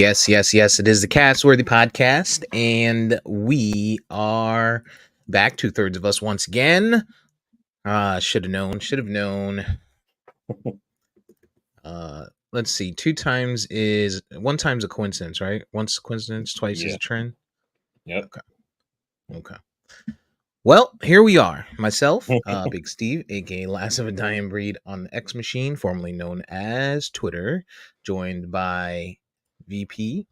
Yes. It is the Castworthy podcast, and we are back. 2/3 of us once again. Should have known. Should have known. Let's see. One time's a coincidence, right? Once a coincidence, twice is Yeah. a trend. Yep. Okay. Well, here we are. Myself, Big Steve, aka Last of a Dying Breed on the X Machine, formerly known as Twitter, joined by VP.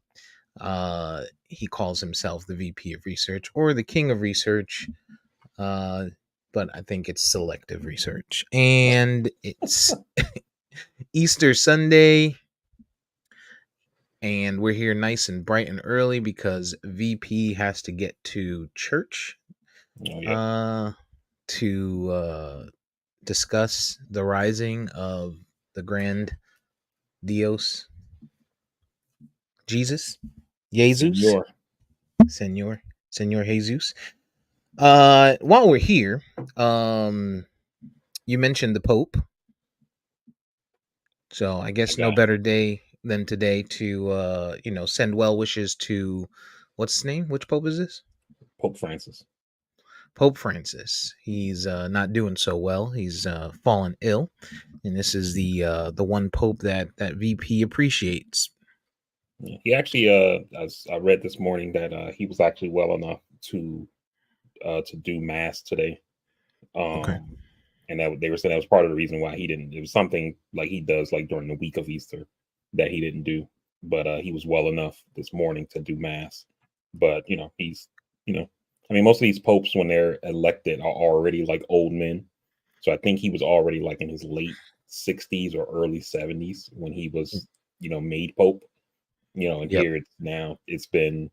He calls himself the VP of Research or the King of Research, but I think it's selective research. And it's Easter Sunday, and we're here nice and bright and early because VP has to get to church to discuss the rising of the grand Dios, Jesus, Jesus, Senor Jesus. While we're here, you mentioned the Pope, so I guess no better day than today to send well wishes to what's his name? Which Pope is this? Pope Francis. Pope Francis. He's not doing so well. He's fallen ill, and this is the one Pope that VP appreciates. He actually, as I read this morning, that he was actually well enough to do mass today. Okay. And that they were saying that was part of the reason why he didn't. It was something like he does like during the week of Easter that he didn't do, but he was well enough this morning to do mass. But he's I mean, most of these popes when they're elected are already like old men, so I think he was already like in his late 60s or early 70s when he was made pope. And Yep. here it's been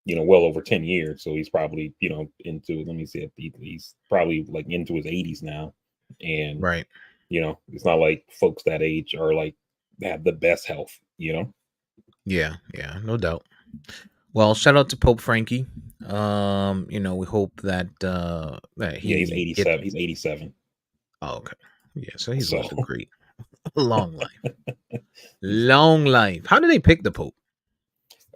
well over 10 years, so he's probably into, let me see, he's probably like into his 80s now. And right, it's not like folks that age are like have the best health. yeah, no doubt. Well, shout out to Pope Frankie. We hope that that Yeah, he's he 87. He's 87. Oh, okay. Yeah, so he's So lived a great long life. How do they pick the Pope?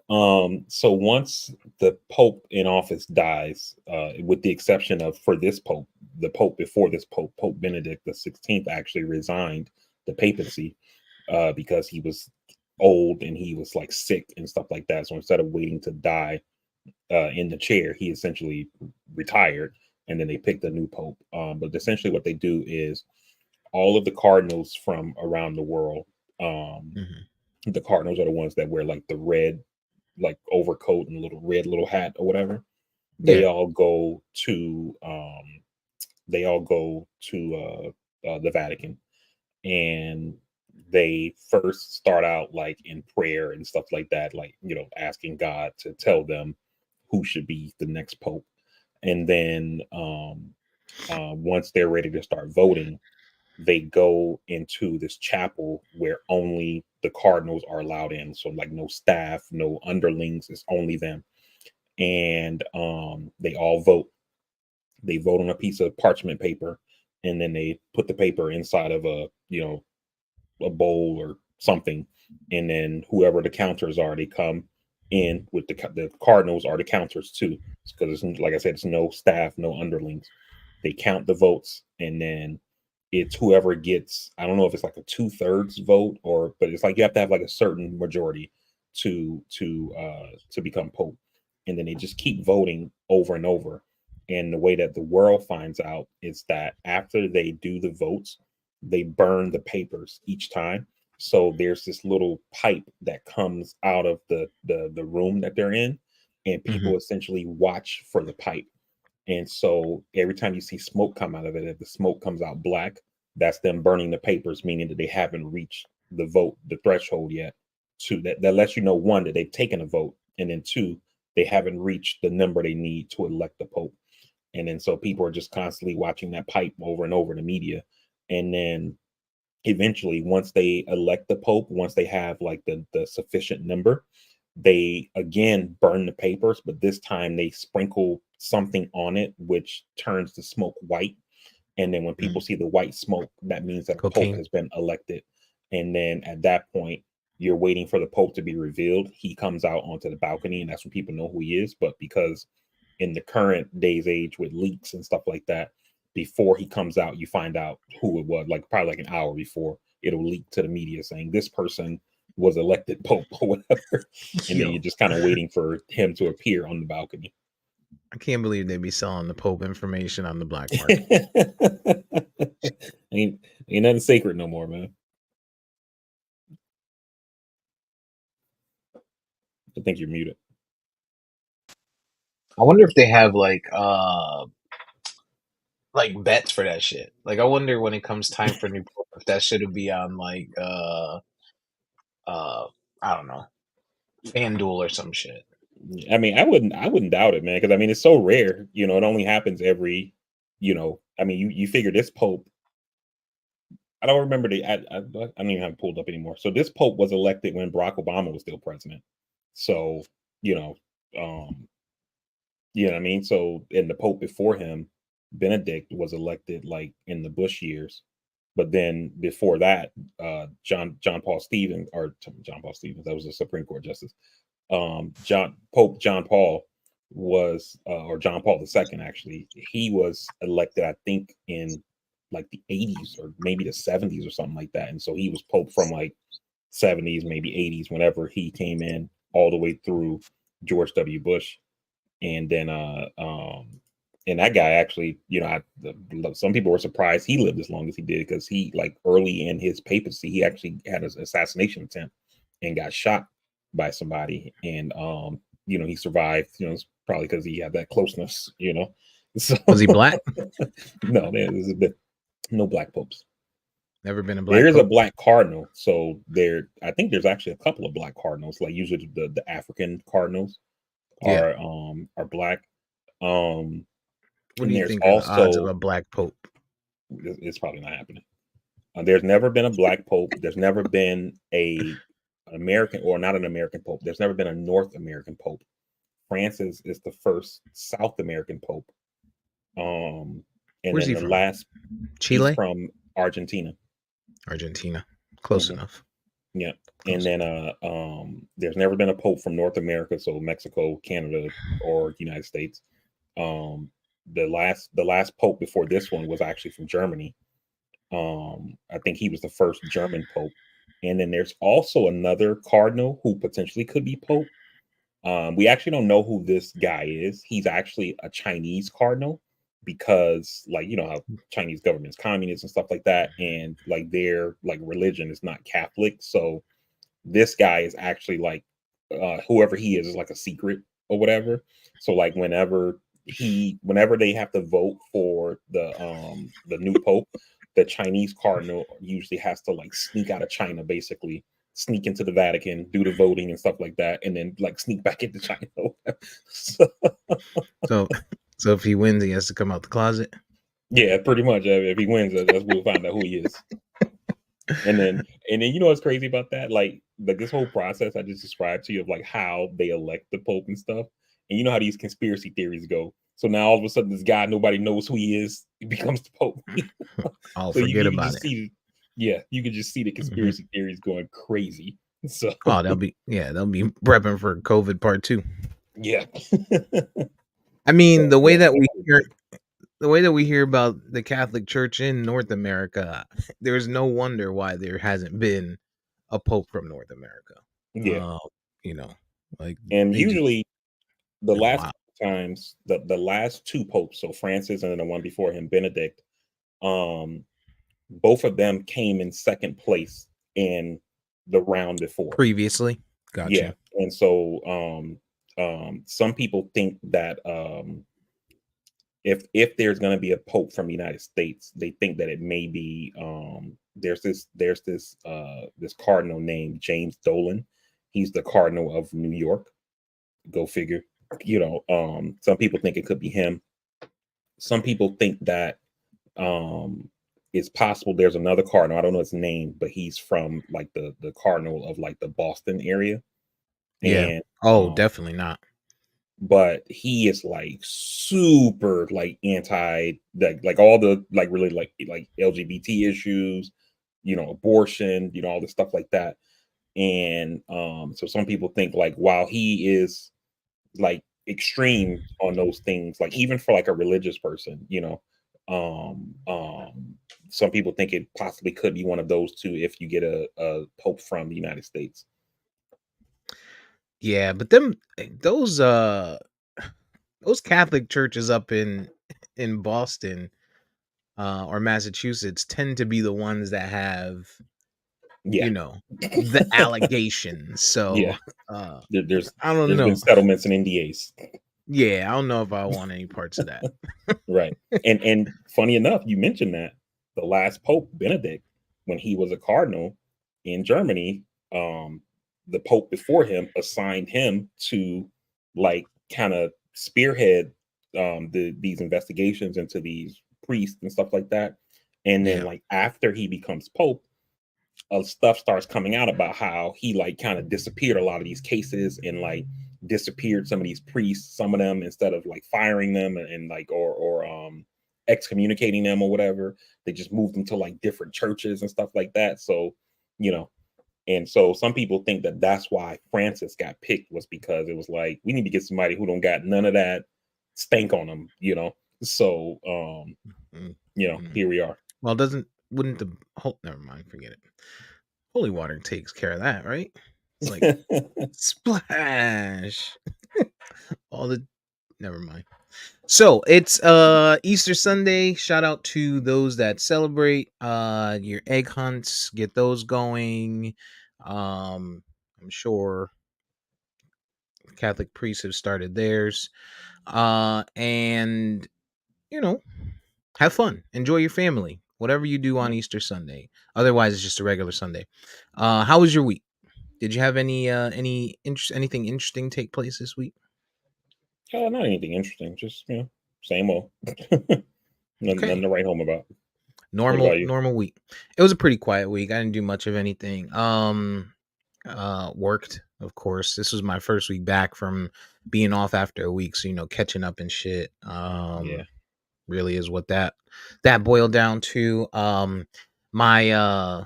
so once the Pope in office dies, with the exception of for this Pope, the Pope before this Pope, Pope Benedict the 16th, actually resigned the papacy because he was old and he was like sick and stuff like that. So instead of waiting to die in the chair, he essentially retired, and then they picked a new Pope. But essentially, what they do is all of the cardinals from around the world. The cardinals are the ones that wear like the red like overcoat and little hat or whatever. They Yeah. all go to the Vatican, and they first start out like in prayer and stuff like that, like asking God to tell them who should be the next pope. And then once they're ready to start voting, they go into this chapel where only the cardinals are allowed in. So like no staff, no underlings, it's only them. And they all vote. They vote on a piece of parchment paper, and then they put the paper inside of a bowl or something. And then whoever the counters are, they come in with the cardinals are the counters too, because like I said, it's no staff, no underlings. They count the votes, and then it's whoever gets, I don't know if it's like a 2/3 vote, but it's like you have to have like a certain majority to become pope. And then they just keep voting over and over. And the way that the world finds out is that after they do the votes, they burn the papers each time. So there's this little pipe that comes out of the room that they're in, and people essentially watch for the pipe. And so every time you see smoke come out of it, if the smoke comes out black, that's them burning the papers, meaning that they haven't reached the threshold yet. That lets you know, one, that they've taken a vote, and then two, they haven't reached the number they need to elect the pope. And then so people are just constantly watching that pipe over and over in the media. And then eventually, once they elect the pope, once they have like the sufficient number, they again burn the papers, but this time they sprinkle something on it which turns the smoke white. And then when people see the white smoke, that means that a pope Cocaine. has been elected. And then at that point, you're waiting for the Pope to be revealed. He comes out onto the balcony, and that's when people know who he is. But because in the current day's age with leaks and stuff like that, before he comes out, you find out who it was, like probably like an hour before it'll leak to the media saying this person was elected Pope or whatever. And then Yo, you're just kind of waiting for him to appear on the balcony. I can't believe they be selling the Pope information on the black market. ain't ain't nothing sacred no more, man. I think you're muted. I wonder if they have like bets for that shit. Like I wonder when it comes time for new Pope if that shit will be on uh I don't know, FanDuel or some shit. I mean, I wouldn't doubt it, man, because I mean it's so rare. It only happens every, I mean, you figure this Pope. I don't remember I don't even have it pulled up anymore. So this Pope was elected when Barack Obama was still president. So, you know, um, you know what I mean? So, and the Pope before him, Benedict, was elected like in the Bush years. But then before that, John Paul Stevens, or John Paul Stevens, that was a Supreme Court justice. Pope John Paul or John Paul II, actually, he was elected, I think, in like the 80s or maybe the 70s or something like that. And so he was Pope from like 70s, maybe 80s, whenever he came in, all the way through George W. Bush. And then and that guy actually, some people were surprised he lived as long as he did, because he, like, early in his papacy, he actually had an assassination attempt and got shot by somebody. And he survived. It's probably because he had that closeness. So Was he black? no, there's a bit no black popes. Never been a There black is a Pope? black cardinal. So I think there's actually a couple of black cardinals. Like usually the African cardinals Yeah. are black. Um, What do and you there's think of the odds of also, a black Pope? it's probably not happening. There's never been a black pope. There's never been an American, or not an American pope. There's never been a North American pope. Francis is the first South American pope. And Where's then he the from? last, he's Chile? from Argentina. Argentina. Close Hmm. enough. Yeah. And Close then enough. there's never been a pope from North America, so Mexico, Canada, or United States. Um, the last pope before this one was actually from Germany. I think he was the first German pope. And then there's also another cardinal who potentially could be pope. We actually don't know who this guy is. He's actually a Chinese cardinal, because, like, you know how Chinese government's communist and stuff like that, and like their like religion is not Catholic. So this guy is actually like, whoever he is like a secret or whatever. So like whenever they have to vote for the new pope, the Chinese cardinal usually has to like sneak out of China, basically sneak into the Vatican, do the voting and stuff like that, and then like sneak back into China. So, So so if he wins he has to come out the closet. yeah, pretty much. If he wins, that's we'll find out who he is. And then what's crazy about that? Like this whole process I just described to you, of like how they elect the Pope and stuff. And you know how these conspiracy theories go. So now all of a sudden this guy nobody knows who he is, he becomes the Pope. I'll So forget you can about just it. see, yeah, you can just see the Hmm. conspiracy theories going crazy. So Oh, they'll be prepping for COVID part 2. yeah. I mean, So yeah. the way that we hear about the Catholic Church in North America, there's no wonder why there hasn't been a pope from North America. Yeah. Uh, you know, like And they just usually the been last wild. times, the last two popes, so Francis and then the one before him, Benedict, um, both of them came in second place in the round before. Previously. Got Yeah. you. And so some people think that if there's going to be a pope from the United States, they think that it may be there's this cardinal named James Dolan. He's the cardinal of New York. Go figure. Some people think it could be him. Some people think that um it's possible there's another cardinal. I don't know his name, but he's from like the cardinal of like the Boston area. Yeah. And Oh, definitely not. but he is like super like anti, like all the like really like LGBT issues, abortion, all this stuff like that. And so some people think like while he is like extreme on those things, like even for like a religious person, um, um, some people think it possibly could be one of those two if you get a pope from the United States. Yeah, but them those Catholic churches up in Boston or Massachusetts tend to be the ones that have, Yeah, you know, the allegations. So yeah. There, there's I don't there's been know. settlements and NDAs. Yeah, I don't know if I want any parts of that. Right. And funny enough, you mentioned that the last Pope Benedict, when he was a cardinal in Germany, the Pope before him assigned him to like kind of spearhead these investigations into these priests and stuff like that. And then Yeah. like after he becomes Pope, stuff starts coming out about how he like kind of disappeared a lot of these cases and like disappeared some of these priests, some of them instead of like firing them and like or excommunicating them or whatever, they just moved them to like different churches and stuff like that. So, you know, and so some people think that that's why Francis got picked, was because it was like we need to get somebody who don't got none of that stank on them. So Mm, mm. here we are. Well, doesn't wouldn't the whole never mind, forget it. Holy water takes care of that, right? It's like splash. All the never mind. So it's Easter Sunday. Shout out to those that celebrate your egg hunts. Get those going. I'm sure Catholic priests have started theirs. And you know, have fun. Enjoy your family. Whatever you do on Easter Sunday. Otherwise it's just a regular Sunday. How was your week? Did you have anything interesting take place this week? Not anything interesting, just same old. Nothing Okay. to write home about. What Normal about you? normal week. It was a pretty quiet week. I didn't do much of anything. Worked, of course. This was my first week back from being off after a week, so catching up and shit. Yeah. Really is what that boiled down to. My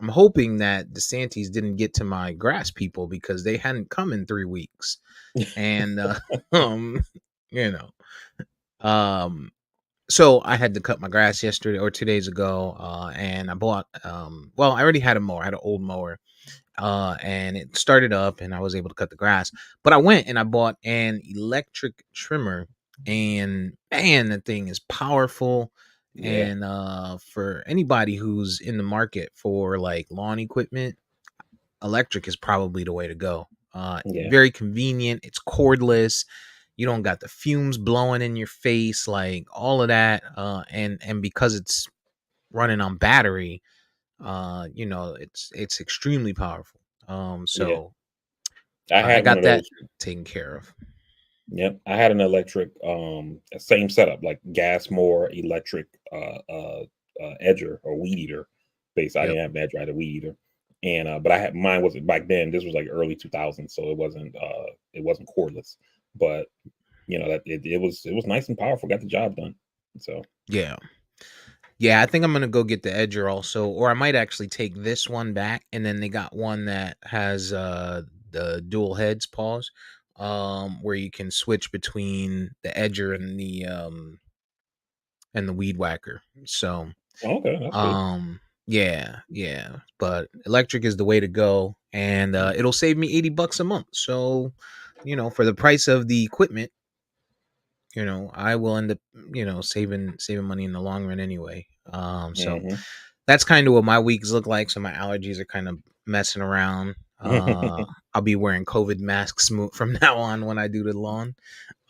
I'm hoping that DeSantis didn't get to my grass people because they hadn't come in 3 weeks. And um you know, um so I had to cut my grass yesterday or 2 days ago, and I bought well, I already had a mower. I had an old mower, and it started up, and I was able to cut the grass. But I went and I bought an electric trimmer, and man, the thing is powerful. Yeah. And for anybody who's in the market for like lawn equipment, electric is probably the way to go. Yeah. Very convenient. It's cordless. You don't got the fumes blowing in your face, like all of that. And because it's running on battery, it's extremely powerful. Yeah. So I I had one got of that those. taken care of. Yep. I had an electric, same setup, like gas more electric edger or weed eater. Base. I Yep. didn't have an edger, I had a weed eater. And but I had mine wasn't back then. This was like early 2000s, so it wasn't cordless. But that it was nice and powerful, got the job done. So Yeah. Yeah, I think I'm gonna go get the edger also, or I might actually take this one back, and then they got one that has the dual heads pause, where you can switch between the edger and the weed whacker. So okay, that's good. yeah, yeah. But electric is the way to go, and it'll save me $80 a month. So, for the price of the equipment, I will end up, saving money in the long run anyway. So Hmm. that's kind of what my weeks look like. So my allergies are kind of messing around. I'll be wearing COVID masks from now on when I do the lawn.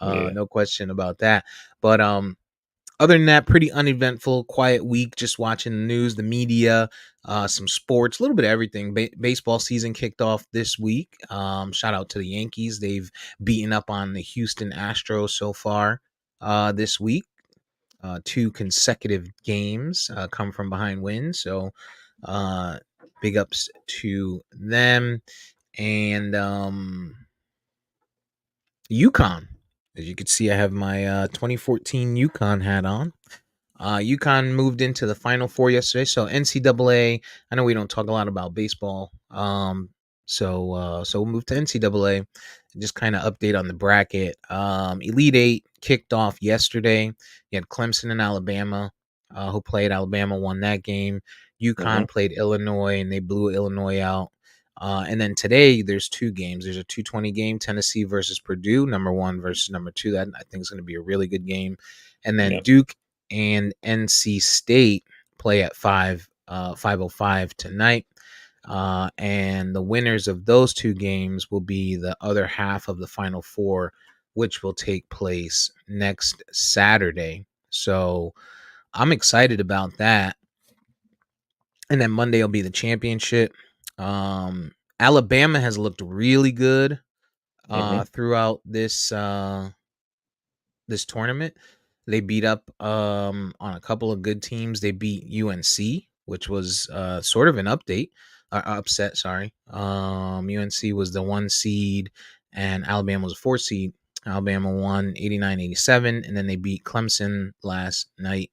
Yeah. No question about that. But other than that, pretty uneventful, quiet week. Just watching the news, the media, some sports, a little bit of everything. Baseball season kicked off this week. Shout out to the Yankees. They've beaten up on the Houston Astros so far this week. Two consecutive games come from behind wins. So uh, big ups to them. And Yukon. As you can see, I have my 2014 Yukon hat on. UConn moved into the Final Four yesterday. So NCAA. I know we don't talk a lot about baseball. So we'll move to NCAA and just kind of update on the bracket. Elite Eight kicked off yesterday. You had Clemson and Alabama, who played. Alabama won that game. Hmm. UConn played Illinois and they blew Illinois out. And then today there's two games. There's a 2:20 game, Tennessee versus Purdue, number one versus number two. That I think is going to be a really good game. And then Yeah. Duke and NC State play at 5:05 tonight. And the winners of those two games will be the other half of the Final Four, which will take place next Saturday. So I'm excited about that. And then Monday will be the championship. Alabama has looked really good Hmm. throughout this tournament. They beat up on a couple of good teams. They beat UNC, which was sort of an upset. Sorry, UNC was the 1 seed, and Alabama was a 4 seed. Alabama won 89-87, and then they beat Clemson last night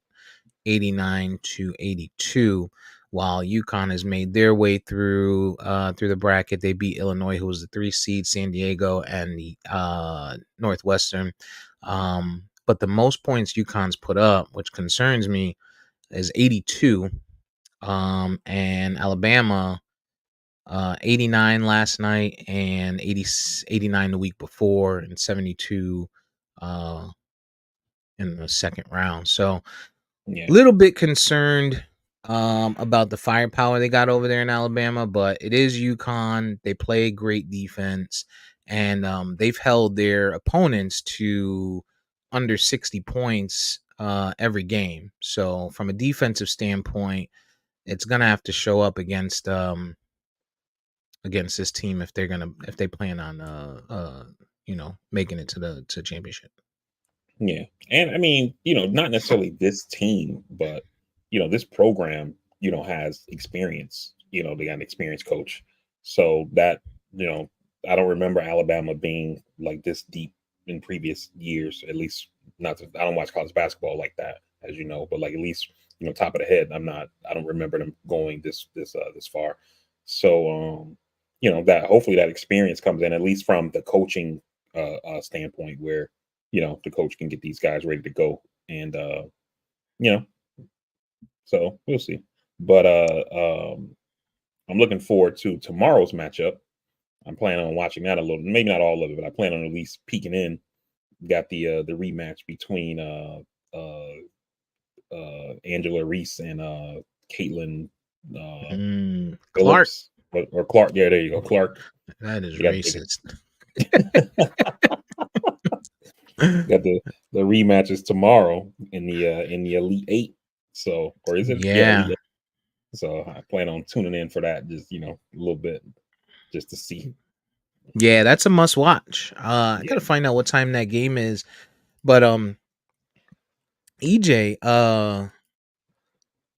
89-82. While UConn has made their way through the bracket, they beat Illinois, who was the 3 seed, San Diego, and the Northwestern. But the most points UConn's put up, which concerns me, is 82. And Alabama 89 last night and 89 the week before and 72 uh, in the second round. So Yeah. little bit concerned about the firepower they got over there in Alabama, but it is UConn. They play great defense, and they've held their opponents to under 60 points every game. So from a defensive standpoint, it's gonna have to show up against this team if they plan on making it to the championship. Yeah. And I mean, not necessarily this team, but this program, has experience. They got an experienced coach. So that, you know, I don't remember Alabama being like this deep in previous years, at least not to, I don't watch college basketball like that, as you know, but like at least, top of the head, I don't remember them going this far. So that hopefully that experience comes in at least from the coaching standpoint where the coach can get these guys ready to go. And you know, so we'll see. But I'm looking forward to tomorrow's matchup. I'm planning on watching that a little, maybe not all of it, but I plan on at least peeking in. Got the rematch between Angela Reese and Caitlin uh Clark, Phillips or Clark. Yeah, there you go. Clark. that is You got racist. the rematches tomorrow in the Elite Eight. So, or is it? Yeah, Elite Yeah. Eight. So I plan on tuning in for that, just a little bit, just to see. Yeah, that's a must watch. I Yeah. gotta find out what time that game is. But EJ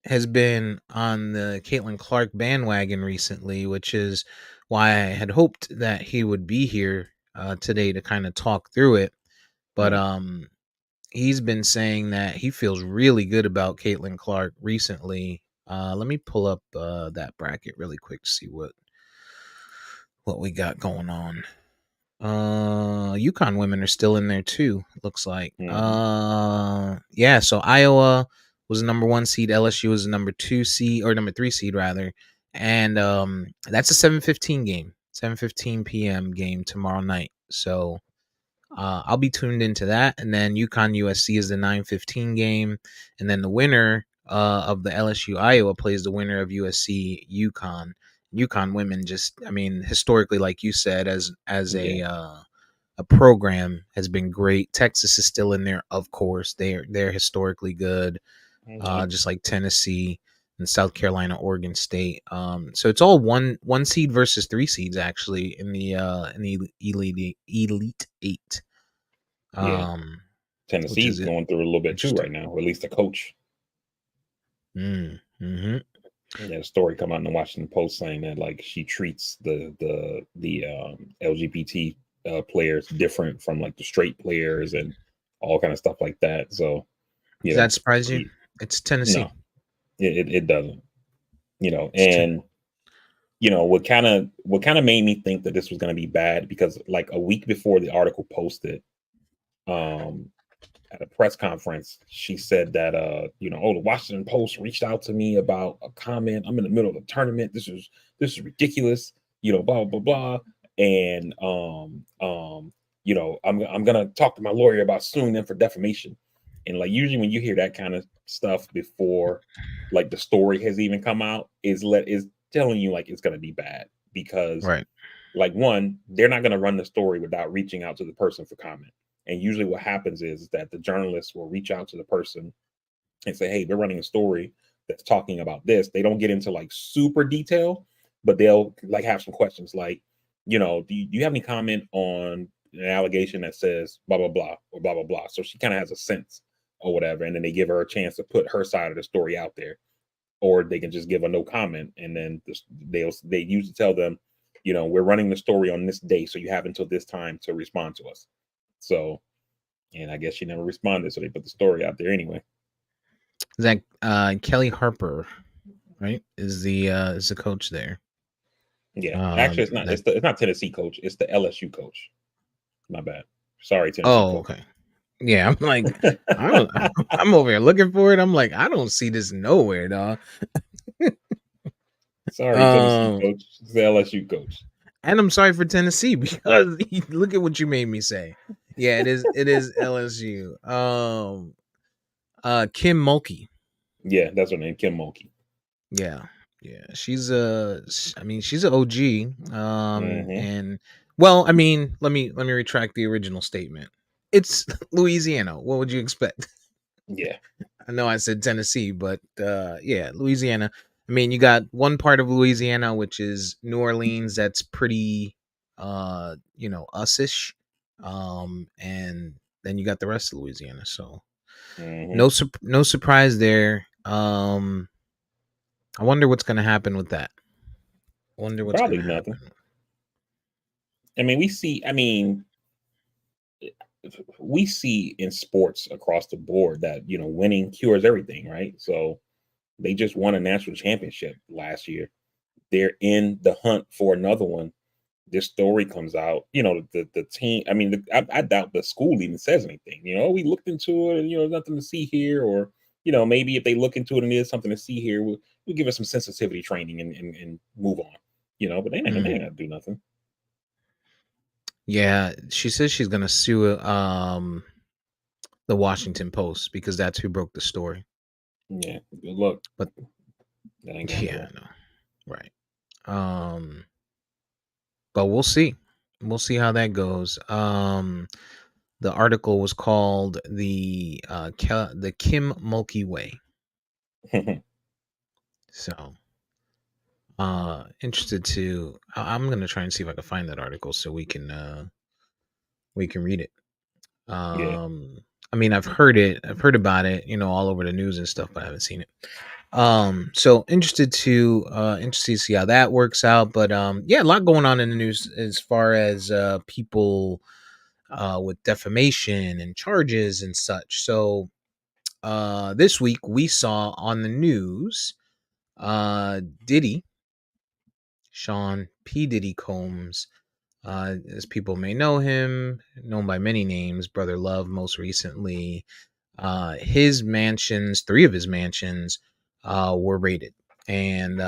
has been on the Caitlin Clark bandwagon recently, which is why I had hoped that he would be here today to kind of talk through it. But Yeah. he's been saying that he feels really good about Caitlin Clark recently. Let me pull up that bracket really quick to see what we got going on. UConn women are still in there too. It looks like. Hmm. Yeah. So Iowa was the number 1 seed. LSU was the number 2 seed or number 3 seed rather, and that's a 7:15 game, 7:15 p.m. game tomorrow night. So I'll be tuned into that, and then UConn USC is the 9:15 game, and then the winner of the LSU Iowa plays the winner of USC UConn. UConn women just, I mean, historically, like you said, as Yeah. a program has been great. Texas is still in there, of course. They're historically good, Yeah. just like Tennessee and South Carolina, Oregon State. So it's all one seed versus 3 seeds actually in the elite eight. Yeah. Um, which Tennessee's is going through a little bit too interesting. right now, or at least the coach. Mm-hmm. Yeah, a story come out in the Washington Post saying that like she treats the LGBT players different from like the straight players and all kind of stuff like that. So Does you that know, surprise you? It's Tennessee. No, it doesn't. It's ten- And what kind of made me think that this was going to be bad, because like a week before the article posted, um at a press conference, she said that oh, the Washington Post reached out to me about a comment. I'm in the middle of a tournament. This is ridiculous. Blah blah blah. And I'm gonna talk to my lawyer about suing them for defamation. And like usually when you hear that kind of stuff before like the story has even come out, is telling you like it's gonna be bad, because right. like one, they're not gonna run the story without reaching out to the person for comment. And usually what happens is that the journalists will reach out to the person and say, hey, we're running a story that's talking about this. They don't get into like super detail, but they'll like have some questions like, do you have any comment on an allegation that says blah, blah, blah, or blah, blah, blah. So she kind of has a sense or whatever. And then they give her a chance to put her side of the story out there. Or they can just give a no comment. And then they usually tell them, we're running the story on this day. So you have until this time to respond to us. So, and I guess she never responded, so they put the story out there anyway. That Kelly Harper, right, is the coach there. Yeah, actually, it's not. That It's not Tennessee coach. It's the LSU coach. My bad. Sorry, Tennessee oh, coach. okay. Yeah, I'm like, I don't. I'm over here looking for it. I'm like, I don't see this nowhere, dog. Sorry, Tennessee Um, coach. It's the LSU coach. and I'm sorry for Tennessee because look at what you made me say. Yeah, it is. It is LSU. Kim Mulkey. Yeah, that's her name, Kim Mulkey. Yeah, yeah. I mean, she's an OG. Hmm. And well, I mean, let me retract the original statement. It's Louisiana. What would you expect? Yeah. I know I said Tennessee, but yeah, Louisiana. I mean, you got one part of Louisiana which is New Orleans that's pretty us-ish. And then you got the rest of Louisiana. So Hmm. no surprise there. I wonder what's going to happen with that. Wonder what's going Probably to nothing. happen. I mean, we see. I mean, we see in sports across the board that winning cures everything, right? So they just won a national championship last year. They're in the hunt for another one. This story comes out, the team. I mean, I doubt the school even says anything. We looked into it, and nothing to see here, or maybe if they look into it and there's something to see here, we'll give us some sensitivity training and move on. But they Mm. ain't gonna do nothing. Yeah, she says she's going to sue the Washington Post because that's who broke the story. Yeah, good luck. But That ain't going yeah, nowhere. no. Right. Um but we'll see. We'll see how that goes. The article was called the Kim Mulkey Way. So, interested to I'm going to try and see if I can find that article so we can read it. Yeah. I mean, I've heard it. I've heard about it, all over the news and stuff, but I haven't seen it. So interested to see how that works out. But yeah, a lot going on in the news as far as people with defamation and charges and such. So this week we saw on the news Diddy, Sean P. Diddy Combs, as people may know him, known by many names, Brother Love most recently. His mansions, three of his mansions, were raided, and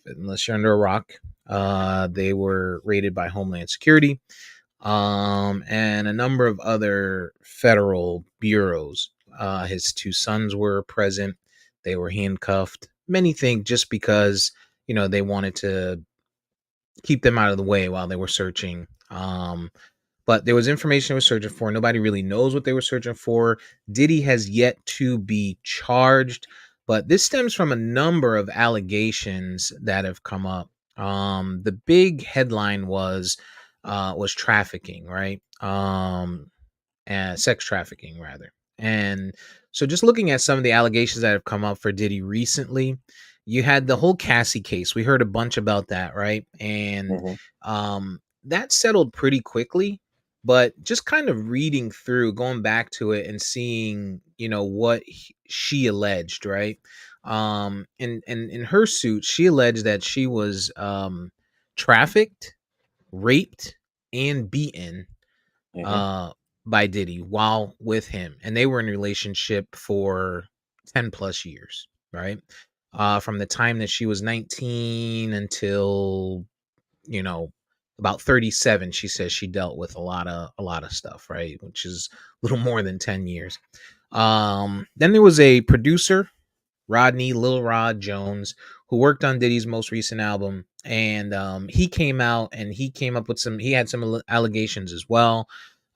unless you're under a rock, they were raided by Homeland Security, and a number of other federal bureaus. His two sons were present; they were handcuffed. Many think just because they wanted to keep them out of the way while they were searching. But there was information they were searching for. Nobody really knows what they were searching for. Diddy has yet to be charged, but this stems from a number of allegations that have come up. The big headline was trafficking, right? And sex trafficking rather. And so just looking at some of the allegations that have come up for Diddy recently, you had the whole Cassie case. We heard a bunch about that, right? And Hmm. that settled pretty quickly. But just kind of reading through, going back to it and seeing what she alleged, right? In her suit, she alleged that she was trafficked, raped, and beaten Mm-hmm. uh by Diddy while with him, and they were in a relationship for 10 plus years, right? From the time that she was 19 until, you know, about 37. She says she dealt with a lot of stuff, right? Which is a little more than 10 years. Then there was a producer, Rodney Lil Rod Jones, who worked on Diddy's most recent album, and he came out and he came up with he had some allegations as well.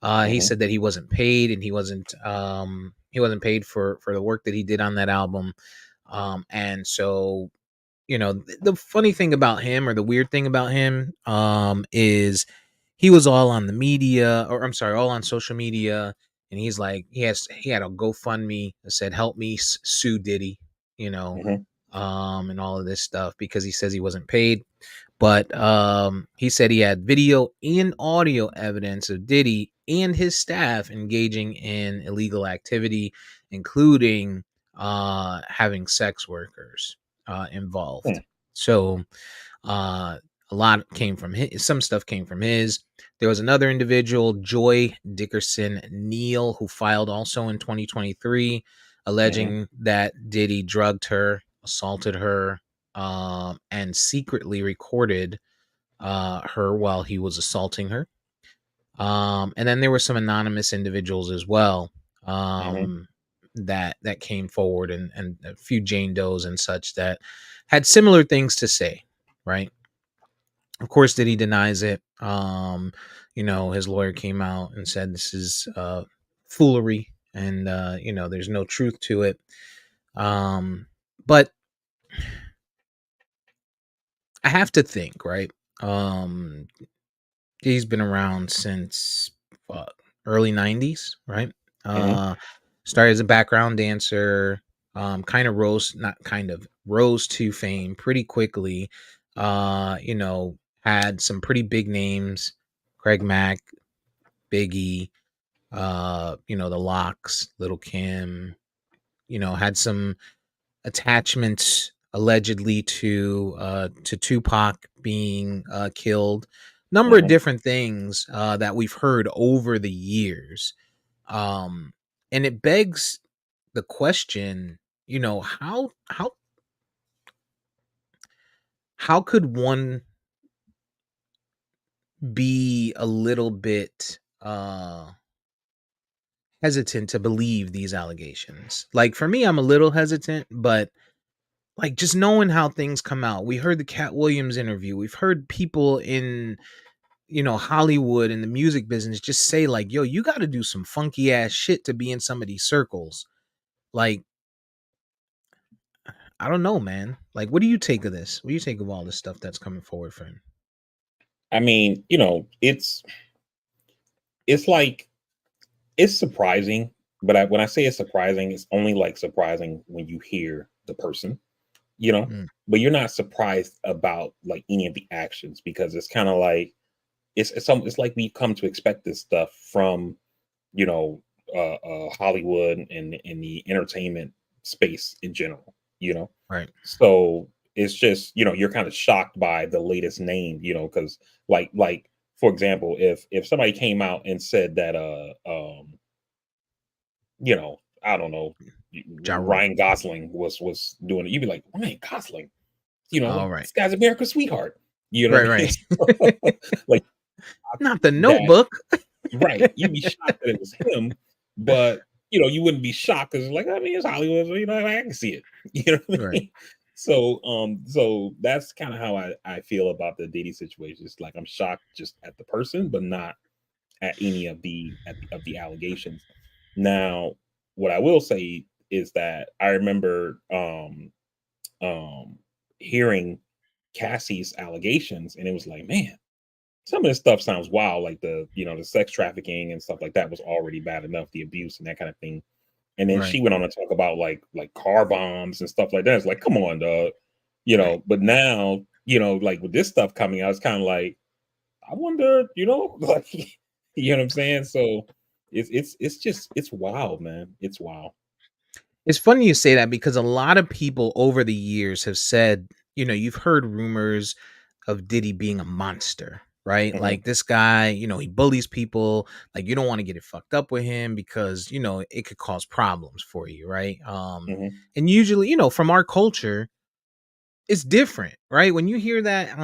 He Mm-hmm. said that he wasn't paid, and he wasn't paid for the work that he did on that album. And so, the funny thing about him, or the weird thing about him, is he was all on the media, or I'm sorry, all on social media, and he's like, he had a GoFundMe that said, "Help me sue Diddy," you know, Mm-hmm. and all of this stuff, because he says he wasn't paid. But he said he had video and audio evidence of Diddy and his staff engaging in illegal activity, including having sex workers involved. So uh, a lot came from his, some stuff came from his. There was another individual, Joy Dickerson Neal, who filed also in 2023, Mm-hmm. alleging that Diddy drugged her, assaulted her, and secretly recorded her while he was assaulting her. And then there were some anonymous individuals as well, Mm-hmm. that came forward, and a few Jane Does and such that had similar things to say, right? Of course, Diddy denies it. His lawyer came out and said this is foolery, and there's no truth to it. But I have to think, right? Um, he's been around since early '90s, right? Mm-hmm. Uh, Started as a background dancer. Kind of rose, not kind of rose to fame pretty quickly. Had some pretty big names: Craig Mack, Biggie, the Locks, Little Kim. Had some attachments allegedly to Tupac being killed. Number of Mm-hmm. different things that we've heard over the years, um, and it begs the question. How could one be a little bit hesitant to believe these allegations? Like, for me, I'm a little hesitant, but like, just knowing how things come out. We heard the Cat Williams interview. We've heard people in, Hollywood and the music business just say, like, yo, you got to do some funky ass shit to be in some of these circles. Like, I don't know, man. Like, what do you take of this? What do you take of all this stuff that's coming forward for him? I mean, it's like it's surprising, but when I say it's surprising, it's only like surprising when you hear the person, you know. Mm, But you're not surprised about like any of the actions because it's kind of like it's like we come to expect this stuff from you know Hollywood and in the entertainment space in general, you know. right. So it's just you're kind of shocked by the latest name, because like for example, if somebody came out and said that I don't know, Ja Rule. Ryan Gosling was doing it, you'd be like, Ryan Gosling, All like right. this guy's America's sweetheart. You know what Right, I mean? right. So, like Not the that, Notebook. right? You'd be shocked that it was him, but you wouldn't be shocked because like I mean it's Hollywood, so I can see it. You know what I Right. mean? So that's kind of how I feel about the Diddy situation. It's like I'm shocked just at the person, but not at any of the allegations. Now, what I will say is that I remember um hearing Cassie's allegations, and it was like, man, some of this stuff sounds wild, like the sex trafficking and stuff like that was already bad enough, the abuse and that kind of thing. And then Right. she went on to talk about like car bombs and stuff like that. It's like, come on, dog. Right. But now, like with this stuff coming out, it's kind of like, I wonder, like you know what I'm saying? So it's wild, man. It's wild. It's funny you say that because a lot of people over the years have said, you've heard rumors of Diddy being a monster, right? Hmm. Like this guy, he bullies people. Like you don't want to get it fucked up with him because, it could cause problems for you, right? Hmm. And usually, from our culture, it's different, right? When you hear that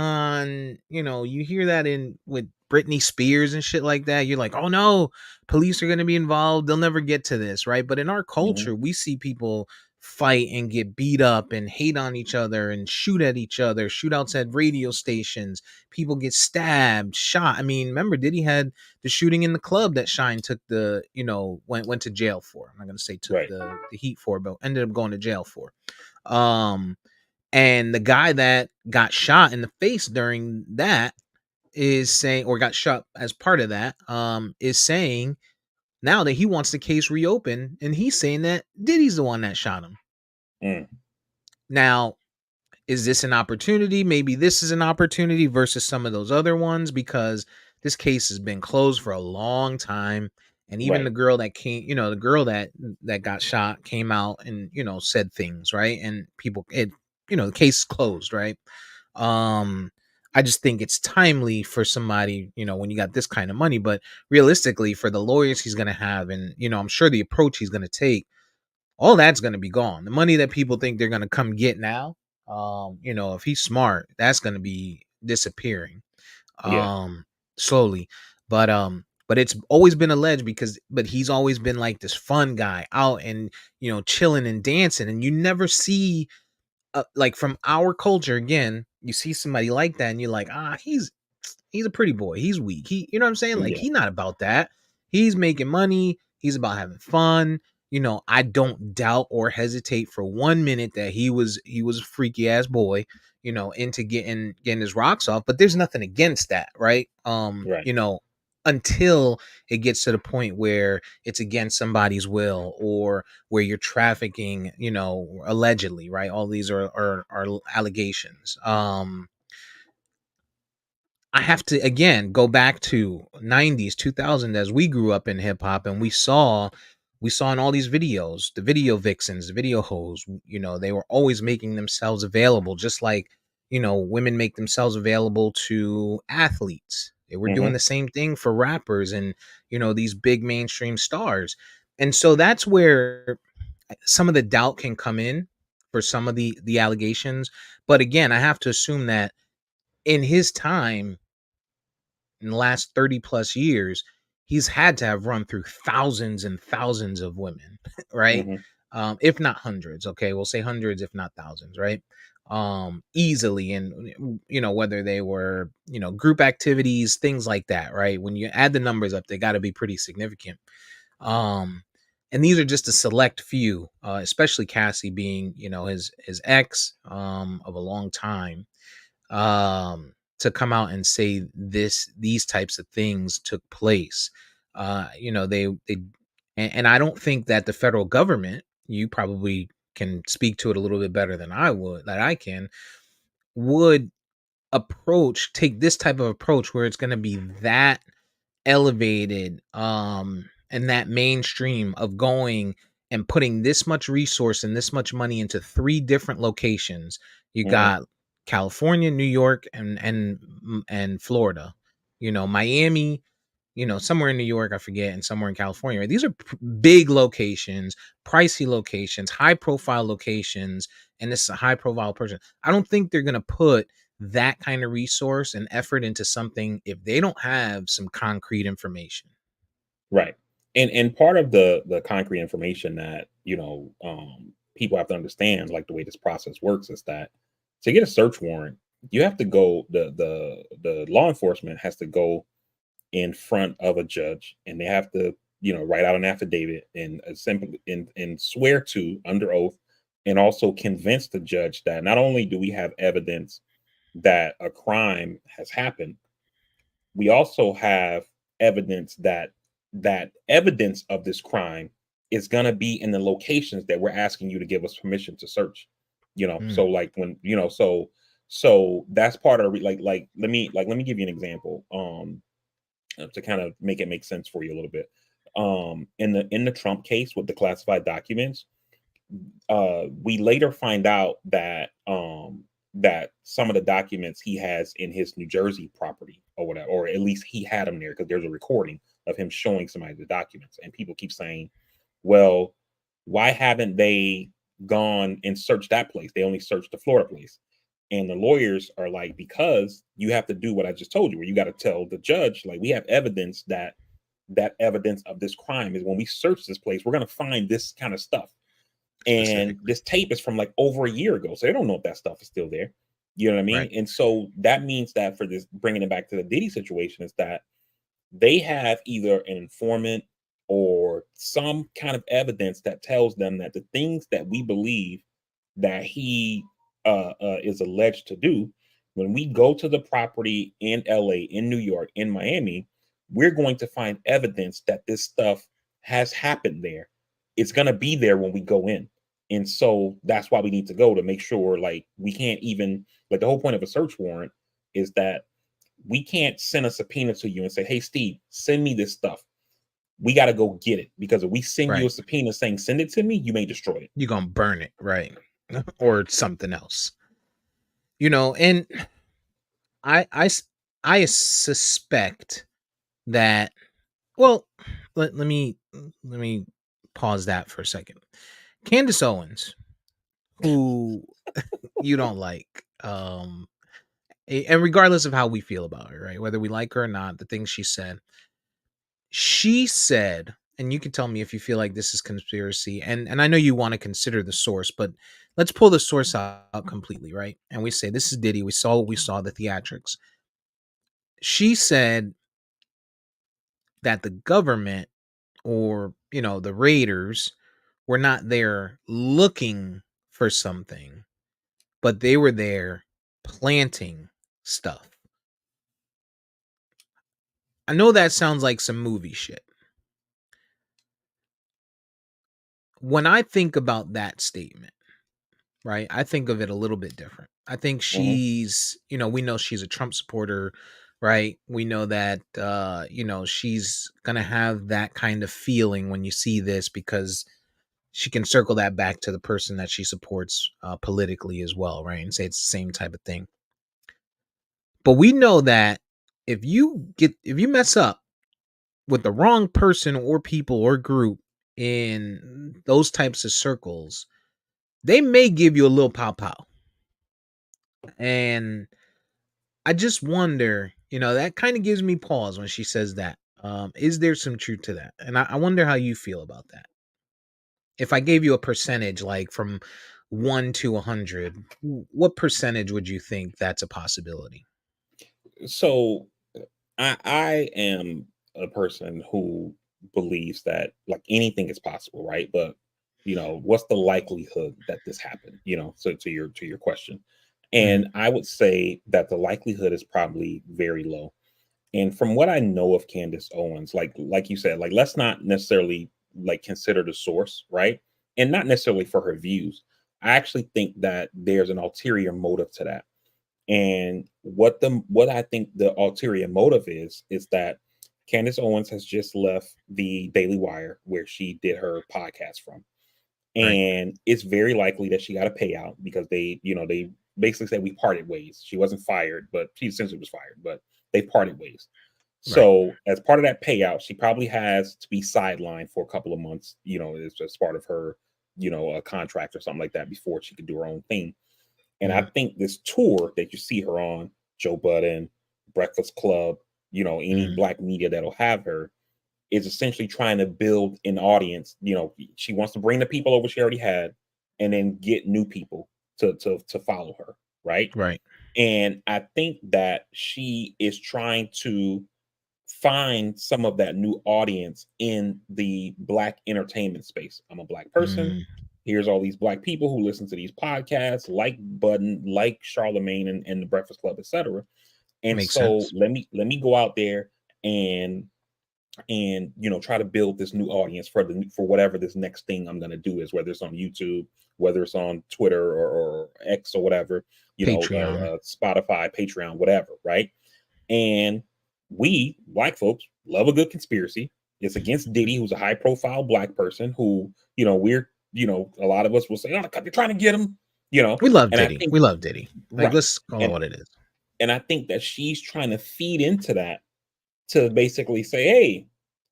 you hear that in with Britney Spears and shit like that, you're like, "Oh no, police are going to be involved. They'll never get to this," right? But in our Hmm. culture, we see people fight and get beat up and hate on each other and shoot at each other, shootouts at radio stations, people get stabbed, shot. I mean, remember Diddy had the shooting in the club that Shine took went to jail for. I'm not going to say took Right. the heat for, but ended up going to jail for. Um and the guy that got shot in the face during that is saying, or got shot as part of that, is saying now that he wants the case reopened, and he's saying that Diddy's the one that shot him. Mm. Now, is this an opportunity? Maybe this is an opportunity versus some of those other ones because this case has been closed for a long time. And even the Right. girl that came, the girl that got shot came out and said things, right? And the case is closed, right? Um, I just think it's timely for somebody, when you got this kind of money, but realistically, for the lawyers he's gonna have, and I'm sure the approach he's gonna take, all that's gonna be gone. The money that people think they're gonna come get now, if he's smart, that's gonna be disappearing, Yeah. slowly. But it's always been alleged but he's always been like this fun guy out and chilling and dancing, and you never see like from our culture again, you see somebody like that and you're like, he's a pretty boy. He's weak. You know what I'm saying? Like Yeah. he's not about that. He's making money. He's about having fun. I don't doubt or hesitate for 1 minute that he was a freaky ass boy, into getting his rocks off. But there's nothing against that, right? Right. Until it gets to the point where it's against somebody's will or where you're trafficking, allegedly, right? All these are allegations. I have to again go back to 90s, 2000 as we grew up in hip hop and we saw in all these videos, the video vixens, the video hoes, they were always making themselves available just like, women make themselves available to athletes. They were doing Hmm. the same thing for rappers and, these big mainstream stars. And so that's where some of the doubt can come in for some of the allegations. But again, I have to assume that in his time in the last 30 plus years, he's had to have run through thousands and thousands of women, right? Hmm. If not hundreds, okay, we'll say hundreds, if not thousands, right? Easily, and whether they were group activities, things like that, right? When you add the numbers up, they got to be pretty significant. Um, and these are just a select few, especially Cassie being his ex of a long time, to come out and say these types of things took place. They and I don't think that the federal government, you probably can speak to it a little bit better than I can, would take this type of approach where it's going to be that elevated and that mainstream of going and putting this much resource and this much money into three different locations. You Hmm. got California, New York, and Florida. Miami, somewhere in New York, I forget, and somewhere in California. Right? These are big locations, pricey locations, high profile locations, and this is a high profile person. I don't think they're gonna put that kind of resource and effort into something if they don't have some concrete information. Right. And part of the concrete information that people have to understand, like the way this process works, is that to get a search warrant, you have to go the law enforcement has to go in front of a judge, and they have to write out an affidavit and simply and swear to under oath, and also convince the judge that not only do we have evidence that a crime has happened, we also have evidence that evidence of this crime is going to be in the locations that we're asking you to give us permission to search. So Mm, like when so that's part of let me give you an example to kind of make sense for you a little bit. In the Trump case with the classified documents, we later find out that that some of the documents he has in his New Jersey property or whatever, or at least he had them there because there's a recording of him showing somebody the documents, and people keep saying, "Well, why haven't they gone and searched that place? They only searched the Florida place." And the lawyers are like, because you have to do what I just told you, where you got to tell the judge, like, we have evidence that evidence of this crime is when we search this place, we're going to find this kind of stuff. And specifically. this tape is from like over a year ago, so they don't know if that stuff is still there. You know what I Right. mean? And so that means that, for this, bringing it back to the Diddy situation, is that they have either an informant or some kind of evidence that tells them that the things that we believe that he is alleged to do, when we go to the property in LA, in New York, in Miami, we're going to find evidence that this stuff has happened there. It's going to be there when we go in. And so that's why we need to go, to make sure, like, we can't even, like, the whole point of a search warrant is that we can't send a subpoena to you and say, "Hey, Steve, send me this stuff." We got to go get it, because if we send you a Right. subpoena saying send it to me, you may destroy it. You're gonna burn it, right? Or something else. And I I s- I suspect that, well, let me pause that for a second. Candace Owens, who you don't like, and regardless of how we feel about her, right? Whether we like her or not, the things she said, and you can tell me if you feel like this is conspiracy, and I know you want to consider the source, but let's pull the source out completely, right? And we say this is Diddy. We saw what we saw, the theatrics. She said that the government, or the raiders, were not there looking for something, but they were there planting stuff. I know that sounds like some movie shit. When I think about that statement, right, I think of it a little bit different. I think Mhm. we know she's a Trump supporter, right? We know that, she's going to have that kind of feeling when you see this, because she can circle that back to the person that she supports politically as well, right? And say it's the same type of thing. But we know that if you mess up with the wrong person or people or group in those types of circles, they may give you a little pow pow. And I just wonder, that kind of gives me pause when she says that. Is there some truth to that? And I wonder how you feel about that. If I gave you a percentage, like from 1 to 100, what percentage would you think that's a possibility? So I am a person who believes that, like, anything is possible, right? But what's the likelihood that this happened? So to your question, Mhm. and I would say that the likelihood is probably very low. And from what I know of Candace Owens, like you said, like, let's not necessarily, like, consider the source, right? And not necessarily for her views. I actually think that there's an ulterior motive to that. And what I think the ulterior motive is that Candace Owens has just left the Daily Wire, where she did her podcast from. Right. And it's very likely that she got a payout, because they basically said we parted ways. She wasn't fired, but she essentially was fired, but they parted ways. Right. So as part of that payout, she probably has to be sidelined for a couple of months, as just part of her, a contract or something like that, before she could do her own thing. And I Mhm. think this tour that you see her on, Joe Budden, Breakfast Club, any Mhm. black media that'll have her, is essentially trying to build an audience. She wants to bring the people over she already had, and then get new people to follow her, right? Right. And I think that she is trying to find some of that new audience in the black entertainment space. I'm a black person. Mhm. Here's all these black people who listen to these podcasts, like Budden, like Charlemagne, and the Breakfast Club, etc. And Makes so sense. let me go out there and try to build this new audience for whatever this next thing I'm going to do is, whether it's on YouTube, whether it's on Twitter, or X, or whatever, Patreon. Spotify, Patreon, whatever, right? And we, black folks, love a good conspiracy. It's against Diddy, who's a high profile black person who, we're a lot of us will say, "Oh, you're trying to get him," you know. We love And I Diddy. think We love Diddy. Like, right, let's call it and what it is. I think that she's trying to feed into that to basically say, "Hey,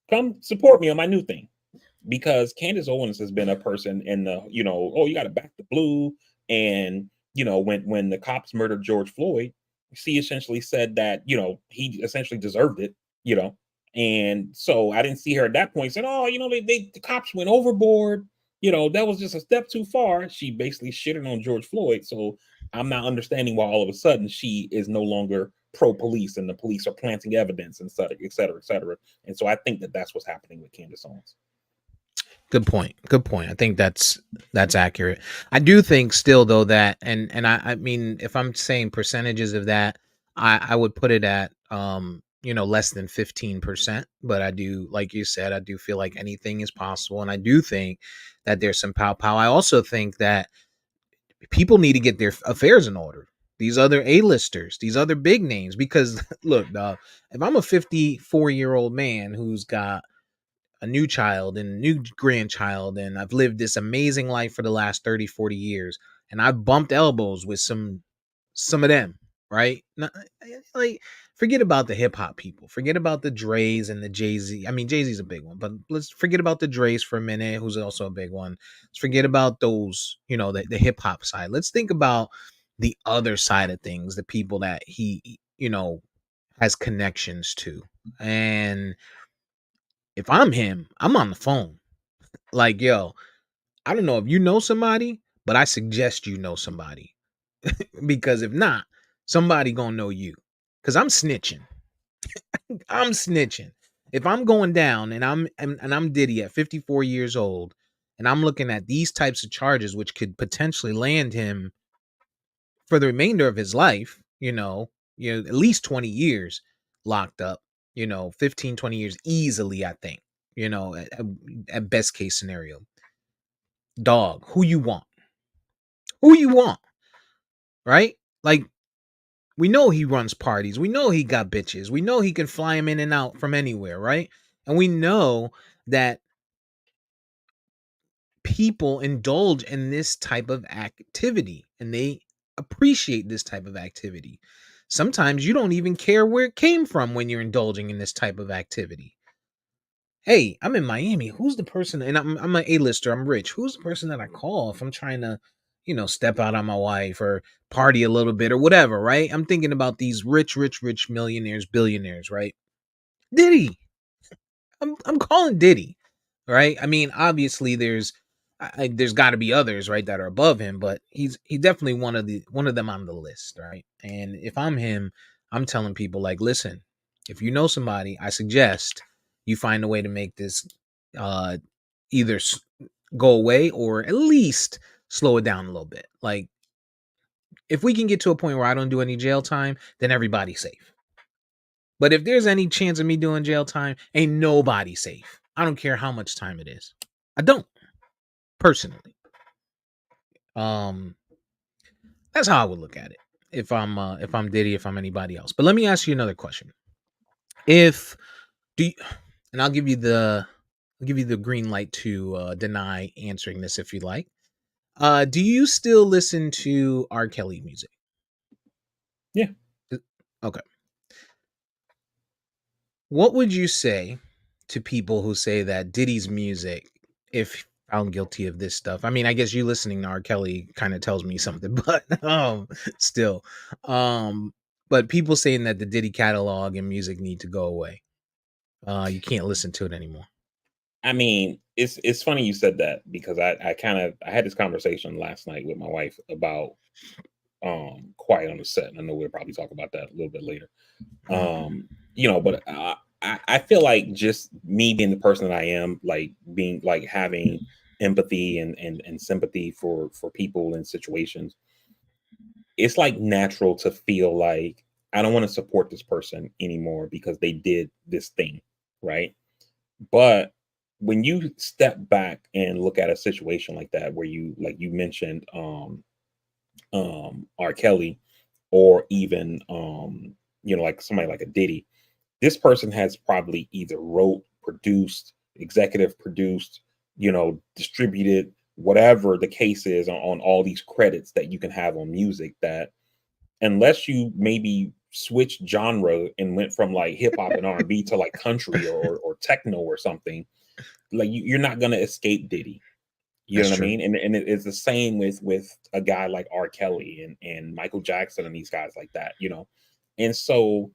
come support me on my new thing." Because Candace Owens has been a person in the, oh, you got to back the blue. And, when the cops murdered George Floyd, she essentially said that, he essentially deserved it, you know. And so I didn't see her at that point saying, oh, the cops went overboard. That was just a step too far. She basically shitted on George Floyd. So I'm not understanding why all of a sudden she is no longer pro police and the police are planting evidence and such, et cetera, et cetera. And so I think that that's what's happening with Candace Owens. Good point. Good point. I think that's accurate. I do think still though that I mean if I'm saying percentages of that, I would put it at less than 15%. But I do, like you said, I do feel like anything is possible. And I do think that there's some pow pow. I also think that people need to get their affairs in order. These other A-listers, these other big names, because look, dog, if I'm a 54-year-old man who's got a new child and a new grandchild, and I've lived this amazing life for the last 30, 40 years, and I've bumped elbows with some of them, right? Like, forget about the hip hop people, forget about the Dre's and the Jay-Z. I mean, Jay-Z's a big one, but let's forget about the Dre's for a minute, who's also a big one. Let's forget about those, the hip hop side. Let's think about the other side of things, the people that he has connections to. And if I'm him, I'm on the phone. Like, yo, I don't know if you know somebody, but I suggest you know somebody. Because if not, somebody gonna know you. Cause I'm snitching. I'm snitching. If I'm going down and I'm Diddy at 54 years old, and I'm looking at these types of charges, which could potentially land him for the remainder of his life, at least 20 years locked up, 15, 20 years easily, I think, at best case scenario. Dog, who you want? Who you want? Right? Like, we know he runs parties. We know he got bitches. We know he can fly them in and out from anywhere, right? And we know that people indulge in this type of activity and they appreciate this type of activity. Sometimes you don't even care where it came from when you're indulging in this type of activity. Hey, I'm in Miami. Who's the person? And I'm an A-lister. I'm rich. Who's the person that I call if I'm trying to, step out on my wife or party a little bit or whatever, right? I'm thinking about these rich, rich, rich millionaires, billionaires, right? Diddy. I'm calling Diddy, right? I mean, obviously there's got to be others, right, that are above him, but he's definitely one of them on the list, right? And if I'm him, I'm telling people like, listen, if you know somebody, I suggest you find a way to make this uh either go away or at least slow it down a little bit. Like, if we can get to a point where I don't do any jail time, then everybody's safe. But if there's any chance of me doing jail time, ain't nobody safe. I don't care how much time it is. I don't, personally. Um, that's how I would look at it. If I'm Diddy, if I'm anybody else. But let me ask you another question. If do you, and I'll give you the green light to deny answering this if you like. Do you still listen to R. Kelly music? Yeah. Uh, Okay. What would you say to people who say that Diddy's music, if found guilty of this stuff? I mean, I guess you listening to R. Kelly kind of tells me something, but still. Um, but people saying that the Diddy catalog and music need to go away. You can't listen to it anymore. I mean, it's funny you said that because I had this conversation last night with my wife about Quiet on the Set. And I know we'll probably talk about that a little bit later. Mm. But I feel like just me being the person that I am, like being like having empathy and sympathy for people in situations, it's like natural to feel like I don't want to support this person anymore because they did this thing, right? But when you step back and look at a situation like that, where you like you mentioned R. Kelly, or even like somebody like a Diddy, this person has probably either wrote, produced, executive produced, distributed whatever the case is on all these credits that you can have on music, that unless you maybe switched genre and went from like hip hop and R&B to like country or techno or something, like you're not gonna escape Diddy. You know That's what I true. mean? And it's the same with a guy like R. Kelly and Michael Jackson and these guys like that, you know. And so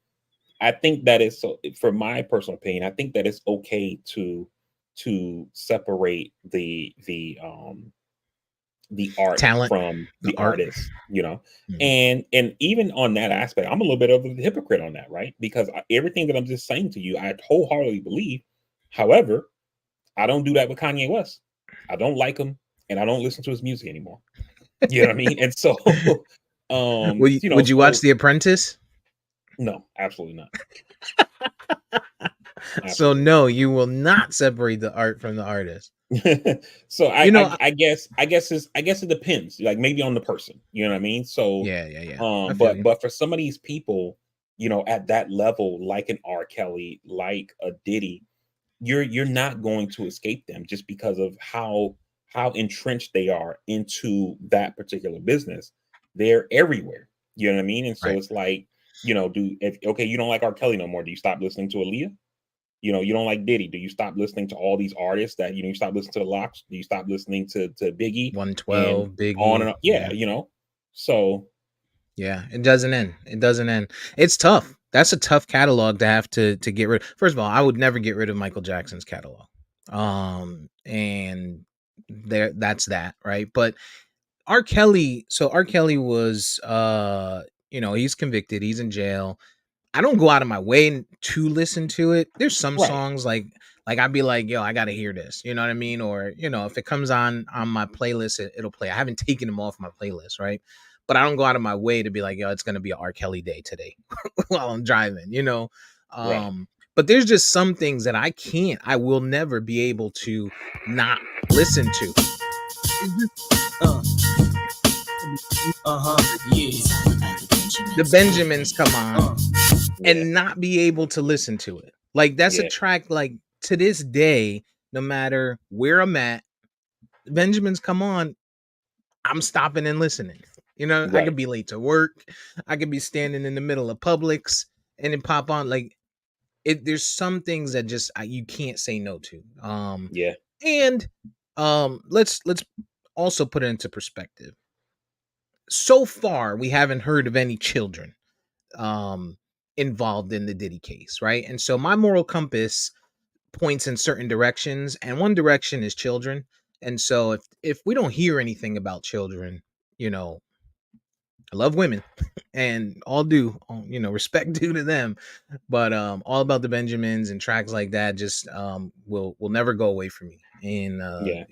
I think that is, so for my personal opinion, I think that it's okay to separate the art Talent, from the the art. artist, you know. Mhm. And even on that aspect, I'm a little bit of a hypocrite on that, right? Because everything that I'm just saying to you, I wholeheartedly believe. However, I don't do that with Kanye West. I don't like him, and I don't listen to his music anymore. You know what I mean? And so, Would you watch so The Apprentice? no, absolutely not, So absolutely no, you will not separate the art from the artist. not. So You know, I guess it depends, like maybe on the person. You know what I mean? So, yeah, yeah, yeah. I feel but you. but for some of these people, at that level, like an R. Kelly, like a Diddy, you're not going to escape them just because of how entrenched they are into that particular business. They're everywhere. You know what I mean? And so Right. it's like, do if okay, you don't like R. Kelly no more. Do you stop listening to Aaliyah? You don't like Diddy. Do you stop listening to all these artists that you stop listening to the Locks? Do you stop listening to Biggie and 112, on Biggie. and on? Yeah. Yeah. So Yeah. It doesn't end. It doesn't end. It's tough. That's a tough catalog to have to get rid of. First of all, I would never get rid of Michael Jackson's catalog. And that's that, right? But R. Kelly was he's convicted, he's in jail. I don't go out of my way to listen to it. There's some right, songs like I'd be like, yo, I gotta hear this. You know what I mean? Or if it comes on my playlist, it'll play. I haven't taken them off my playlist, right? But I don't go out of my way to be like, yo, it's gonna be a R. Kelly day today while I'm driving. right. But there's just some things that I will never be able to not listen to. It's just Uh, yeah. the Benjamins come on Uh, Yeah, and not be able to listen to it. Like that's a yeah, track like to this day, no matter where I'm at, Benjamins come on, I'm stopping and listening. I right. could be late to work, I could be standing in the middle of Publix and it pop on like there's some things that just you can't say no to. Yeah, And let's also put it into perspective. So far, we haven't heard of any children um involved in the Diddy case, right? And so my moral compass points in certain directions, and one direction is children. And so if we don't hear anything about children, you know, I love women and all due, respect due to them, but all about the Benjamins and tracks like that just will never go away from me. And yeah,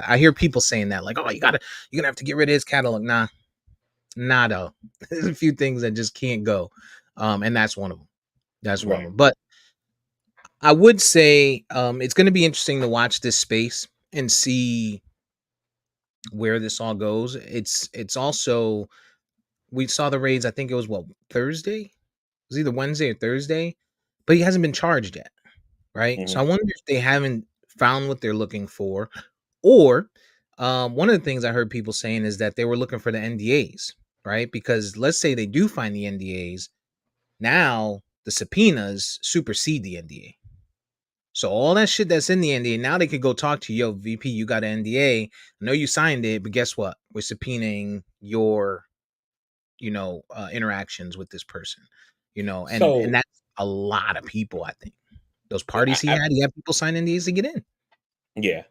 I hear people saying that like, oh, you're gonna have to get rid of his catalog. Nah, nada. There's a few things that just can't go, and that's one of them. That's one of right. them. But I would say it's going to be interesting to watch this space and see where this all goes. It's also we saw the raids. I think it was what Thursday. It was either Wednesday or Thursday, but he hasn't been charged yet, right? So Hmm. I wonder if they haven't found what they're looking for, or one of the things I heard people saying is that they were looking for the NDAs, right? Because let's say they do find the NDAs, now the subpoenas supersede the NDA. So all that shit that's in the NDA, now they could go talk to you, yo, VP, you got an NDA. I know you signed it, but guess what? We're subpoenaing your, interactions with this person. And So that's a lot of people, I think. Those I, parties I he had people sign NDAs to get in. yeah,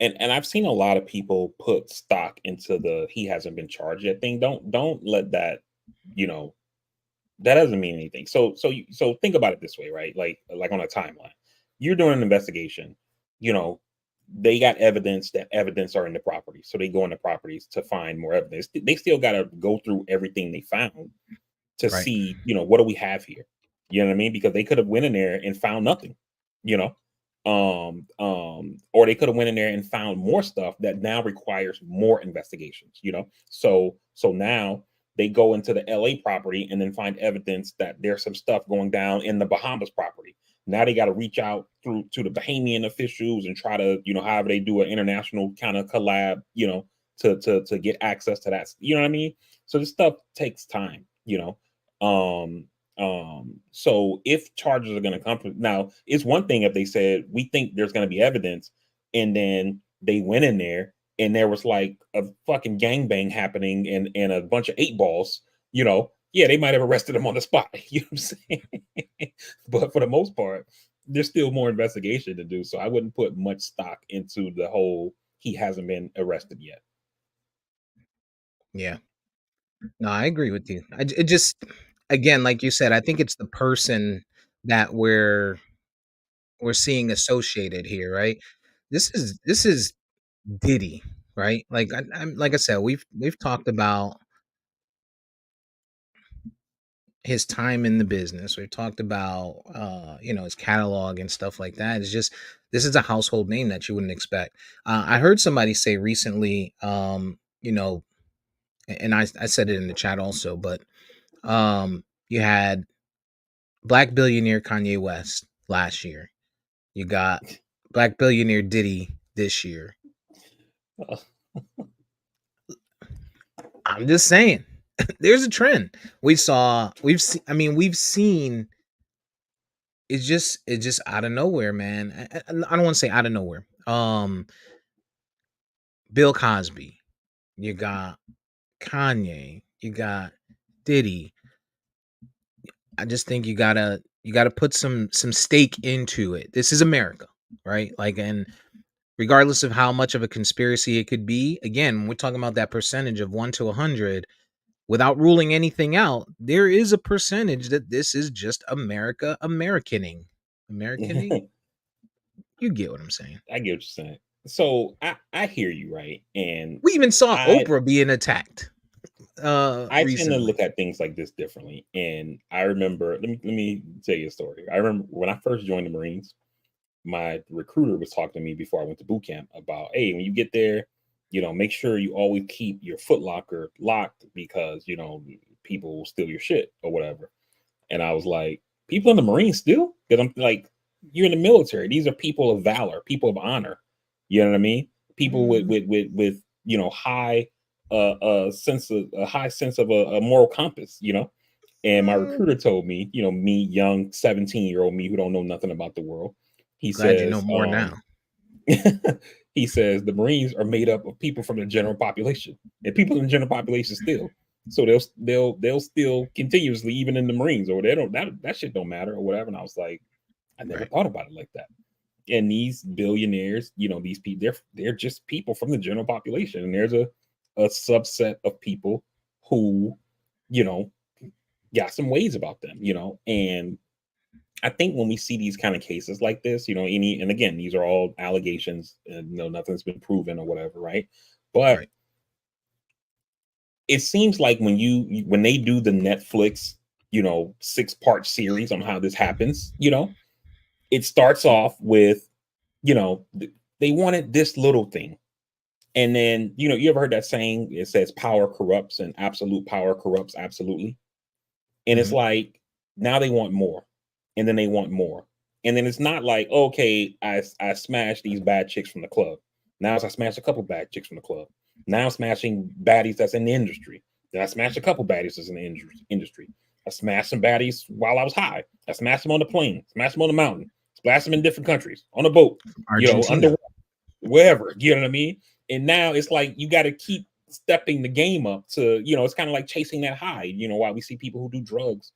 and I've seen a lot of people put stock into the he hasn't been charged yet thing. Don't let that, you know, that doesn't mean anything. So think about it this way, right? Like on a timeline, you're doing an investigation. You know, they got evidence that evidence are in the property, so they go in the properties to find more evidence. They still got to go through everything they found to Right. see, what do we have here? You know what I mean? Because they could have went in there and found nothing, you know. Or they could have went in there and found more stuff that now requires more investigations, you know. So now they go into the LA property and then find evidence that there's some stuff going down in the Bahamas property. Now they got to reach out through to the Bahamian officials and try to, however they do an international kind of collab, to get access to that. You know what I mean? So this stuff takes time. So if charges are going to come from now, it's one thing if they said we think there's going to be evidence, and then they went in there and there was like a fucking gangbang happening and a bunch of eight balls, yeah, they might have arrested him on the spot. You know what I'm saying? But for the most part, there's still more investigation to do. So I wouldn't put much stock into the whole he hasn't been arrested yet. Yeah. No, I agree with you. It just, again, like you said, I think it's the person that we're seeing associated here, right? This is Diddy, right? Like I'm like I said, we've talked about his time in the business. We've talked about his catalog and stuff like that. It's just this is a household name that you wouldn't expect. I heard somebody say recently, and I said it in the chat also, but you had black billionaire Kanye West last year. You got black billionaire Diddy this year. I'm just saying, there's a trend. We've seen. It's just out of nowhere, man. I don't want to say out of nowhere. Bill Cosby, you got Kanye, you got Diddy. I just think you gotta put some stake into it. This is America, right? Like, and regardless of how much of a conspiracy it could be, again, we're talking about that percentage of 1 to 100. Without ruling anything out, there is a percentage that this is just Americaning. You get what I'm saying. I get what you're saying. So I hear you, right? And We even saw I Oprah being attacked I tend to recently. look at things like this differently. And I remember, let me tell you a story. I remember when I first joined the Marines, my recruiter was talking to me before I went to boot camp about, hey, when you get there, make sure you always keep your foot locker locked because people will steal your shit or whatever. And I was like, people in the Marines still? Because I'm like, you're in the military. These are people of valor, people of honor. You know what I mean? People with Mm, high sense of a high sense of a moral compass. And my mm. recruiter told me, me, young 17-year-old me who don't know nothing about the world, he Glad you know says, more now. he says the Marines are made up of people from the general population, and people in the general population still. So they'll still continuously, even in the Marines, or they don't that shit don't matter or whatever. And I was like, I never Right. thought about it like that. And these billionaires, these people, they're just people from the general population, and there's a subset of people who, you know, got some ways about them. And I think when we see these kind of cases like this, and again, these are all allegations and nothing's been proven or whatever, right? But Right. it seems like when they do the Netflix, 6-part series on how this happens, it starts off with, they wanted this little thing. And then, you ever heard that saying? It says power corrupts and absolute power corrupts absolutely. And it's Mhm. like now they want more, and then they want more, and then it's not like, okay, I smashed these bad chicks from the club. Now I smashed a couple bad chicks from the club. Now I'm smashing baddies that's in the industry. Then I smashed a couple baddies that's in the industry. I smashed some baddies while I was high. I smashed them on the plane, smashed them on the mountain, splashed them in different countries, on a boat, Argentina. under wherever, you know what I mean? And now it's like you got to keep stepping the game up to, it's kind of like chasing that high. Why we see people who do drugs,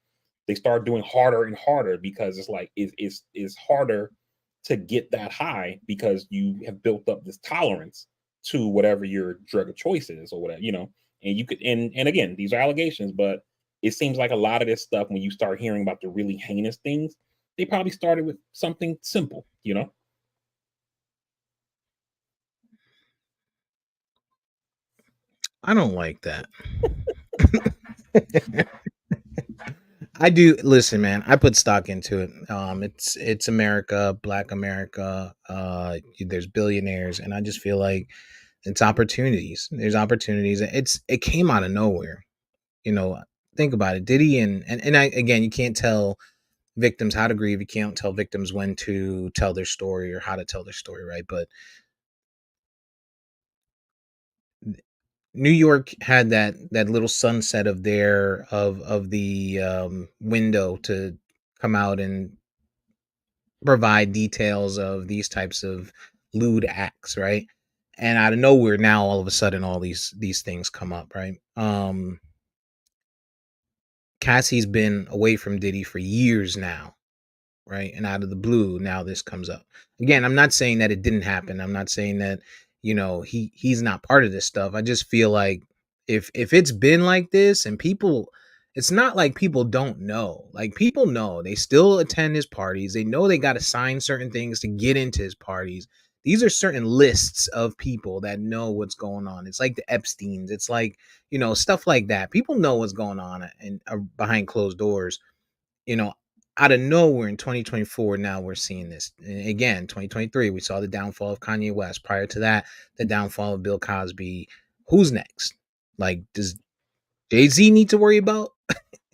they start doing harder and harder because it's like it's harder to get that high because you have built up this tolerance to whatever your drug of choice is or whatever. And you could and again, these are allegations, but it seems like a lot of this stuff when you start hearing about the really heinous things, they probably started with something simple. I don't like that. I do listen, man. I put stock into it. It's America, Black America. There's billionaires, and I just feel like it's opportunities. There's opportunities. It came out of nowhere. You know, think about it. Diddy and I again, you can't tell victims how to grieve. You can't tell victims when to tell their story or how to tell their story, right? But New York had that little sunset of their of the window to come out and provide details of these types of lewd acts, right? And out of nowhere, now all of a sudden, all these things come up, right? Cassie's been away from Diddy for years now, right? And out of the blue, now this comes up. Again, I'm not saying that it didn't happen. I'm not saying that, he's not part of this stuff. I just feel like if it's been like this and people, it's not like people don't know. Like people know. They still attend his parties. They know they got to sign certain things to get into his parties. These are certain lists of people that know what's going on. It's like the Epsteins. It's like, stuff like that. People know what's going on and behind closed doors, you know, out of nowhere in 2024, now we're seeing this. And again, 2023, we saw the downfall of Kanye West. Prior to that, the downfall of Bill Cosby. Who's next? Like, does Jay-Z need to worry about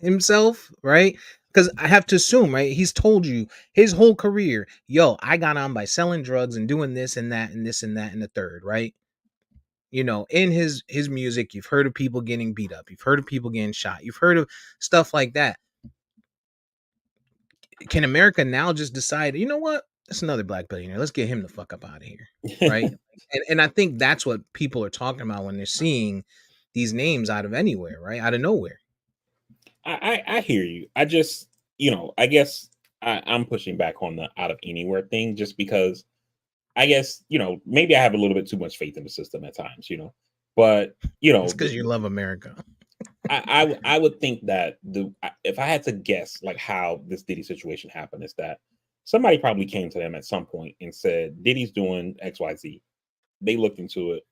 himself, right? Because I have to assume, right? He's told you his whole career, yo, I got on by selling drugs and doing this and that and this and that and the third, right? In his music, you've heard of people getting beat up, you've heard of people getting shot, you've heard of stuff like that. Can America now just decide, you know what? That's another black billionaire. Let's get him the fuck up out of here. Right. And I think that's what people are talking about when they're seeing these names out of anywhere, right? Out of nowhere. I hear you. I just, I guess I'm pushing back on the out of anywhere thing just because I guess, maybe I have a little bit too much faith in the system at times, but It's because you the love America. I would think that if I had to guess like how this Diddy situation happened is that somebody probably came to them at some point and said Diddy's doing XYZ. They looked into it,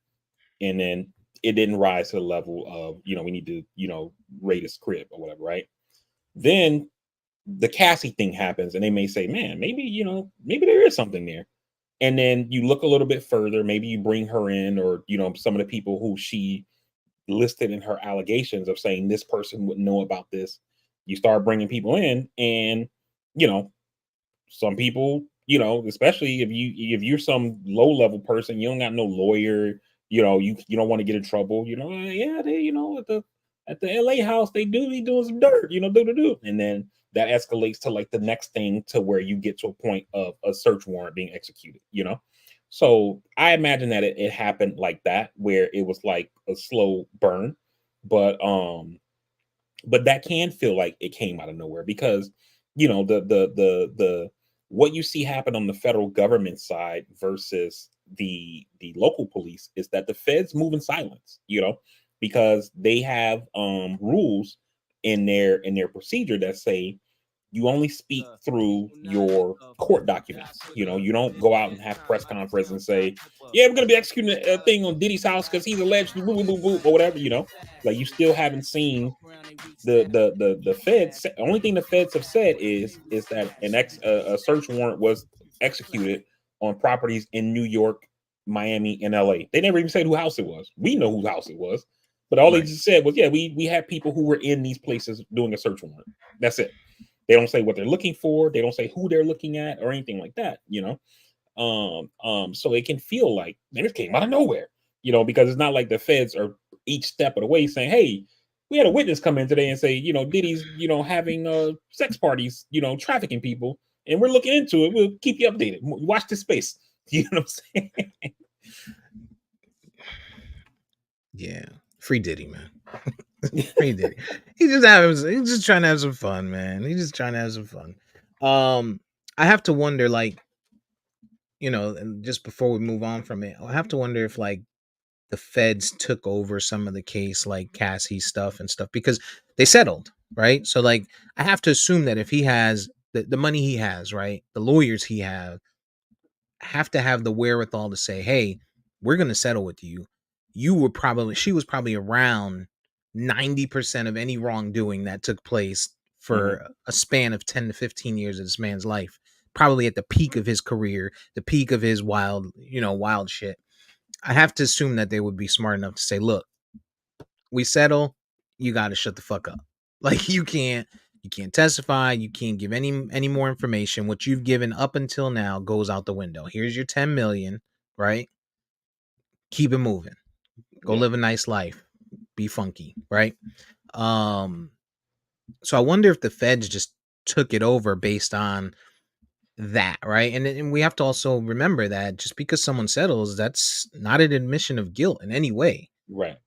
and then it didn't rise to the level of we need to raid his crib or whatever, right? Then the Cassie thing happens, and they may say, man, maybe maybe there is something there. And then you look a little bit further, maybe you bring her in, or some of the people who she listed in her allegations of saying this person would know about this. You start bringing people in, and you know, some people, especially if you're some low level person, you don't got no lawyer, you don't want to get in trouble. Yeah, they, at the LA house, they do be doing some dirt, do, and then that escalates to like the next thing to where you get to a point of a search warrant being executed. So I imagine that it happened like that, where it was like a slow burn, but that can feel like it came out of nowhere because the what you see happen on the federal government side versus the local police is that the feds move in silence, because they have rules in their procedure that say you only speak through your court documents. You don't go out and have press conference and say, "Yeah, we're going to be executing a thing on Diddy's house because he's allegedly boo boo boo boo," or whatever. Like you still haven't seen the feds. Only thing the feds have said is that a search warrant was executed on properties in New York, Miami, and LA. They never even said who house it was. We know whose house it was, but all they Right. just said was, "Yeah, we had people who were in these places doing a search warrant." That's it. They don't say what they're looking for. They don't say who they're looking at or anything like that. So it can feel like it came out of nowhere, because it's not like the feds are each step of the way saying, "Hey, we had a witness come in today and say, Diddy's, having sex parties, trafficking people, and we're looking into it. We'll keep you updated. Watch this space." You know what I'm saying? Yeah. Free Diddy, man. Free Diddy. He's just trying to have some fun, man. He's just trying to have some fun. I have to wonder, like, and just before we move on from it, I have to wonder if like the feds took over some of the case, like Cassie stuff and stuff, because they settled, right? So like I have to assume that if he has the money he has, right, the lawyers he have to have the wherewithal to say, hey, we're gonna settle with you. She was probably around 90% of any wrongdoing that took place Mhm. for a span of 10 to 15 years of this man's life. Probably at the peak of his career, the peak of his wild shit. I have to assume that they would be smart enough to say, look, we settle, you got to shut the fuck up. Like you can't You can't testify. You can't give any more information. What you've given up until now goes out the window. Here's your 10 million, right? Keep it moving. Go Yeah. live a nice life. Be funky, right? Um, so I wonder if the feds just took it over based on that, right? And we have to also remember that just because someone settles, that's not an admission of guilt in any way. Right.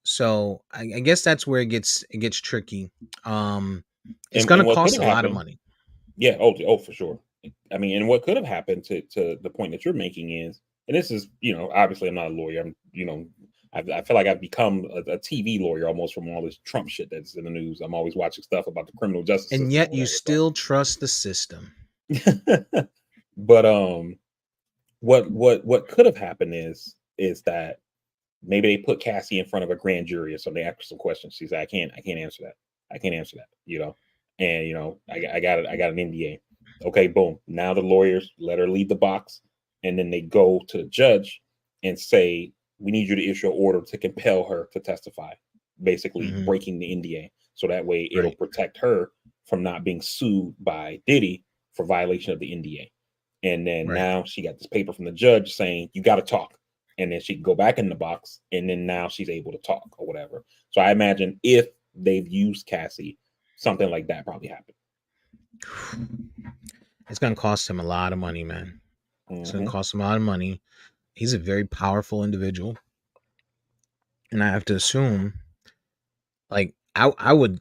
So I guess that's where it gets tricky. Um, it's And gonna what could cost have a lot of happened? money. Yeah. Oh, for sure. I mean, and what could have happened to the point that you're making is, and this is, obviously I'm not a lawyer. I feel like I've become a TV lawyer almost from all this Trump shit that's in the news. I'm always watching stuff about the criminal justice And system yet or you whatever. still trust the system. So, but what could have happened is that maybe they put Cassie in front of a grand jury or something. They asked her some questions. She said, I can't answer that. I can't answer that. And I got an NDA. Okay, boom. Now the lawyers let her leave the box, and then they go to the judge and say, we need you to issue an order to compel her to testify, basically Mhm. breaking the NDA. So that way it'll Right. protect her from not being sued by Diddy for violation of the NDA. And then Right. now she got this paper from the judge saying you got to talk, and then she can go back in the box, and then now she's able to talk or whatever. So I imagine if they've used Cassie, something like that probably happened. It's gonna cost him a lot of money, man. It's gonna Hmm. cost him a lot of money. He's a very powerful individual, and I have to assume, like, I would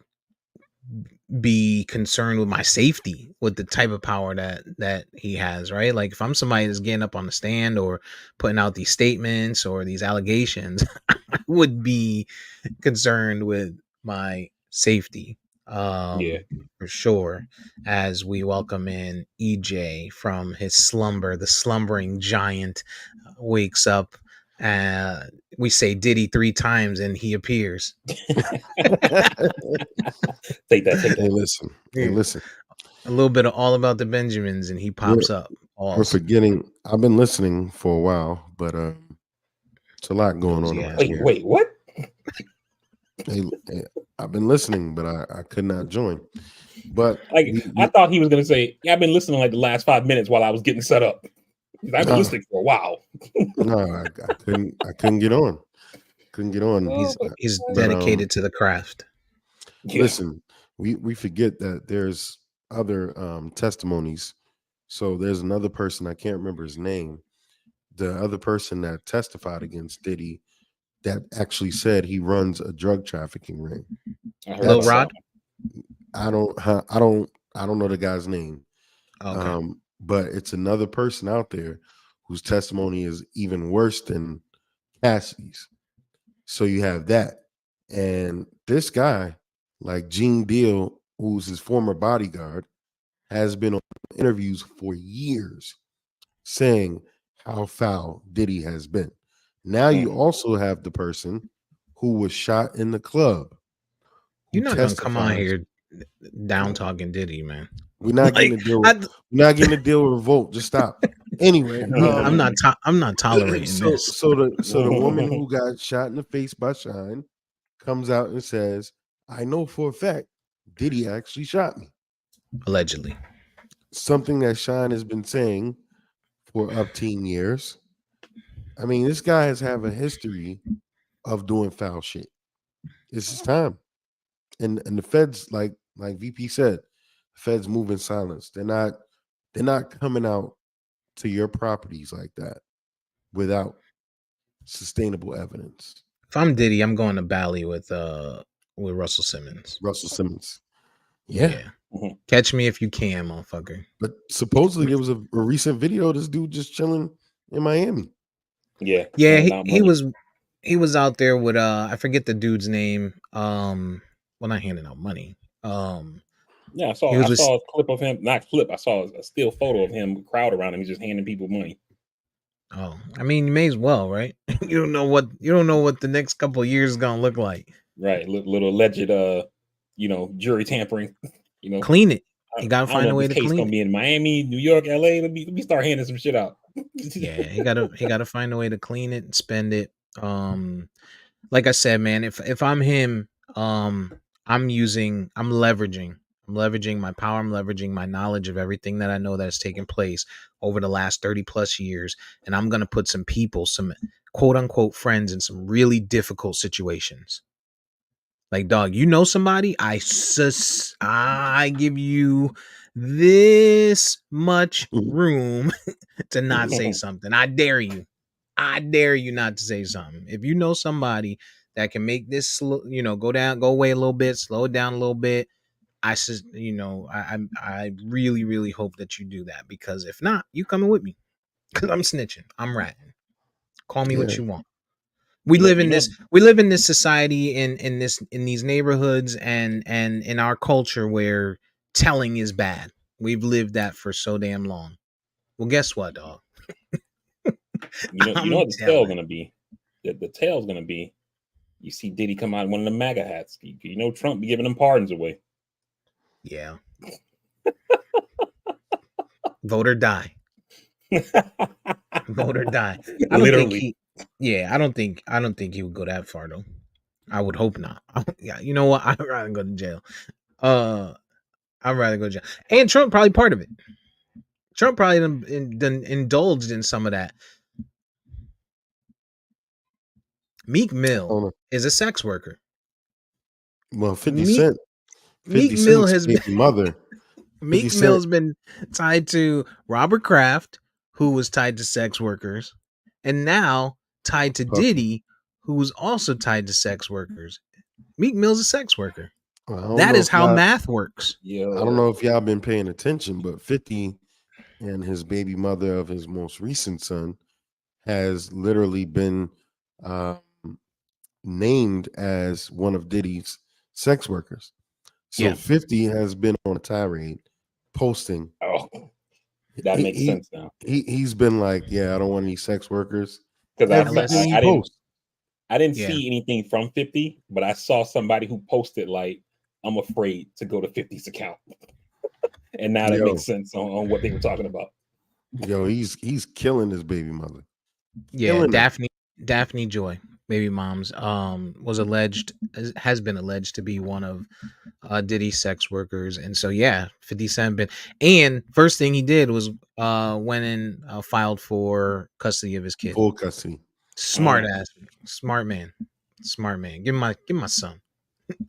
be concerned with my safety with the type of power that he has, right? Like if I'm somebody that's getting up on the stand or putting out these statements or these allegations, I would be concerned with my safety. Yeah. For sure. As we welcome in EJ from his slumber, the slumbering giant wakes up. Uh, we say Diddy 3 times and he appears. Take that. Take Hey, that. listen. Hey, Yeah. listen. A little bit of All About the Benjamins and he We're pops up. we're Pause. forgetting. I've been listening for a while, but it's a lot going on Nosy ass around Wait, here. girl. wait, what? Hey, I've been listening, but I could not join. But Like I thought he was gonna say, yeah, I've been listening like the last 5 minutes while I was getting set up. I've been no, listening for a while. no, I couldn't get on. Couldn't get on. Oh, He's But dedicated to the craft. yeah. listen, we forget that there's other testimonies. So there's another person, I can't remember his name. The other person that testified against Diddy that actually said he runs a drug trafficking ring. I heard Lil about That's that Rod. I don't know the guy's name. Okay. But it's another person out there whose testimony is even worse than Cassie's. So you have that. And this guy, like Gene Deal, who's his former bodyguard, has been on interviews for years saying how foul Diddy has been. Now you one. also have the person who was shot in the club who You're not gonna come on testifies. here down talking Diddy, man. We're not getting Like to deal with I, we're not getting to deal with revolt. Just stop. Anyway, yeah, I'm not tolerating so this. so the woman who got shot in the face by Shine comes out and says, I know for a fact Diddy actually shot me. Allegedly. Something that Shine has been saying for up teen years. I mean, this guy has have a history of doing foul shit. It's his time. And the feds, like VP said, feds move in silence. They're not coming out to your properties like that without sustainable evidence. If I'm Diddy, I'm going to Bali with Russell Simmons. Russell Simmons. Yeah. Yeah. Mhm. Catch me if you can, motherfucker. But supposedly there was a recent video of this dude just chilling in Miami. Yeah, Yeah, handing he, out he money. was he was out there with I forget the dude's name. Well, not handing out money. Yeah, I He saw was I with saw a clip of him, not clip. I saw a still photo of him, crowd around him. He's just handing people money. I mean, you may as well, right? You don't know what the next couple of years is gonna look like. Right, little alleged, jury tampering. You know, Clean it. I, You gotta I don't find know a if way this to case clean gonna it. be in Miami, New York, LA. Let me start handing some shit out. Yeah, he gotta find a way to clean it and spend it. Like I said, man, if I'm him, I'm leveraging my power. I'm leveraging my knowledge of everything that I know that has taken place over the last 30 plus years. And I'm going to put some people, some quote unquote friends in some really difficult situations. Like, dog, you know somebody, I give you this much room to not say something. I dare you. I dare you not to say something. If you know somebody that can make this slow, go away a little bit, slow it down a little bit. I really, really hope that you do that, because if not, you coming with me, because I'm snitching. I'm ratting. Call me what Yeah, you want. We live in this society, in these neighborhoods, and in our culture where telling is bad. We've lived that for so damn long. Well, guess what, dog? you know I'm what the tail's telling. gonna be. The tail's gonna be. You see Diddy come out in one of the MAGA hats. You know Trump be giving them pardons away. Yeah. Vote or die. Vote or die. I don't think Literally. he. Yeah, I don't think he would go that far though. I would hope not. Yeah, you know what? I'd rather go to jail. Uh, I'd rather go to jail. And Trump probably part of it. Trump probably done indulged in some of that. Meek I Mill don't know. is a sex worker. Well, 50 Meek Cent, Meek 50 Mill Cent's has been baby mother, 50 Meek Cent. Mill's been tied to Robert Kraft, who was tied to sex workers, and now tied to Puffy. Diddy, who was also tied to sex workers. Meek Mill's a sex worker. Well, I don't That know is if how y'all, math works. I don't know if Yo. y'all been paying attention, but 50 and his baby mother of his most recent son has literally been um, named as one of Diddy's sex workers. So Yeah. 50 has been on a tirade posting. Oh, that He, makes he, sense now. he's been like, yeah, I don't want any sex workers. Because Everything he posts. I didn't Yeah. see anything from 50, but I saw somebody who posted like, I'm afraid to go to 50's account. And now that Yo, makes sense on what they were talking about. he's killing his baby mother. Yeah, Killing her. Daphne Joy, baby mom's, has been alleged to be one of Diddy's sex workers. And so yeah, 50 Cent been, and first thing he did was went and filed for custody of his kid. Full custody. Smart Mm, ass, smart man. Smart man. Give my son.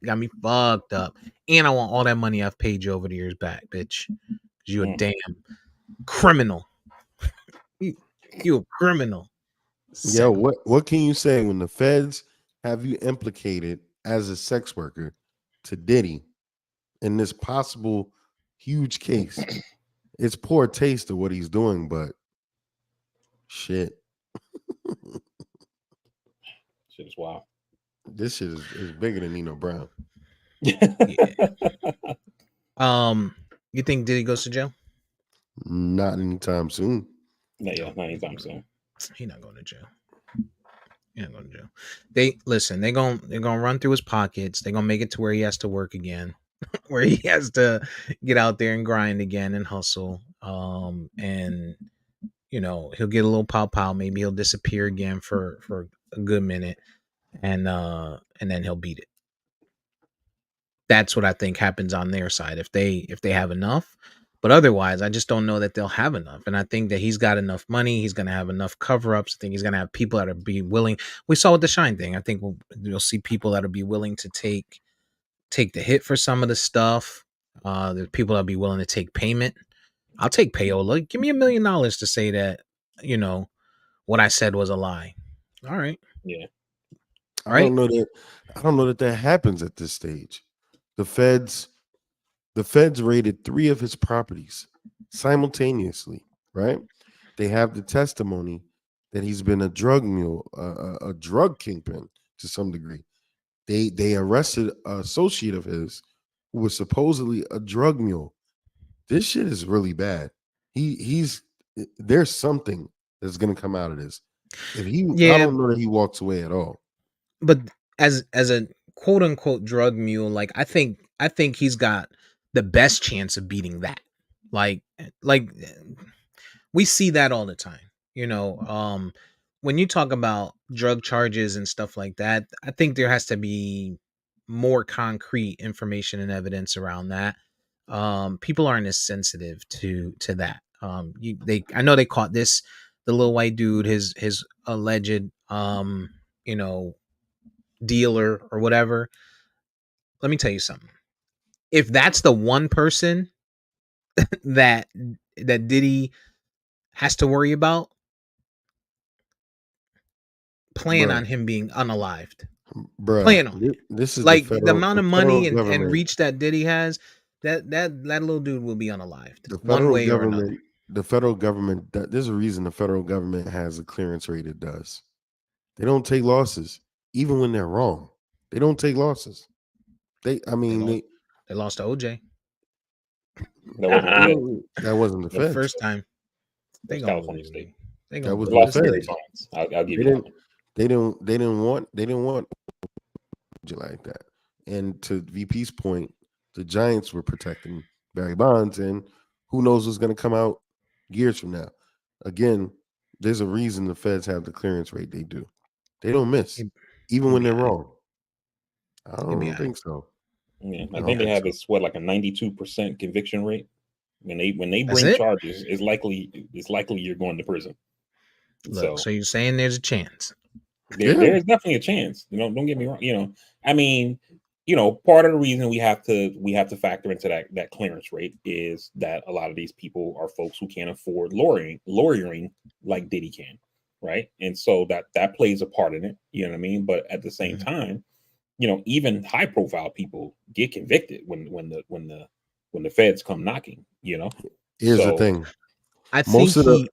Got me fucked up. And I want all that money I've paid you over the years back, bitch. 'Cause you a mm. damn criminal. You, you a criminal. Yo, Sex. what can you say when the feds have you implicated as a sex worker to Diddy in this possible huge case? It's poor taste of what he's doing, but shit. Shit is wild. This shit is bigger than Nino Brown. Yeah. You think Diddy goes to jail? Not anytime soon. Yeah, not anytime soon. He not going to jail. He not going to jail. They're gonna run through his pockets. They're gonna make it to where he has to work again, where he has to get out there and grind again and hustle. And he'll get a little pow. Maybe he'll disappear again for a good minute, and then he'll beat it. That's what I think happens on their side if they have enough. But otherwise, I just don't know that they'll have enough. And I think that he's got enough money. He's going to have enough cover ups. I think he's going to have people that are be willing. We saw with the Shine thing. I think you'll see people that'll be willing to take the hit for some of the stuff. There's people that'll be willing to take payment. I'll take payola. Give me $1 million to say that what I said was a lie. All right, Yeah. I right. don't know that that happens at this stage. The feds raided 3 of his properties simultaneously, right? They have the testimony that he's been a drug mule, a drug kingpin to some degree. They arrested an associate of his who was supposedly a drug mule. This shit is really bad. He's there's something that's gonna come out of this. I Yeah, don't know that he walks away at all. but as a quote unquote drug mule, like I think he's got the best chance of beating that. Like we see that all the time. When you talk about drug charges and stuff like that, I think there has to be more concrete information and evidence around that. People aren't as sensitive to that. I know they caught this, the little white dude, his alleged you know dealer or whatever. Let me tell you something. If that's the one person that Diddy has to worry about, plan bruh, on him being unalived. bruh. Plan on it. This is Like the amount the of federal money and government. reach that Diddy has, that little dude will be unalived The one federal way or another. government. The federal government. There's a reason the federal government has a clearance rate it does. They don't take losses, even when they're wrong. They don't take losses. I They mean, lost. They lost to OJ That wasn't the Fed. that wasn't the the feds. first time. That They was gonna California lose, State. man. They That gonna They wasn't lose. the lost It's to Barry feds. Diddy. Bonds. I'll give They you that didn't. one. They didn't want you like that. And to VP's point, the Giants were protecting Barry Bonds, and who knows what's going to come out years from now. Again, there's a reason the feds have the clearance rate they do. They don't miss, He, even he'll when be they're all right. wrong. I He'll be don't all right. think so. Yeah, I I don't think they think have so. this like a 92% conviction rate. When they That's bring it. charges, it's likely you're going to prison. Look, So so you're saying there's a chance? Yeah, there's definitely a chance. Don't get me wrong. I mean, part of the reason we have to factor into that clearance rate is that a lot of these people are folks who can't afford lawyering like Diddy can, right? And so that plays a part in it. You know what I mean? But at the same Mhm. time, even high profile people get convicted when the feds come knocking. here's the So thing. I think Most of the he.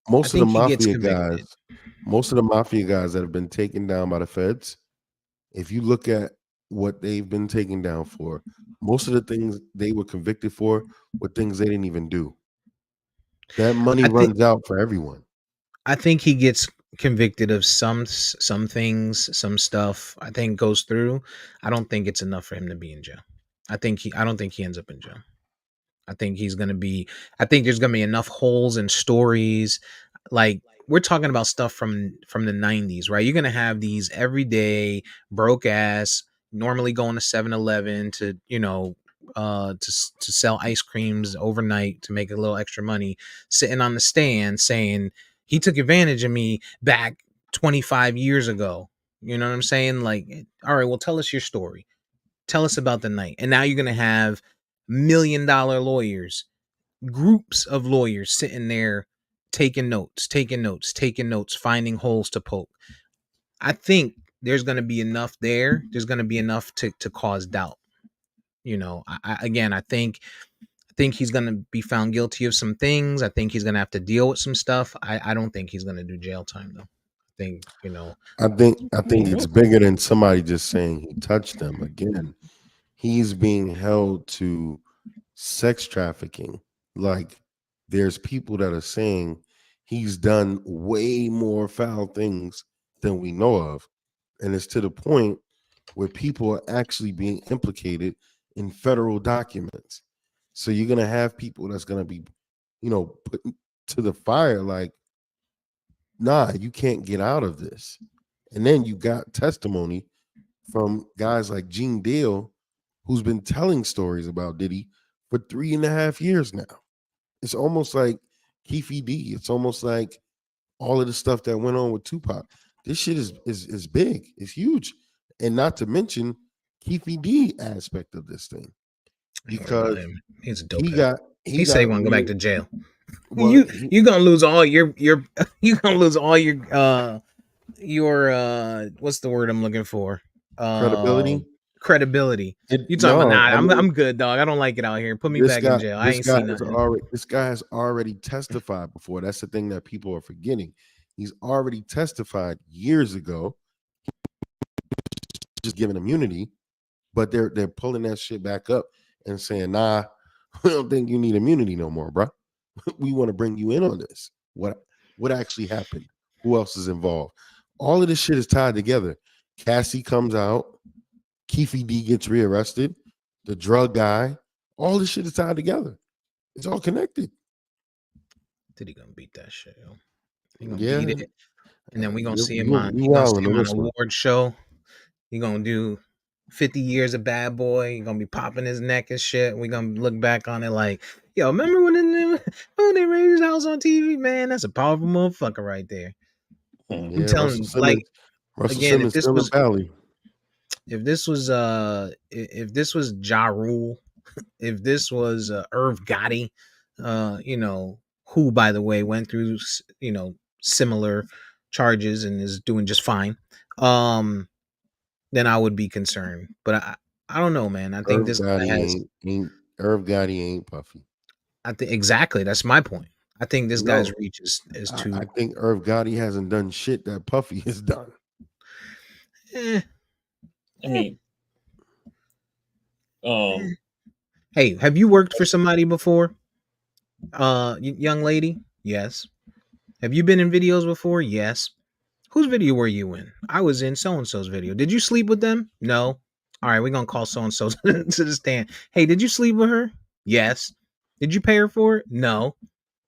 I most of the think he gets mafia convicted. guys, most of the mafia guys that have been taken down by the feds, if you look at what they've been taken down for, most of the things they were convicted for were things they didn't even do. That money I think. runs out for everyone. I think he gets convicted of some things, some stuff. I think goes through. I don't think it's enough for him to be in jail. I don't think he ends up in jail. I think he's gonna be. I think there's gonna be enough holes in stories. Like we're talking about stuff from the '90s, right? You're gonna have these everyday broke ass, normally going to 7-Eleven to to sell ice creams overnight to make a little extra money, sitting on the stand saying he took advantage of me back 25 years ago. You know what I'm saying? Like, all right, well, tell us your story. Tell us about the night. And now you're gonna have $1 million lawyers, groups of lawyers sitting there taking notes, taking notes, taking notes, finding holes to poke. I think there's going to be enough there. There's going to be enough to cause doubt. Again, I think he's going to be found guilty of some things. I think he's going to have to deal with some stuff. I don't think he's going to do jail time though. I think I think it's Nope. bigger than somebody just saying he touched them. Again, he's being held to sex trafficking. Like there's people that are saying he's done way more foul things than we know of. And it's to the point where people are actually being implicated in federal documents. So you're gonna have people that's gonna be, put to the fire like, nah, you can't get out of this. And then you got testimony from guys like Gene Deal, who's been telling stories about Diddy for 3.5 years now. It's almost like Keefe D. It's almost like all of the stuff that went on with Tupac. This shit is big. It's huge. And not to mention Keefe D aspect of this thing. I ain't worried about Because him. He's a he dopehead. got he He said he got want to go back real to jail. well You he you gonna lose all your you gonna lose all your what's the word I'm looking for? Uh credibility. Credibility. It You talking about no, nah, I mean I'm good, dog. I don't like it out here. Put me this back in guy jail. I this ain't guy see has nothing. already testified before. That's the thing that people are forgetting. He's already testified years ago, just giving immunity, but they're pulling that shit back up and saying, nah, we don't think you need immunity no more, bro. We want to bring you in on this. What actually happened? Who else is involved? All of this shit is tied together. Cassie comes out, Keefe D gets rearrested, the drug guy, all this shit is tied together. It's all connected. Did he gonna beat that shit, yo? He gonna beat Yeah, it. And then we gonna you see him you on you wilding on an this one. award show. He gonna do 50 years of bad boy. You're gonna be popping his neck and shit. We're gonna look back on it like, yo, remember when they raided his house on TV? Man, that's a powerful motherfucker right there. Mhm. I'm Yeah, Russell telling, like, Simmons. Russell again, Simmons still in Valley. if this was Ja Rule, if this was Irv Gotti, who, by the way, went through similar charges and is doing just fine, then I would be concerned. But I don't know, man. I think Irv this guy Gotti has. ain't Irv Gotti ain't Puffy. I think exactly that's my point. I think this guy's No, reach is I too. think Irv Gotti hasn't done shit that Puffy has done. Eh, I eh, mean, eh. um, Hey, have you worked for somebody before? Young lady, yes. Have you been in videos before? Yes. Whose video were you in? I was in so and so's video. Did you sleep with them? No. All right, we're gonna call so and so to the stand. Hey, did you sleep with her? Yes. Did you pay her for it? No.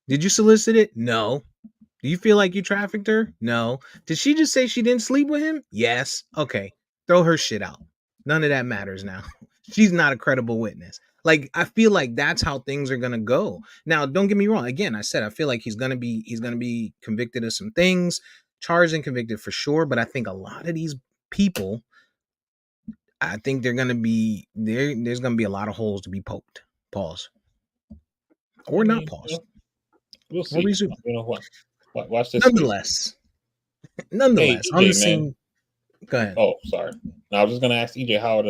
Did you solicit it? No. Do you feel like you trafficked her? No. Did she just say she didn't sleep with him? Yes. Okay. Throw her shit out. None of that matters now. She's not a credible witness. Like, I feel like that's how things are gonna go. Now, don't get me wrong. Again, I said I feel like he's gonna be convicted of some things, charged and convicted for sure. But I think a lot of these people, I think they're gonna be there. There's gonna be a lot of holes to be poked. Pause I or not mean, pause we'll or see. resume. You know what? Watch this space. Nonetheless, Hey, nonetheless, on the EJ, man. scene. Go ahead. Oh, sorry. I was just gonna ask EJ how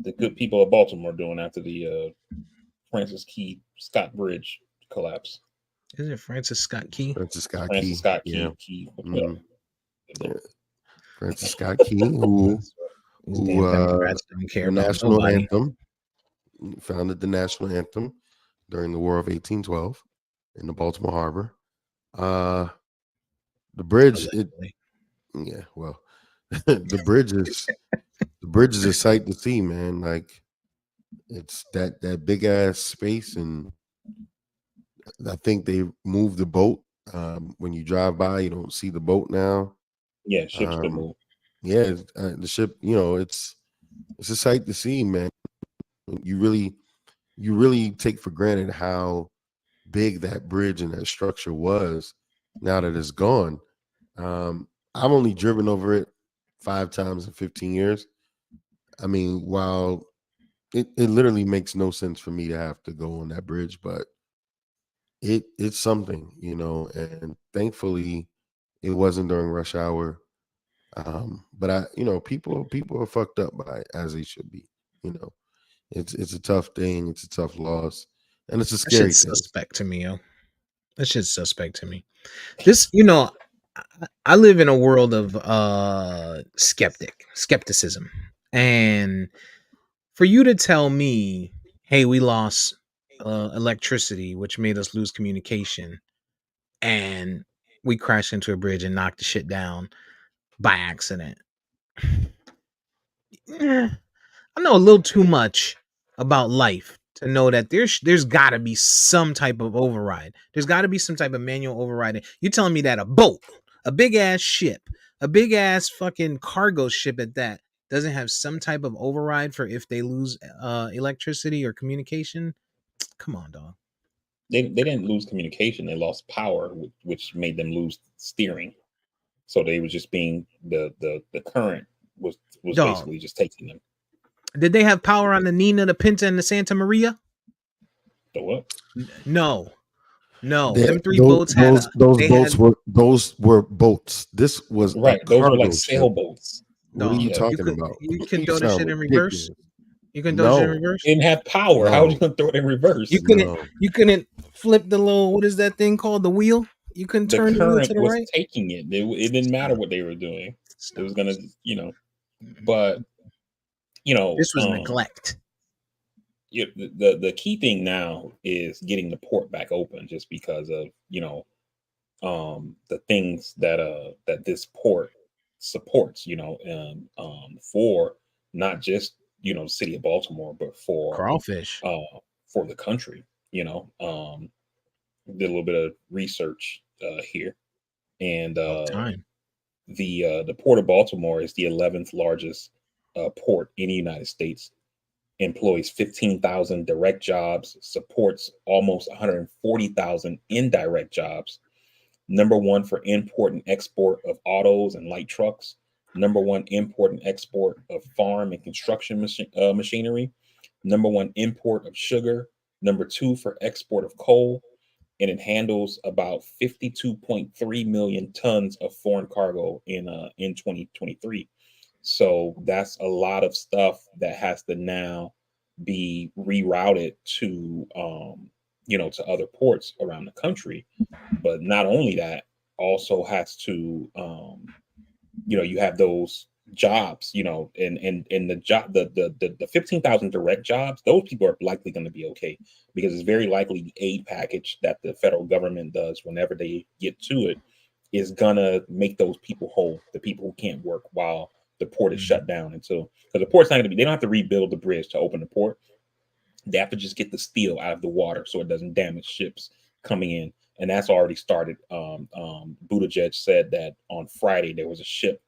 the good people of Baltimore doing after the Francis Key Scott Bridge collapse. Is it Francis Scott Key? Francis Scott Francis Key. Scott Yeah. Key. Mhm. Yeah. Francis Scott Key, who These who damn Democrats don't care the about national nobody. anthem, founded the national anthem during the War of 1812 in the Baltimore Harbor. The bridge, Allegedly. yeah, well, the bridge is a sight to see, man. Like it's that big ass space, and I think they moved the boat. When you drive by, you don't see the boat now. Yeah, ships can Um, move. yeah, the ship, it's a sight to see, man. You really take for granted how big that bridge and that structure was now that it's gone. I've only driven over it 5 times in 15 years. I mean, while it literally makes no sense for me to have to go on that bridge, but it's something, and thankfully it wasn't during rush hour. But people are fucked up by it, as they should be. You know, it's a tough thing, it's a tough loss, and it's a That scary shit's thing. suspect to me, yo. That shit's suspect to me. I live in a world of skepticism. And for you to tell me, hey, we lost electricity, which made us lose communication, and we crashed into a bridge and knocked the shit down by accident. Eh, I know a little too much about life to know that there's got to be some type of override. There's got to be some type of manual override. You're telling me that a boat, a big ass ship, a big ass fucking cargo ship at that doesn't have some type of override for if they lose electricity or communication? Come on, dog. They didn't lose communication. They lost power, which made them lose steering. So they were just being the current was Dog. basically just taking them. Did they have power on the Nina, the Pinta, and the Santa Maria? The what? No. No. That Them three boats had a those they boats had were boats. This was a Right. Those were like cargo ship. sailboats. What are you dog. Yeah. talking about? You can You throw the sound shit in reverse. ridiculous. You can throw the shit in No, reverse. They didn't have power. How would you no, gonna throw it in reverse? no. You couldn't flip the little what is that thing called? The wheel? You couldn't The turn the wheel to current the was right? taking it. It didn't matter Stop. what they were doing. It was Stop. gonna, but you know, This was neglect. the key thing now is getting the port back open, just because of the things that this port supports, for not just the city of Baltimore, but Crawfish. for the country. Did a little bit of research here, and About time. the port of Baltimore is the 11th largest port in the United States, employs 15,000 direct jobs, supports almost 140,000 indirect jobs. Number one for import and export of autos and light trucks. Number one import and export of farm and construction machinery. Number one import of sugar. Number two for export of coal. And it handles about 52.3 million tons of foreign cargo in 2023. So that's a lot of stuff that has to now be rerouted to to other ports around the country. But not only that, also has to you have those jobs, and the job the 15,000 direct jobs, those people are likely going to be okay, because it's very likely the aid package that the federal government does whenever they get to it is gonna make those people whole, the people who can't work while the port is shut down until, because the port's not gonna be, they don't have to rebuild the bridge to open the port. They have to just get the steel out of the water so it doesn't damage ships coming in. And that's already started. Buttigieg said that on Friday there was a ship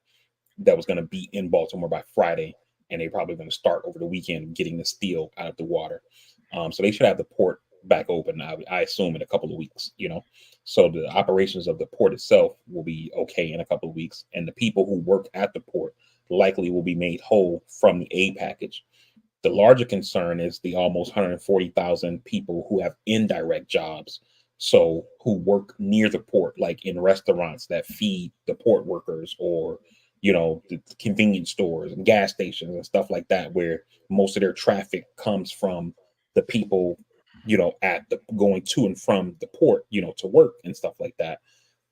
that was going to be in Baltimore by Friday, and they're probably going to start over the weekend getting the steel out of the water. So they should have the port back open, I assume, in a couple of weeks. So the operations of the port itself will be okay in a couple of weeks, and the people who work at the port likely will be made whole from the aid package. The larger concern is the almost 140,000 people who have indirect jobs. So who work near the port, like in restaurants that feed the port workers, or the convenience stores and gas stations and stuff like that, where most of their traffic comes from the people, at the going to and from the port, to work and stuff like that.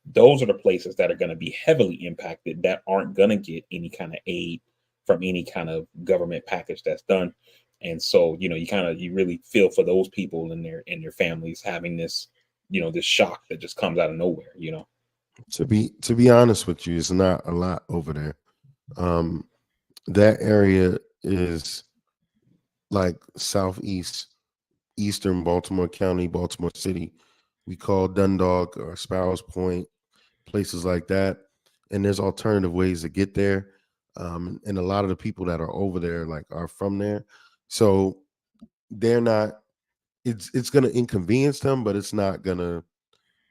Those are the places that are going to be heavily impacted, that aren't going to get any kind of aid from any kind of government package that's done. And so, you really feel for those people and their families having this, this shock that just comes out of nowhere. To be honest with you, it's not a lot over there. Um, that area is like southeast, eastern Baltimore County, Baltimore City. We call Dundalk or Sparrows Point, places like that. And there's alternative ways to get there. And a lot of the people that are over there like are from there. So they're not, it's gonna inconvenience them, but it's not gonna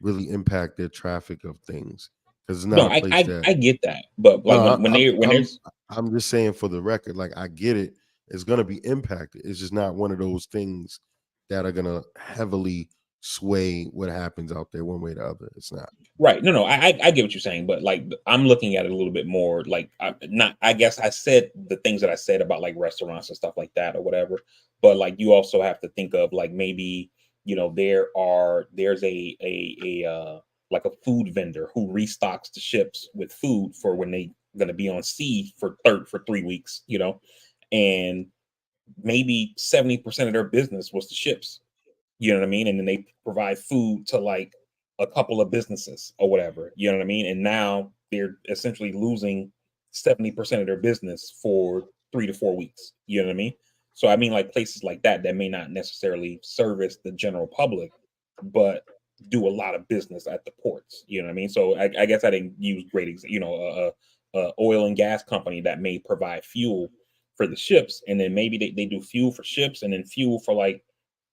really impact their traffic of things. Because it's not No, a I, place I that I get that, but no, like when I'm there's I'm just saying for the record, like I get it. It's gonna be impacted. It's just not one of those things that are gonna heavily sway what happens out there one way or the other. It's not. right. No, I get what you're saying, but like I'm looking at it a little bit more like, I not, I guess I said the things that I said about like restaurants and stuff like that or whatever, but like you also have to think of like maybe, there's a like a food vendor who restocks the ships with food for when they going to be on sea for 3 weeks, and maybe 70% of their business was the ships. You know what I mean? And then they provide food to like a couple of businesses or whatever. You know what I mean? And now they're essentially losing 70% of their business for 3 to 4 weeks. You know what I mean? So I mean, like places like that may not necessarily service the general public, but do a lot of business at the ports. You know what I mean? So I guess I didn't use a oil and gas company that may provide fuel for the ships, and then maybe they do fuel for ships and then fuel for like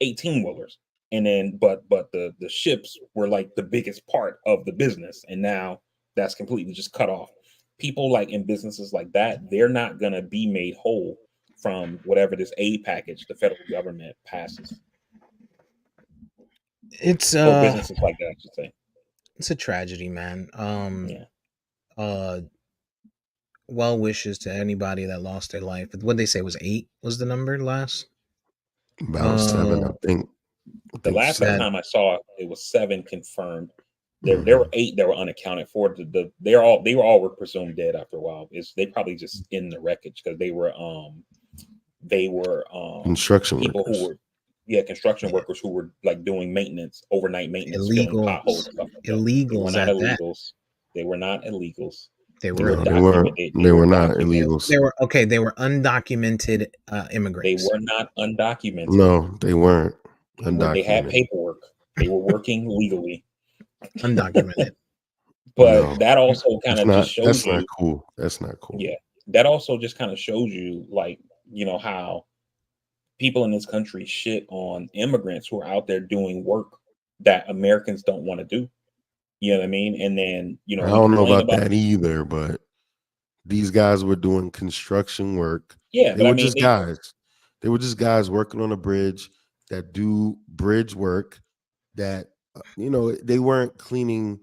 18 wheelers, and then but the ships were like the biggest part of the business, and now that's completely just cut off. People like in businesses like that, they're not going to be made whole from whatever this aid package the federal government passes, It's or businesses like that, I should say. it's a tragedy, man. Yeah. Uh well wishes to anybody that lost their life. What they say was 8 was the number last. About seven, I Uh think. I The think last that seven. time I saw it, it was 7 confirmed. There were Mhm. 8 that were unaccounted for. They were presumed dead after a while. They probably just in the wreckage, because they were Construction people who workers. were, yeah, construction workers who were like doing maintenance, overnight maintenance, filling potholes illegals. and stuff like that. They were Illegals not at that. illegals. They were not illegals. They They were were No, they illegal. weren't. documented. They They were were not documented. illegals. They were okay, they were undocumented They immigrants. were not undocumented. No, they weren't They had undocumented. paperwork. They were working legally. Undocumented. But No, that also kind that's of just not. shows That's not you, cool. That's not cool. yeah. that also just kind of shows you, like, how people in this country shit on immigrants who are out there doing work that Americans don't want to do. You know what I mean? And then, I we don't know complain about about, that either, but these guys were doing construction work. yeah, They but I were mean, just guys. They were just guys working on a bridge that do bridge work that they weren't cleaning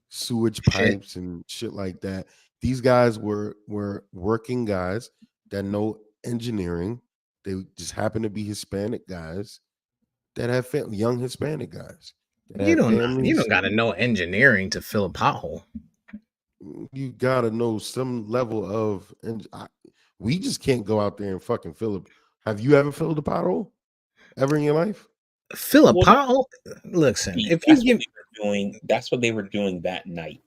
sewage Shit, pipes and shit like that. These guys were working guys that know engineering. They just happen to be Hispanic guys that have young Hispanic guys that you have don't you families. don't got to know engineering to fill a pothole. You gotta know some level of, and we just can't go out there and fucking fill it. Have you ever filled a pothole ever in your life? Fill a well, pothole. Listen, see, if you give that's what they were doing that night.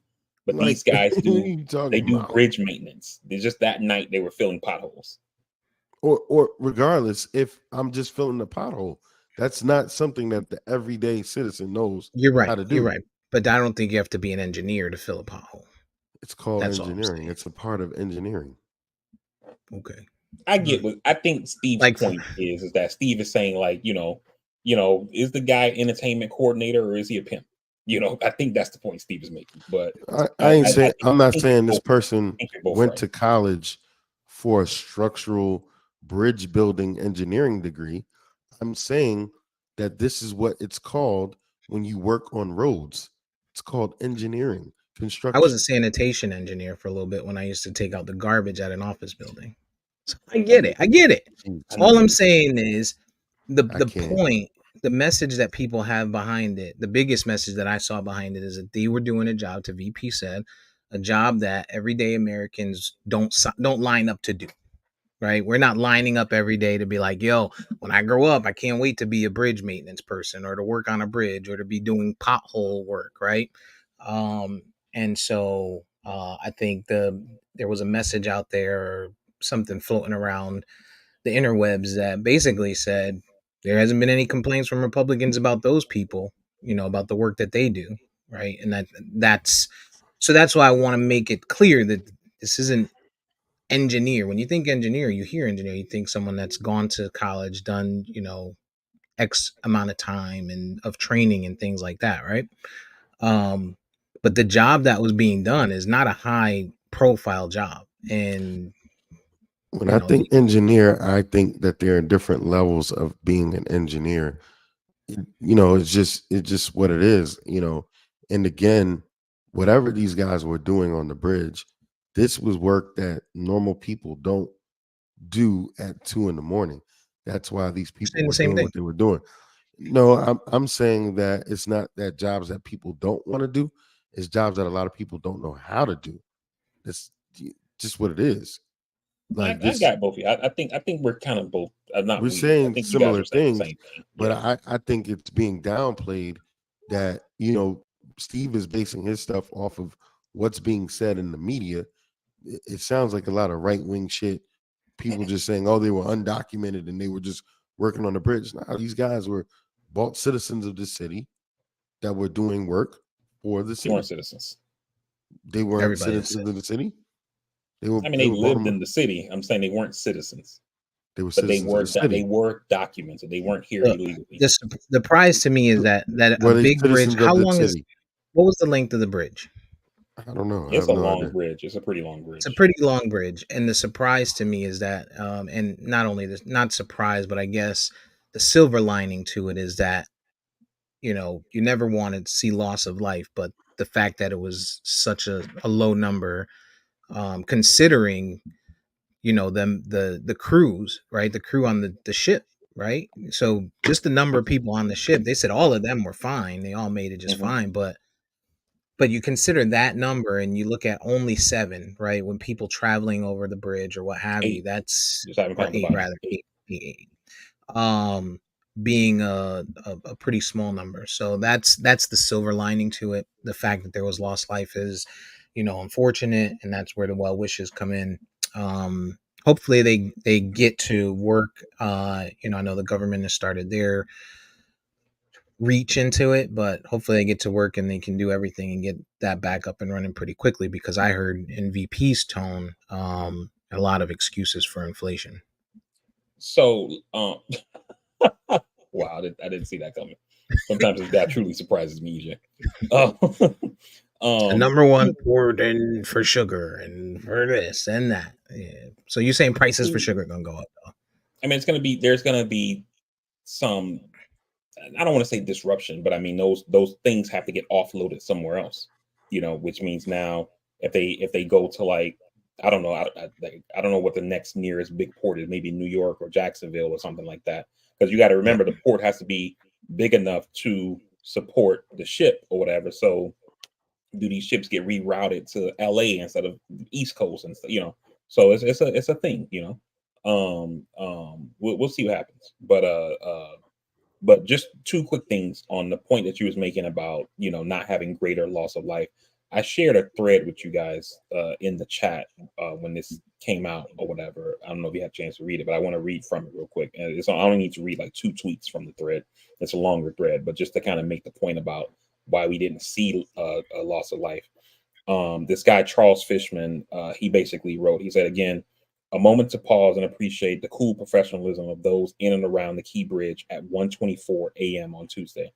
But Like, these guys what are you they talking do about? bridge maintenance. They just that night they were filling potholes. Or regardless, if I'm just filling the pothole, that's not something that the everyday citizen knows you're how right, to you're do. right, but I don't think you have to be an engineer to fill a pothole. It's called That's all I'm engineering. saying. It's a part of engineering. Okay. I Hmm. get what I think Steve's Like, point is that Steve is saying, like, is the guy entertainment coordinator or is he a pimp? I think that's the point Steve is making. But I ain't saying, I'm I not think you're saying this both person went right. to college for a structural bridge building engineering degree. I'm saying that this is what it's called when you work on roads. It's called engineering, I was a construction. sanitation engineer for a little bit when I used to take out the garbage at an office building. So I get it. I get it. I Jeez, know All I'm you. saying is I the can't. point, the message that people have behind it, the biggest message that I saw behind it is that they were doing a job, to VP said, a job that everyday Americans don't line up to do. Right? We're not lining up every day to be like, yo, when I grow up, I can't wait to be a bridge maintenance person or to work on a bridge or to be doing pothole work, right? And so I think there was a message out there or something floating around the interwebs that basically said there hasn't been any complaints from Republicans about those people, about the work that they do, right? And that's why I want to make it clear that this isn't engineer. When you think engineer, you hear engineer, you think someone that's gone to college, done, X amount of time and of training and things like that, right? Um, but the job that was being done is not a high profile job. And, When I think engineer, I think that there are different levels of being an engineer. It's just what it is. And again, whatever these guys were doing on the bridge, this was work that normal people don't do at 2 in the morning. That's why these people saying the were same doing thing. what they were doing. No, I'm saying that it's not that jobs that people don't want to do, it's jobs that a lot of people don't know how to do. That's just what it is. Like I this, got both of you. I think we're kind of both. Not we're we. I saying think you guys similar are saying the things, same thing. but Yeah. I think it's being downplayed that Steve is basing his stuff off of what's being said in the media. It sounds like a lot of right wing shit. People just saying, "Oh, they were undocumented and they were just working on the bridge." Now, these guys were bought citizens of the city that were doing work for the They weren't city. citizens. They weren't Everybody is. citizens of the city. They were I mean, they they were lived Baltimore. in the city. I'm saying they weren't citizens, They were but they citizens of were the city. documented. They weren't here Look, illegally. the prize to me is that a Were they big bridge. citizens How of the long is city? what was the length of the bridge? I don't know. I It's have a no long idea. bridge. It's a pretty long It's a bridge. pretty long bridge, and the surprise to me is that, and not only this, not surprise, but I guess the silver lining to it is that you never wanted to see loss of life, but the fact that it was such a low number, considering them the crews, right, the crew on the ship, right, so just the number of people on the ship, they said all of them were fine, they all made it just Hmm. fine, but you consider that number and you look at only seven, right? When people traveling over the bridge or what have you, Eight. that's Just haven't or counted the eight bodies. rather, Eight. eight, um, being a pretty small number. So that's the silver lining to it. The fact that there was lost life is, unfortunate, and that's where the well wishes come in. Hopefully they get to work. I know the government has started their reach into it, but hopefully they get to work and they can do everything and get that back up and running pretty quickly because I heard in VP's tone, a lot of excuses for inflation. So, wow, I didn't see that coming. Sometimes that truly surprises me, EJ. The Um, number one port in for sugar and for this and that. Yeah. So you're saying prices for sugar gonna go up though? I mean, there's gonna be some. I don't want to say disruption, but I mean those things have to get offloaded somewhere else. Which means now if they go to like I don't know I don't know what the next nearest big port is, maybe New York or Jacksonville or something like that. Because you got to Yep. remember the port has to be big enough to support the ship or whatever. So do these ships get rerouted to LA instead of the East Coast and stuff, So it's a thing. We'll see what happens. But just two quick things on the point that you was making about not having greater loss of life. I shared a thread with you guys in the chat when this came out or whatever. I don't know if you had a chance to read it, but I want to read from it real quick. And I only need to read like 2 tweets from the thread. It's a longer thread, but just to kind of make the point about why we didn't see a loss of life. This guy Charles Fishman, he basically wrote. He said again, a moment to pause and appreciate the cool professionalism of those in and around the Key Bridge at 1:24 a.m. on Tuesday.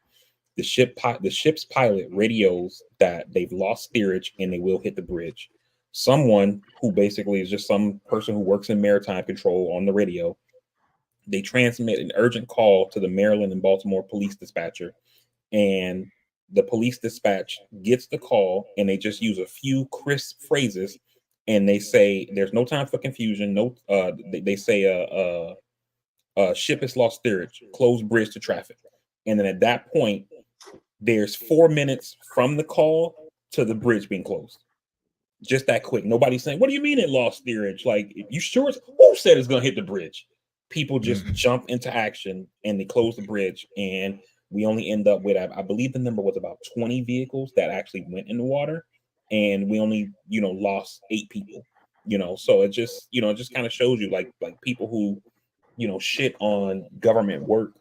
The ship's pilot radios that they've lost steerage and they will hit the bridge. Someone who basically is just some person who works in maritime control on the radio. They transmit an urgent call to the Maryland and Baltimore police dispatcher, and the police dispatch gets the call and they just use a few crisp phrases and they say there's no time for confusion. No, they say ship has lost steerage, close bridge to traffic. And then at that point, there's 4 minutes from the call to the bridge being closed. Just that quick. Nobody's saying, "What do you mean it lost steerage?" Like, you sure who said it's gonna hit the bridge? People just Mhm. jump into action and they close the bridge. And we only end up with, I believe the number was about 20 vehicles that actually went in the water, and we only, lost 8 people. So it just kind of shows you like people who shit on government work.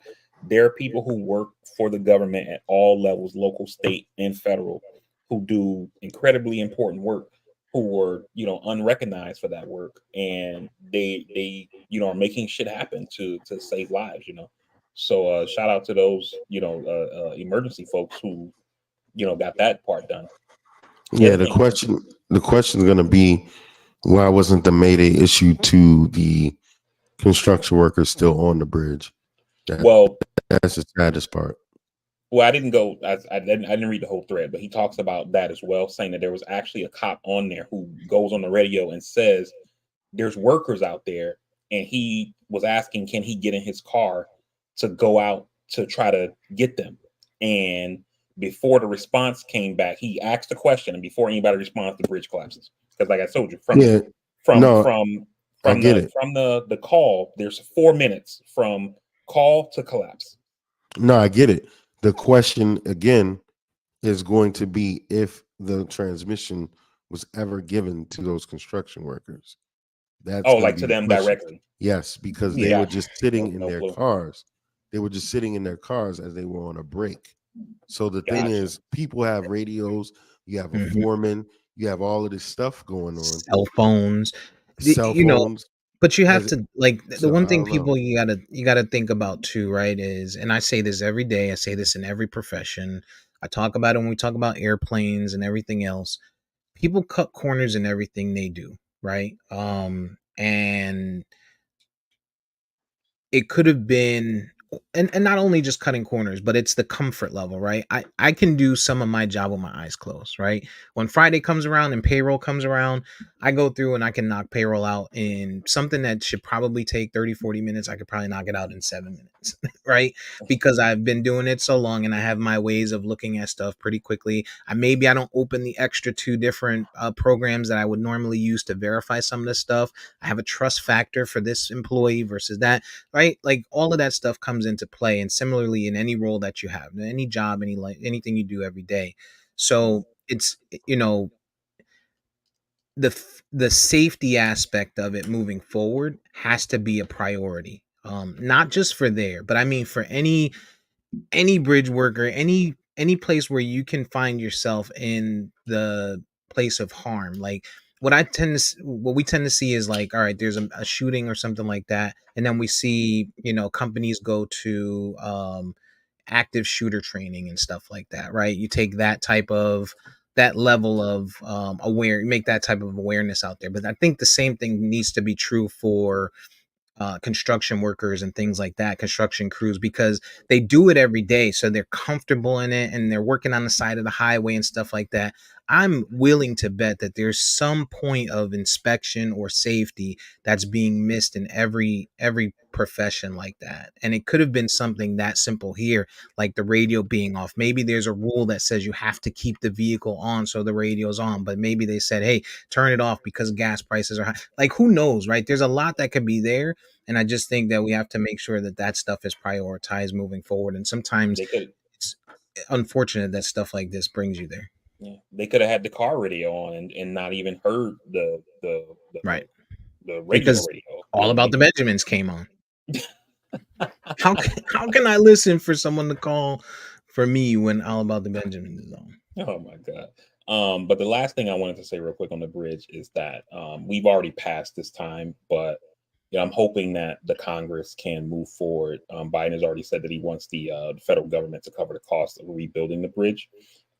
There are people who work for the government at all levels, local, state, and federal, who do incredibly important work, who were, unrecognized for that work, and they are making shit happen to save lives. So shout out to those, emergency folks who, got that part done. The Yeah, other the thing, question is going to be, why wasn't the Mayday issued to the construction workers still on the bridge? That, well, that's the saddest part. I didn't go. I didn't read the whole thread, but he talks about that as well, saying that there was actually a cop on there who goes on the radio and says there's workers out there, and he was asking, can he get in his car to go out to try to get them? And before the response came back, he asked the question, and before anybody responds, the bridge collapses. Because, like I told you, from Yeah, from no, from I from get the it. from the call, there's 4 minutes from call to collapse. No, I get it. The question again is going to be if the transmission was ever given to those construction workers. That's Oh, going to like be to the them question. directly. Yes, because they Yeah. were Gotcha. just sitting No, in no their clue. cars. They were just sitting in their cars as they were on a break. So the thing Gotcha. is, people have radios, you have a Mhm. foreman, you have all of this stuff going on, Cell phones. cell You know, phones. but you have As to like the so one I thing don't know. people you gotta think about too, right? Is, and I say this every day, I say this in every profession. I talk about it when we talk about airplanes and everything else. People cut corners in everything they do, right? And it could have been, and not only just cutting corners, but it's the comfort level, right? I can do some of my job with my eyes closed, right? When Friday comes around and payroll comes around, I go through and I can knock payroll out in something that should probably take 30-40 minutes. I could probably knock it out in 7 minutes, right? Because I've been doing it so long and I have my ways of looking at stuff pretty quickly. I don't open the extra two different programs that I would normally use to verify some of this stuff. I have a trust factor for this employee versus that, right? Like all of that stuff comes into play, and similarly in any role that you have, any job, anything you do every day. So it's, the safety aspect of it moving forward has to be a priority, not just for there, but I mean for any bridge worker, any place where you can find yourself in the place of harm. Like what what we tend to see is like, all right, there's a shooting or something like that, and then we see, companies go to active shooter training and stuff like that, right? You take that level of make that type of awareness out there. But I think the same thing needs to be true for construction workers and things like that, construction crews, because they do it every day. So they're comfortable in it and they're working on the side of the highway and stuff like that. I'm willing to bet that there's some point of inspection or safety that's being missed in every profession like that. And it could have been something that simple here, like the radio being off. Maybe there's a rule that says you have to keep the vehicle on so the radio's on, but maybe they said, hey, turn it off because gas prices are high. Like, who knows, right? There's a lot that could be there, and I just think that we have to make sure that that stuff is prioritized moving forward. And sometimes They could, it's unfortunate that stuff like this brings you there. yeah, they could have had the car radio on and not even heard Right. the regular Because radio. You know All what I About mean? the Benjamins came on. How can I listen for someone to call for me when All About the Benjamins is on? Oh my god. But the last thing I wanted to say real quick on the bridge is that we've already passed this time, but I'm hoping that the Congress can move forward. Biden has already said that he wants the federal government to cover the cost of rebuilding the bridge.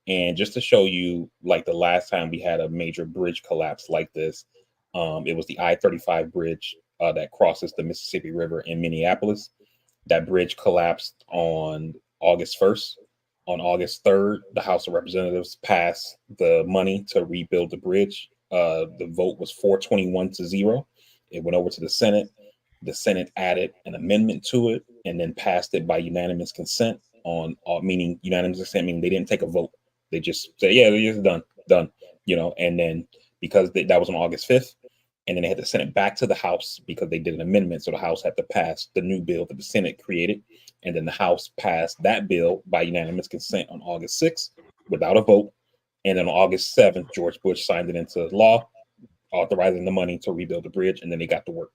And just to show you, like the last time we had a major bridge collapse like this, it was the I-35 bridge that crosses the Mississippi River in Minneapolis. That bridge collapsed on August 1st. On August 3rd, the House of Representatives passed the money to rebuild the bridge. The vote was 421-0. It went over to the Senate. The Senate added an amendment to it and then passed it by unanimous consent meaning unanimous consent, meaning they didn't take a vote. They just said, yeah, it's done, and then because that was on August 5th, and then they had to send it back to the House because they did an amendment. So the House had to pass the new bill that the Senate created. And then the House passed that bill by unanimous consent on August 6th without a vote. And then on August 7th, George Bush signed it into law, authorizing the money to rebuild the bridge. And then they got to work.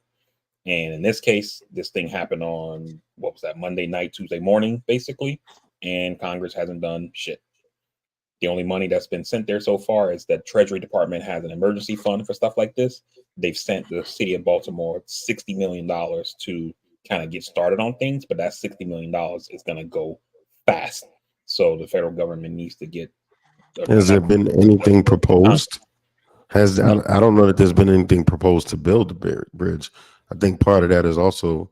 And in this case, this thing happened on, what was that, Monday night, Tuesday morning, basically. And Congress hasn't done shit. The only money that's been sent there so far is that Treasury Department has an emergency fund for stuff like this. They've sent the city of Baltimore $60 million to kind of get started on things, but that $60 million is going to go fast. So the federal government needs to get. Has there been anything proposed? No. I don't know that there's been anything proposed to build the bridge. I think part of that is also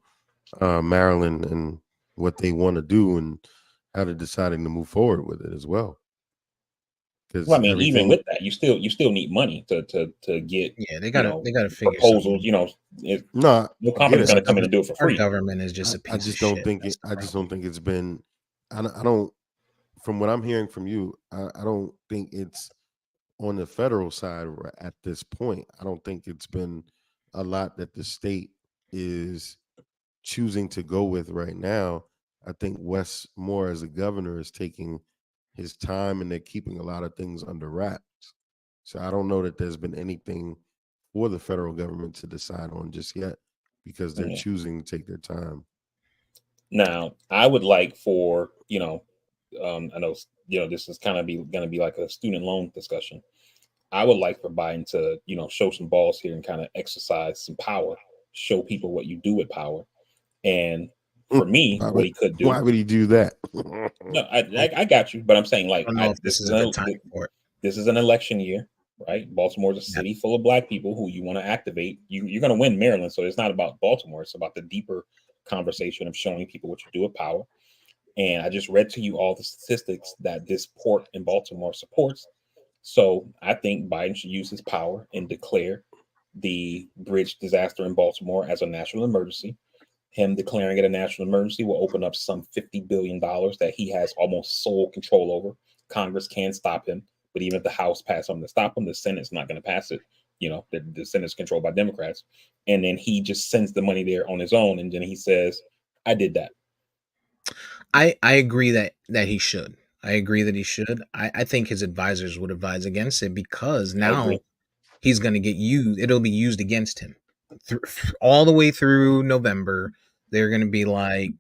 Maryland and what they want to do and how they're deciding to move forward with it as well. Well, Because I mean, even everything, with that, you still need money to get Yeah, they gotta figure proposals. something. no, No I get company's it. going to come in and do it for Our free. government is just a I piece of just don't shit. think That's it. the I just don't problem. think it's been. I don't. From what I'm hearing from you, I don't think it's on the federal side at this point. I don't think it's been a lot that the state is choosing to go with right now. I think Wes Moore as a governor is taking his time and they're keeping a lot of things under wraps. So I don't know that there's been anything for the federal government to decide on just yet because they're Yeah. choosing to take their time. Now, I would like for I know this is kind of going to be like a student loan discussion. I would like for Biden to show some balls here and kind of exercise some power, show people what you do with power. And for me, Why what would he could why do. would he do that? No, I got you, but I'm saying I like don't know if this is a good time for it. this is an election year, right? Baltimore's a Yeah. city full of black people who you want to activate. You're going to win Maryland, so it's not about Baltimore. It's about the deeper conversation of showing people what you do with power. And I just read to you all the statistics that this port in Baltimore supports. So I think Biden should use his power and declare the bridge disaster in Baltimore as a national emergency. Him declaring it a national emergency will open up some $50 billion that he has almost sole control over. Congress can stop him, but even if the House passes something to stop him, the Senate's not going to pass it. The Senate's controlled by Democrats. And then he just sends the money there on his own. And then he says, I did that. I agree that he should. I agree that he should. I think his advisors would advise against it because I now agree. he's going to get used. It'll be used against him all the way through November. They're going to be like,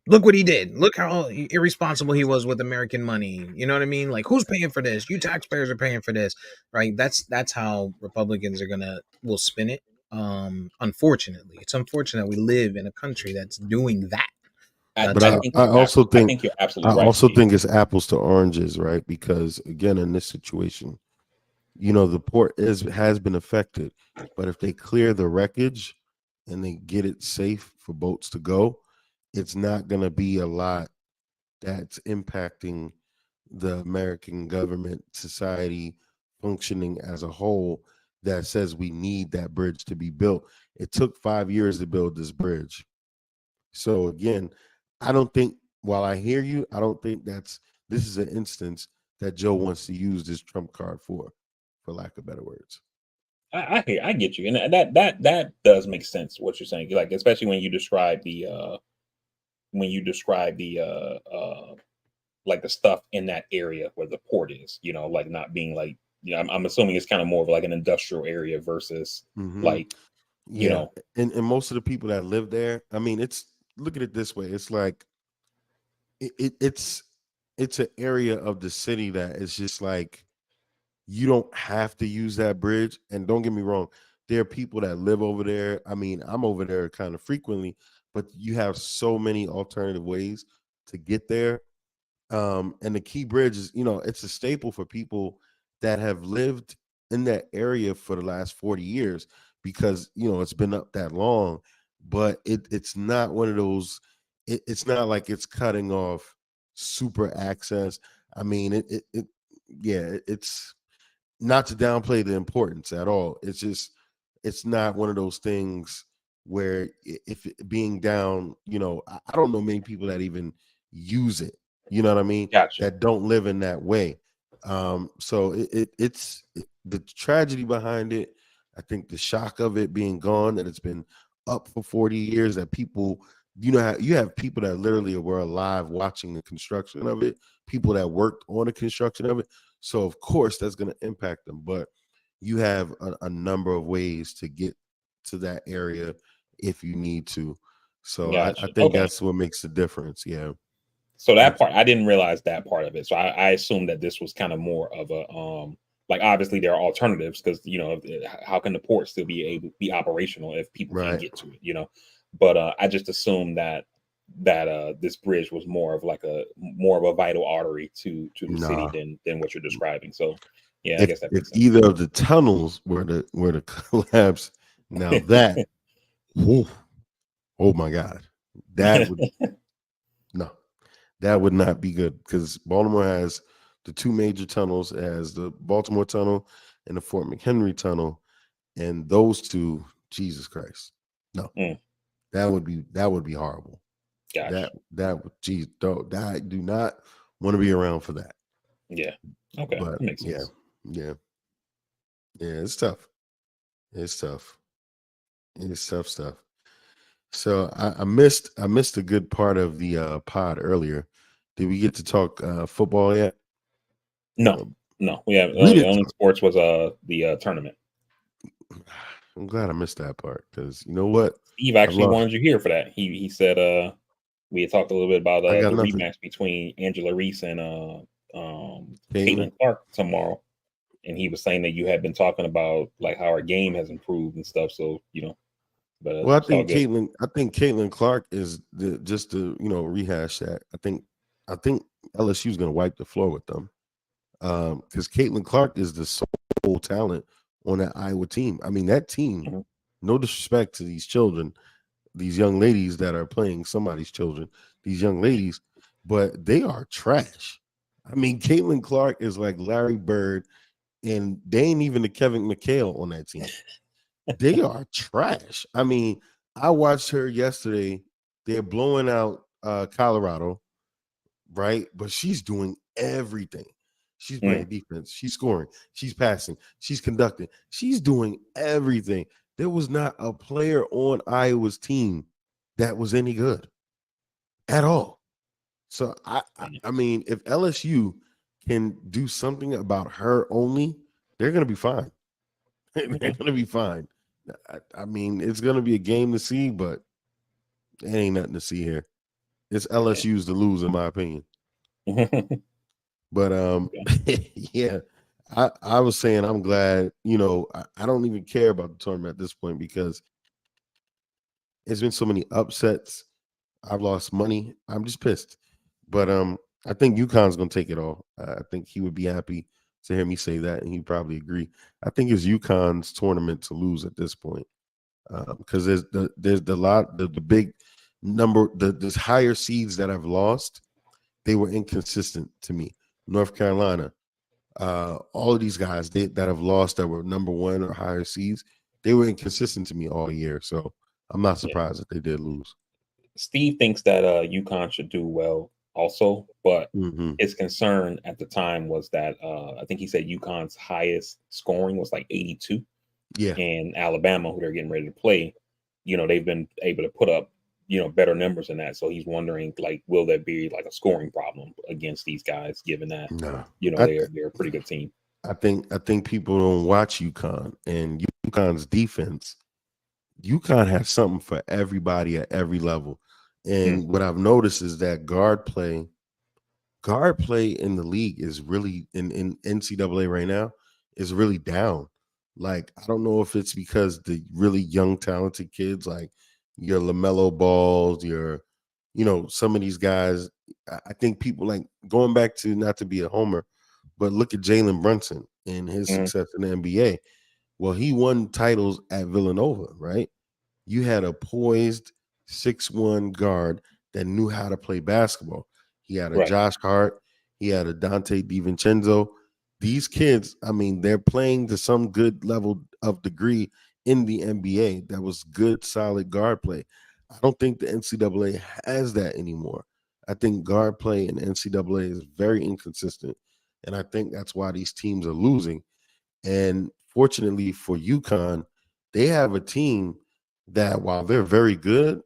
Look what he did. Look how irresponsible he was with American money. You know what I mean? Like, who's paying for this? You taxpayers are paying for this, right? That's how Republicans are gonna will spin it. Unfortunately, it's unfortunate we live in a country that's doing that. But That's I think you're I absolutely right, also Steve. think it's apples to oranges, right? Because again, in this situation, the port has been affected, but if they clear the wreckage and they get it safe for boats to go, it's not going to be a lot that's impacting the American government, society functioning as a whole, that says we need that bridge to be built. It took 5 years to build this bridge. So again, I don't think, while I hear you, I don't think this is an instance that Joe wants to use this trump card for lack of better words. I get you, and that does make sense what you're saying. Like, especially when you describe the like the stuff in that area where the port is, like not being like, I'm assuming it's kind of more of like an industrial area versus Hmm. like, you Yeah, know, and most of the people that live there, I mean, it's look at it this way. It's like it's an area of the city that is just like you don't have to use that bridge. And don't get me wrong, there are people that live over there. I mean, I'm over there kind of frequently, but you have so many alternative ways to get there. And the Key Bridge is, it's a staple for people that have lived in that area for the last 40 years because it's been up that long. But it's not one of those. It's not like it's cutting off super access. I mean, yeah, it's not to downplay the importance at all. It's just it's not one of those things where if being down, I don't know many people that even use it. You know what I mean? gotcha. That don't live in that way. So the tragedy behind it. I think the shock of it being gone, that it's been up for 40 years, that people, you have people that literally were alive watching the construction of it, people that worked on the construction of it. So of course that's going to impact them, but you have a number of ways to get to that area if you need to. So I Gotcha. think Okay. that's what makes the difference. Yeah. So that That's, part, I didn't realize that part of it. So I assumed that this was kind of more of a like, obviously there are alternatives because how can the port still be operational if people can't right. get to it? But I just assumed that this bridge was more of a vital artery to the city Nah. than what you're describing. So yeah, I If guess that if makes sense. either of the tunnels were to collapse, now that, whew, oh my God, that would no, that would not be good because Baltimore has the two major tunnels. It has the Baltimore Tunnel and the Fort McHenry Tunnel, and those two, Jesus Christ, no, Mm, that would be horrible. gotcha. That would, geez, I do not want to be around for that. Yeah. Okay, But that makes yeah, sense. yeah, yeah, it's tough. It's tough. It's tough stuff. So I missed a good part of the pod earlier. Did we get to talk football yet? No, Uh, no, we have we the didn't only talk. sports was the tournament. I'm glad I missed that part because you know what? Steve I've actually lost. wanted you here for that. He said we had talked a little bit about I got the nothing. rematch between Angela Reese and Caitlin. Caitlin Clark tomorrow, and he was saying that you had been talking about like how her game has improved and stuff. So but Well, it's all good. I think Caitlin Clark is just to rehash that. I think LSU is going to wipe the floor with them because Caitlin Clark is the sole talent on that Iowa team. I mean, that team. Mhm. No disrespect to these children, these young ladies that are playing somebody's children, these young ladies, but they are trash. I mean, Caitlin Clark is like Larry Bird, and they ain't even the Kevin McHale on that team. They are trash. I mean, I watched her yesterday. They're blowing out Colorado, right? But she's doing everything. She's Mm, playing defense. She's scoring. She's passing. She's conducting. She's doing everything. There was not a player on Iowa's team that was any good at all. So yeah. I mean, if LSU can do something about her only, they're gonna be fine. They're Okay. gonna be fine. I mean, it's gonna be a game to see, but it ain't nothing to see here. It's LSU's to lose, in my opinion. Okay. But yeah, I was saying I'm glad. I don't even care about the tournament at this point because it's been so many upsets. I've lost money. I'm just pissed. But I think UConn's gonna take it all. I think he would be happy to hear me say that, and he'd probably agree. I think it's UConn's tournament to lose at this point because there's the lot the big number there's higher seeds that I've lost. They were inconsistent to me. North Carolina, all of these guys that have lost that were number one or higher seeds, they were inconsistent to me all year. So I'm not Yeah. surprised that they did lose. Steve thinks that UConn should do well also, but Hmm. his concern at the time was that I think he said UConn's highest scoring was like 82, Yeah, and Alabama, who they're getting ready to play, they've been able to put up better numbers than that. So he's wondering, like, will there be like a scoring problem against these guys, given that no, they're a pretty good team. I think people don't watch UConn and UConn's defense. UConn has something for everybody at every level, Mm, and what I've noticed is that guard play in the league is really in NCAA right now is really down. Like I don't know if it's because the really young talented kids like your LaMelo Balls, some of these guys. I think people like going back to not to be a homer, but look at Jalen Brunson and his mm, success in the NBA. Well, he won titles at Villanova, right? You had a poised 6'1" guard that knew how to play basketball. He had a right. Josh Hart, he had a Dante DiVincenzo. These kids, I mean, they're playing to some good level of degree in the NBA. That was good, solid guard play. I don't think the NCAA has that anymore. I think guard play in the NCAA is very inconsistent. And I think that's why these teams are losing. And fortunately for UConn, they have a team that while they're very good,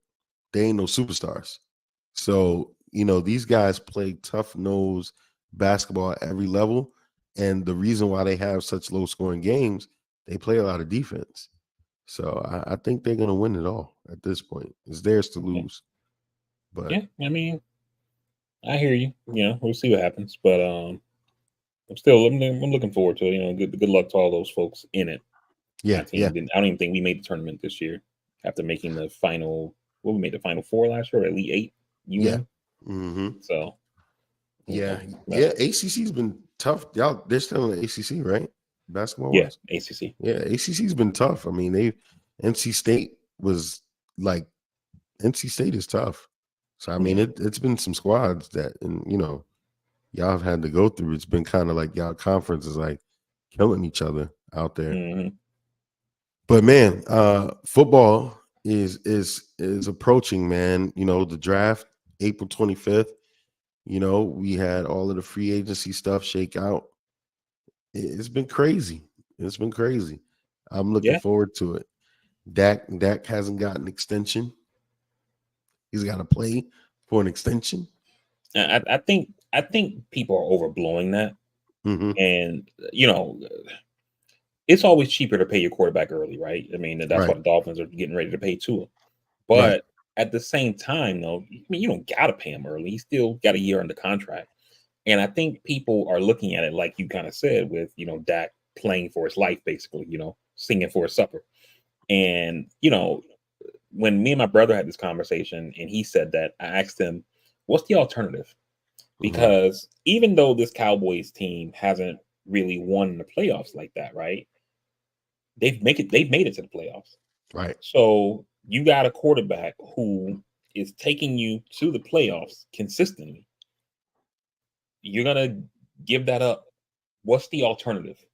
they ain't no superstars. So, these guys play tough nose basketball at every level. And the reason why they have such low scoring games, they play a lot of defense. So I think they're gonna win it all at this point. It's theirs to Okay. lose. But Yeah, I mean, I hear you. We'll see what happens, but I'm looking forward to it. Good luck to all those folks in it. My yeah, yeah, team didn't. I don't even think we made the tournament this year after making the final. Well, we made the final four last year, or Elite Eight. yeah. Hmm. So Yeah, but yeah. ACC's been tough. Y'all, they're still in the ACC, right? Basketball yeah, wise. ACC. Yeah, ACC's been tough. I mean, NC State was like NC State is tough. So I mean, Yeah. it's been some squads that and y'all have had to go through. It's been kind of like y'all conference is like killing each other out there. Hmm. But man, football is approaching, man. The draft April 25th. We had all of the free agency stuff shake out. It's been crazy. It's been crazy. I'm looking Yeah. forward to it. Dak hasn't got an extension. He's got to play for an extension. I think people are overblowing that, Hmm. and it's always cheaper to pay your quarterback early, right? I mean, that's why Right. the Dolphins are getting ready to pay Tua. Right. But at the same time, though, I mean, you don't gotta pay him early. He's still got a year under contract. And I think people are looking at it like you kind of said, with Dak playing for his life, basically, singing for his supper. And when me and my brother had this conversation, and he said that, I asked him, "What's the alternative?" Hmm. Because even though this Cowboys team hasn't really won the playoffs like that, right? They've made it to the playoffs. Right. So you got a quarterback who is taking you to the playoffs consistently. You're gonna give that up. What's the alternative?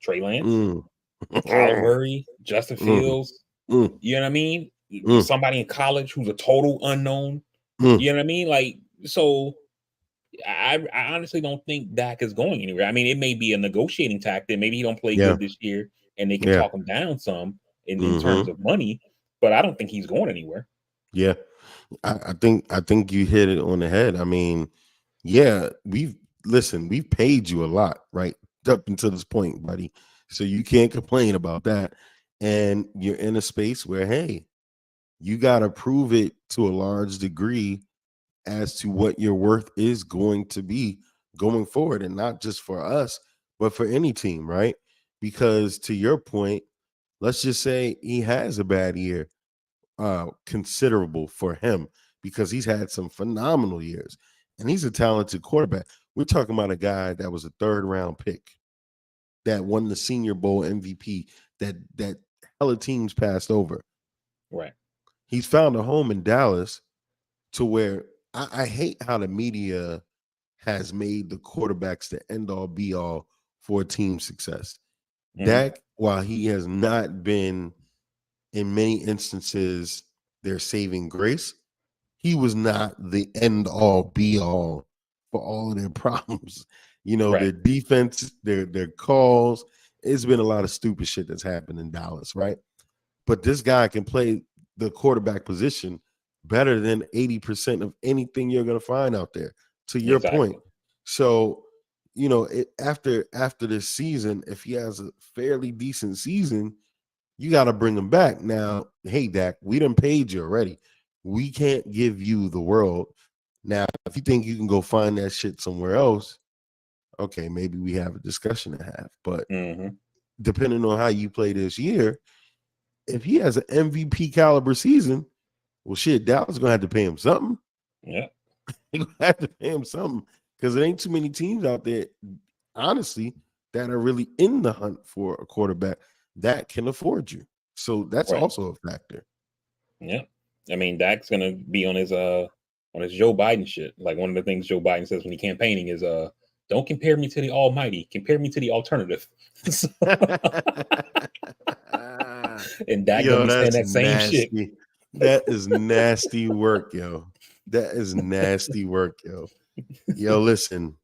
Trey Lance, Mm. Kyler Murray, Justin Mm. Fields. Mm. You know what I mean? Mm. Somebody in college who's a total unknown. Mm. You know what I mean? Like, so I honestly don't think Dak is going anywhere. I mean, it may be a negotiating tactic. Maybe he don't play Yeah. good this year, and they can Yeah. talk him down some in terms Hmm. of money. But I don't think he's going anywhere. Yeah. I think you hit it on the head. I mean, yeah, we've paid you a lot, right? Up until this point, buddy. So you can't complain about that. And you're in a space where, hey, you gotta prove it to a large degree as to what your worth is going to be going forward, and not just for us, but for any team, right? Because to your point, let's just say he has a bad year, considerable for him because he's had some phenomenal years and he's a talented quarterback. We're talking about a guy that was a third round pick that won the Senior Bowl MVP that hella teams passed over. Right. He's found a home in Dallas to where I hate how the media has made the quarterbacks the end all be all for team success. Mhm. Dak, while he has not been in many instances their saving grace, he was not the end all be all for all of their problems. Right. Their defense, their calls. It's been a lot of stupid shit that's happened in Dallas, right? But this guy can play the quarterback position better than 80% of anything you're going to find out there, to your point. Exactly. So, after this season, if he has a fairly decent season, you got to bring him back. Now, hey, Dak, we done paid you already. We can't give you the world. Now, if you think you can go find that shit somewhere else, okay, maybe we have a discussion to have. But Hmm. depending on how you play this year, if he has an MVP caliber season, well, shit, Dallas gonna have to pay him something. Yeah. They gonna have to pay him something because it ain't too many teams out there, honestly, that are really in the hunt for a quarterback that can afford you. So that's Right. also a factor. Yeah. I mean, Dak's gonna be on his Joe Biden shit. Like one of the things Joe Biden says when he campaigning is don't compare me to the almighty, compare me to the alternative. So- and Dak gonna Yo, be saying that's that same shit. nasty. That is nasty work, yo. That is nasty work, yo. Yo, listen,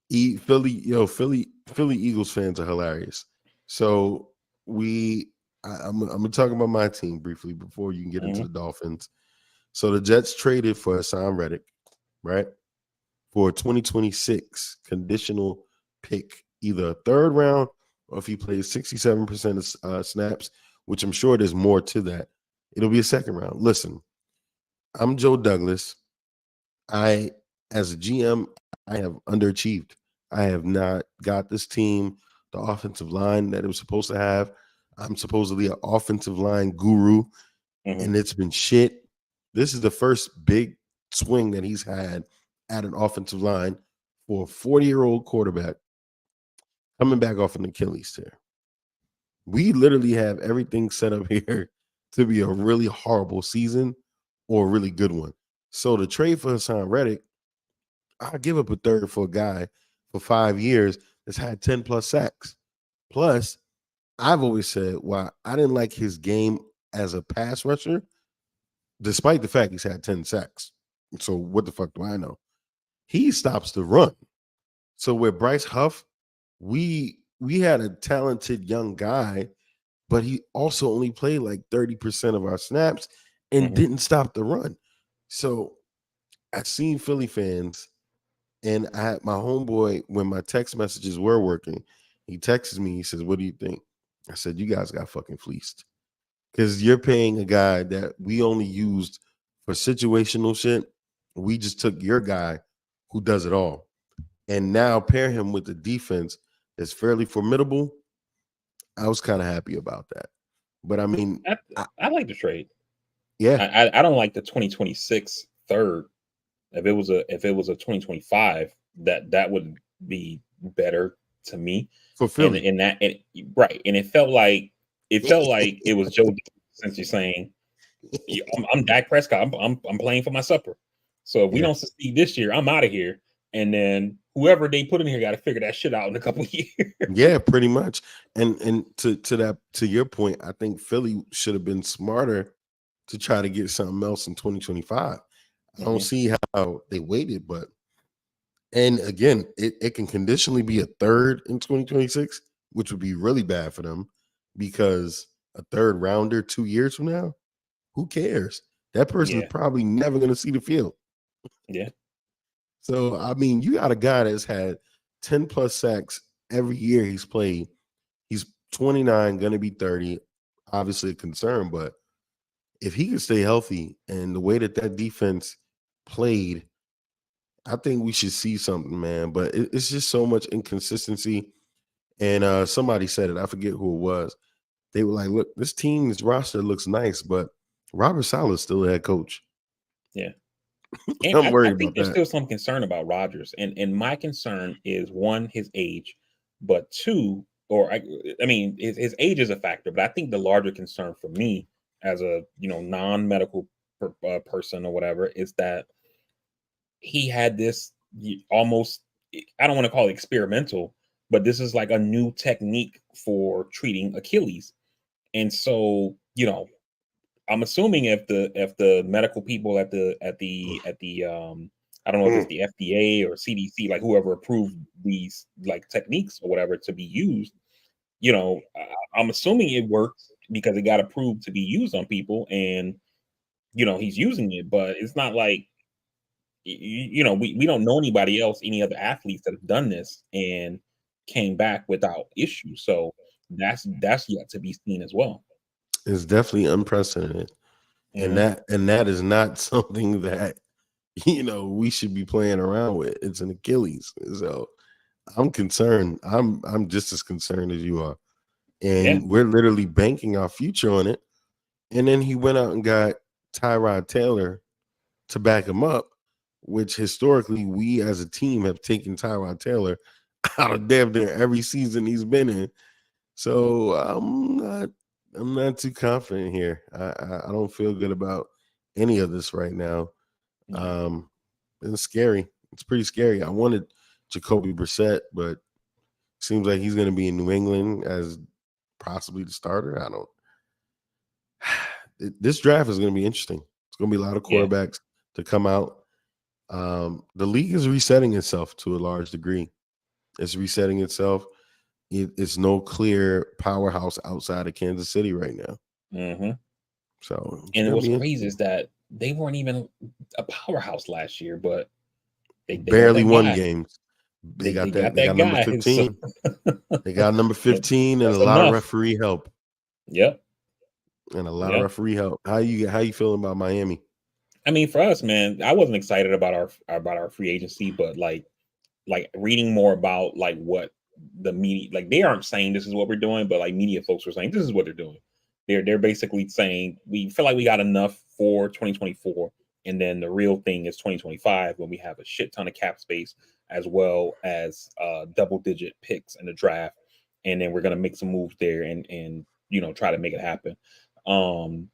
Philly Eagles fans are hilarious. So I'm gonna talk about my team briefly before you can get into Hmm. the Dolphins. So the Jets traded for Hassan Reddick, right? For a 2026 conditional pick, either a third round or if he plays 67% of snaps, which I'm sure there's more to that, it'll be a second round. Listen, I'm Joe Douglas. I, as a GM, I have underachieved. I have not got this team the offensive line that it was supposed to have. I'm supposedly an offensive line guru, Hmm. and it's been shit. This is the first big swing that he's had at an offensive line for a 40-year-old quarterback coming back off an Achilles tear. We literally have everything set up here to be a really horrible season or a really good one. So the trade for Hassan Reddick, I'll give up a third for a guy for 5 years that's had 10 plus sacks. Plus, I've always said why I didn't like his game as a pass rusher, despite the fact he's had 10 sacks. So what the fuck do I know? He stops the run. So with Bryce Huff, we had a talented young guy, but he also only played like 30% of our snaps and Hmm. didn't stop the run. So I've seen Philly fans, and I had my homeboy when my text messages were working. He texts me, he says, "What do you think?" I said, "You guys got fucking fleeced. Because you're paying a guy that we only used for situational shit. We just took your guy who does it all. And now pair him with the defense that's fairly formidable." I was kind of happy about that. But I mean, I, I, I like the trade. yeah, I don't like the 2026 third. If it was a 2025, that would be better to me. for And Philly. in that and, right, and it felt like it was Joe since you're saying I'm Dak Prescott. I'm playing for my supper. So if we Yeah. don't succeed this year, I'm out of here. And then whoever they put in here got to figure that shit out in a couple of years. Yeah, pretty much. And to your point, I think Philly should have been smarter to try to get something else in 2025. I don't Hmm. see how they waited, but and again, it can conditionally be a third in 2026, which would be really bad for them because a third rounder 2 years from now, who cares? That person is Yeah, probably never going to see the field. yeah, So, I mean, you got a guy that's had 10 plus sacks every year he's played. He's 29, going to be 30. Obviously a concern, but if he can stay healthy and the way that defense played I think we should see something, man. But it's just so much inconsistency. And somebody said it. I forget who it was. They were like, "Look, this team's roster looks nice, but Robert Sala's still the head coach." Yeah. And I'm I worried think about there's that. still some concern about Rodgers, and my concern is one, his age, but two, I mean, his age is a factor, but I think the larger concern for me as a non-medical person or whatever is that he had this almost, I don't want to call it experimental, but this is like a new technique for treating Achilles, and so I'm assuming if the medical people at the I don't know if it's Mm. the FDA or CDC, like whoever approved these like techniques or whatever to be used, I'm assuming it works because it got approved to be used on people, and he's using it, but it's not like we don't know anybody else, any other athletes that have done this and came back without issue. So that's yet to be seen as well. It's definitely unprecedented, and Hmm. that is not something that we should be playing around with. It's an Achilles, so I'm concerned. I'm just as concerned as you are, Yeah, and we're literally banking our future on it. And then he went out and got Tyrod Taylor to back him up, which historically we as a team have taken Tyrod Taylor out of damn near every season he's been in. So I'm not too confident here. I don't feel good about any of this right now. yeah, Um, it's scary. It's pretty scary. I wanted Jacoby Brissett, but seems like he's going to be in New England as possibly the starter. I don't. This draft is going to be interesting. It's going to be a lot of yeah. quarterbacks to come out. The league is resetting itself to a large degree. It's resetting itself. It's no clear powerhouse outside of Kansas City right now. Hmm. So it's And gonna what's be crazy is that they weren't even a powerhouse last year, but they got barely that won guy. games. They They got that. got They got that number guy. So 15. They got number 15 and a that's lot of enough. referee help. Yep. And a lot of Yep. referee help. How you feeling about Miami? I mean, for us, man, I wasn't excited about our free agency, but like reading more about like what the media, like they aren't saying this is what we're doing, but like media folks were saying this is what they're doing. They're basically saying we feel like we got enough for 2024, and then the real thing is 2025 when we have a shit ton of cap space as well as double digit picks in the draft, and then we're gonna make some moves there and try to make it happen. Um,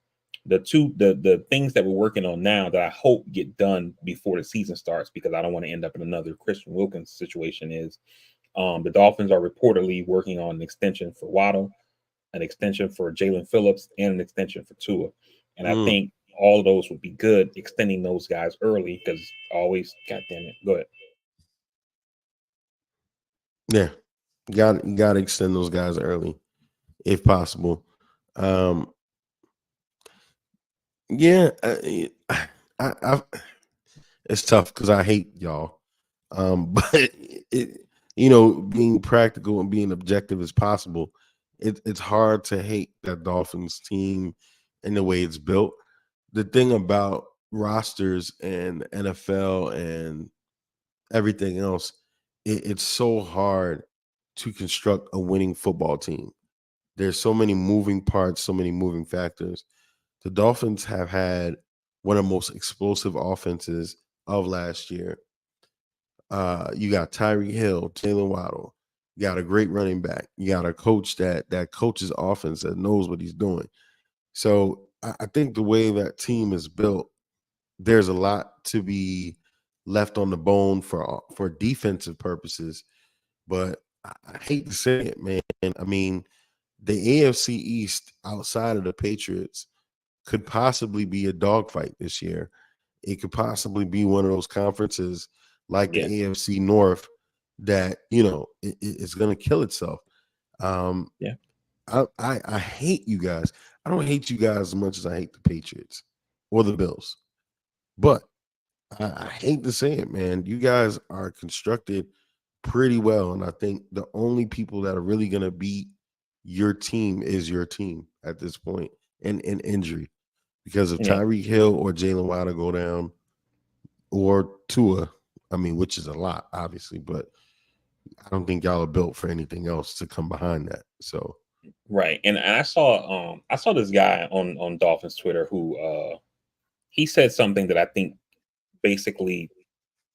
the things that we're working on now that I hope get done before the season starts, because I don't want to end up in another Christian Wilkins situation, is the Dolphins are reportedly working on an extension for Waddle, an extension for Jalen Phillips, and an extension for Tua. And I Mm, think all of those would be good, extending those guys early, because always, God damn it, go ahead. yeah, got to extend those guys early if possible. Um, yeah, I it's tough because I hate y'all. But being practical and being objective as possible, it's hard to hate that Dolphins team and the way it's built. The thing about rosters and NFL and everything else, it's so hard to construct a winning football team. There's so many moving parts, so many moving factors. The Dolphins have had one of the most explosive offenses of last year. You got Tyreek Hill, Jalen Waddle. You got a great running back. You got a coach that coaches offense that knows what he's doing. So I think the way that team is built, there's a lot to be left on the bone for defensive purposes. But I hate to say it, man. I mean, the AFC East outside of the Patriots could possibly be a dogfight this year. It could possibly be one of those conferences like Yeah, the AFC North that it's going to kill itself. Um, yeah, I hate you guys. I don't hate you guys as much as I hate the Patriots or the Bills, but I hate to say it, man. You guys are constructed pretty well, and I think the only people that are really going to beat your team is your team at this point, and in injury. Because if yeah, Tyreek Hill or Jalen Waddle go down or Tua, I mean, which is a lot, obviously, but I don't think y'all are built for anything else to come behind that. So Right. And I saw this guy on Dolphins Twitter who he said something that I think basically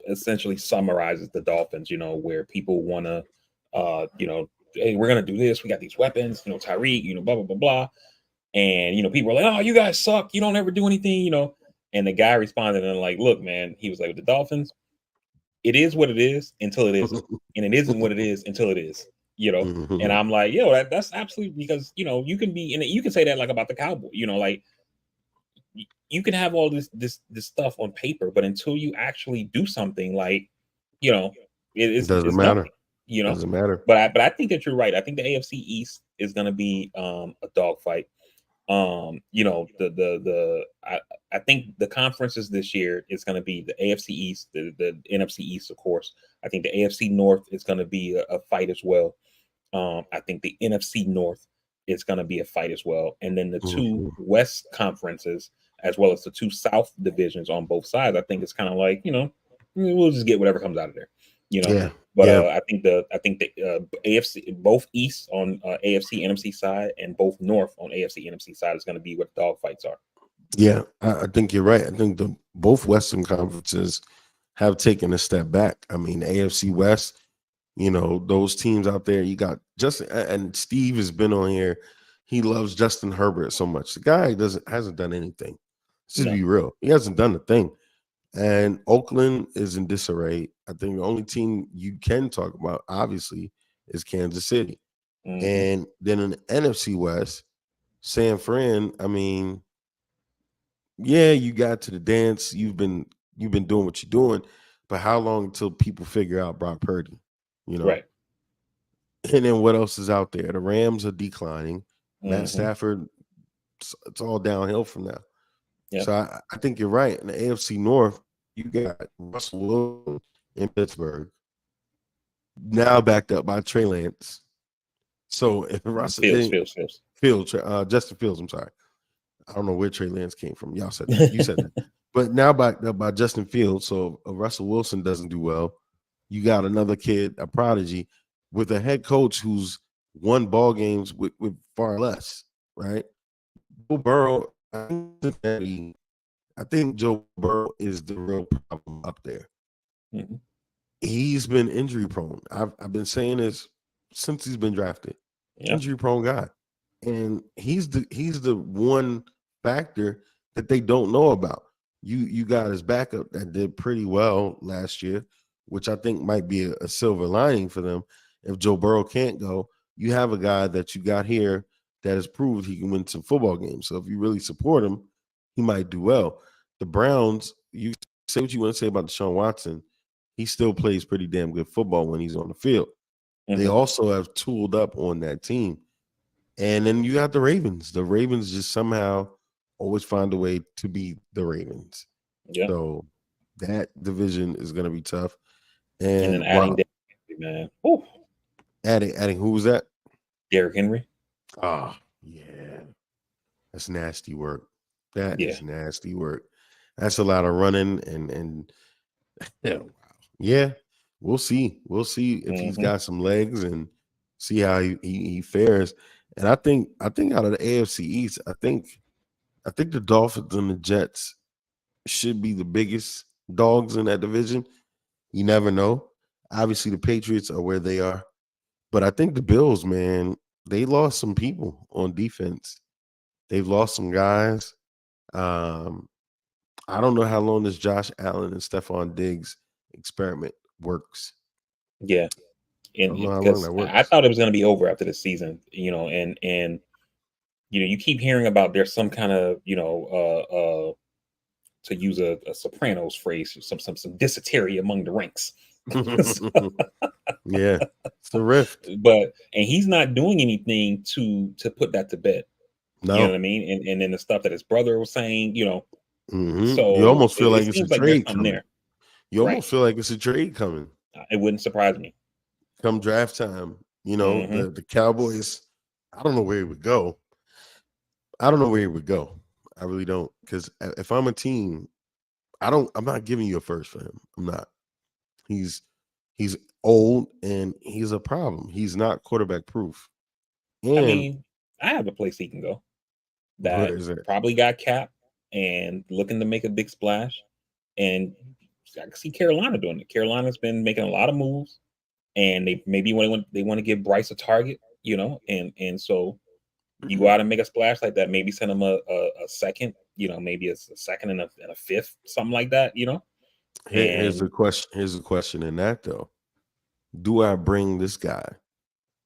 essentially summarizes the Dolphins, where people want to hey, we're gonna do this, we got these weapons, Tyreek, blah blah blah blah. And people are like, oh, you guys suck, you don't ever do anything. And the guy responded and like, look, man, he was like, with the Dolphins, it is what it is until it isn't. And it isn't what it is until it is. And Mhm. I'm like, yo, that's absolutely because you can be and you can say that like about the Cowboy, like you can have all this stuff on paper, but until you actually do something, like you know, It doesn't it's matter. nothing. You know, Doesn't matter. but I think that you're right. I think the AFC East is going to be a dogfight. I think the conferences this year is going to be the AFC East, the NFC East, of course. I think the AFC North is going to be a fight as well. I think the NFC North is going to be a fight as well. And then the two Mhm. West conferences, as well as the two South divisions on both sides, I think it's kind of like, we'll just get whatever comes out of there, you know. Yeah. But Yeah. I think the AFC, both East on AFC NFC side and both North on AFC NFC side is going to be what the dog fights are. Yeah. I think you're right. I think the both Western conferences have taken a step back. I mean, the AFC West, those teams out there, you got Justin and Steve has been on here. He loves Justin Herbert so much. The guy hasn't done anything. Let's just No. be real. He hasn't done a thing. And Oakland is in disarray. I think the only team you can talk about, obviously, is Kansas City. Hmm. And then in the NFC West, San Fran, I mean, yeah, you got to the dance. You've been doing what you're doing, but how long until people figure out Brock Purdy? You know? Right. And then what else is out there? The Rams are declining. Matt Hmm. Stafford, it's all downhill from now. Yep. So I think you're right. In the AFC North, you got Russell Wilson in Pittsburgh, now backed up by Trey Lance. So if Russell Fields. Justin Fields, I'm sorry. I don't know where Trey Lance came from. Y'all said that. You said that. But now backed up by Justin Fields. So if Russell Wilson doesn't do well, you got another kid, a prodigy, with a head coach who's won ball games with far less, right? Joe Burrow, I think Joe Burrow is the real problem up there. Hmm. He's been injury prone. I've been saying this since he's been drafted. Yeah. Injury prone guy. And he's the one factor that they don't know about. You got his backup that did pretty well last year, which I think might be a silver lining for them. If Joe Burrow can't go, you have a guy that you got here that has proved he can win some football games. So if you really support him, he might do well. The Browns, you say what you want to say about Deshaun Watson, he still plays pretty damn good football when he's on the field. They Hmm. also have tooled up on that team. And then you got the Ravens. The Ravens just somehow always find a way to beat the Ravens. Yeah. So that division is going to be tough. And then And adding while Derrick Henry, man. Oh, adding who was that? Derrick Henry. Ah, yeah, that's nasty work. That Yeah. is nasty work. That's a lot of running and yeah, wow. Yeah, we'll see. We'll see if he's Hmm. got some legs and see how he fares. And I think out of the AFC East, I think the Dolphins and the Jets should be the biggest dogs in that division. You never know. Obviously, the Patriots are where they are, but I think the Bills, man, they lost some people on defense. They've lost some guys. Um, I don't know how long this Josh Allen and Stephon Diggs experiment works. Yeah. I And don't know how long because that I works. thought it was going to be over after the season, and you keep hearing about there's some kind of to use a Sopranos phrase, some dysentery among the ranks. Yeah, it's a rift. And he's not doing anything to put that to bed. You know what I No. mean? And then the stuff that his brother was saying. You So almost feel it like it's a seems like there's trade something coming. there, You right? almost feel like it's a trade coming. It wouldn't surprise me. Come draft time. Hmm. The Cowboys, I don't know where he would go. I don't know where he would go. I really don't. Because if I'm a team, I'm not giving you a first for him. I'm not. He's he's old and he's a problem. He's not quarterback proof. I And mean, I have a place he can go what that is it? probably got capped and looking to make a big splash. And I can see Carolina doing it. Carolina's been making a lot of moves, and they maybe they want to give Bryce a target, and so you go out and make a splash like that, maybe send him a second, maybe it's a second and a fifth, something like that. Here's the And question. Here's the question in that though. Do I bring this guy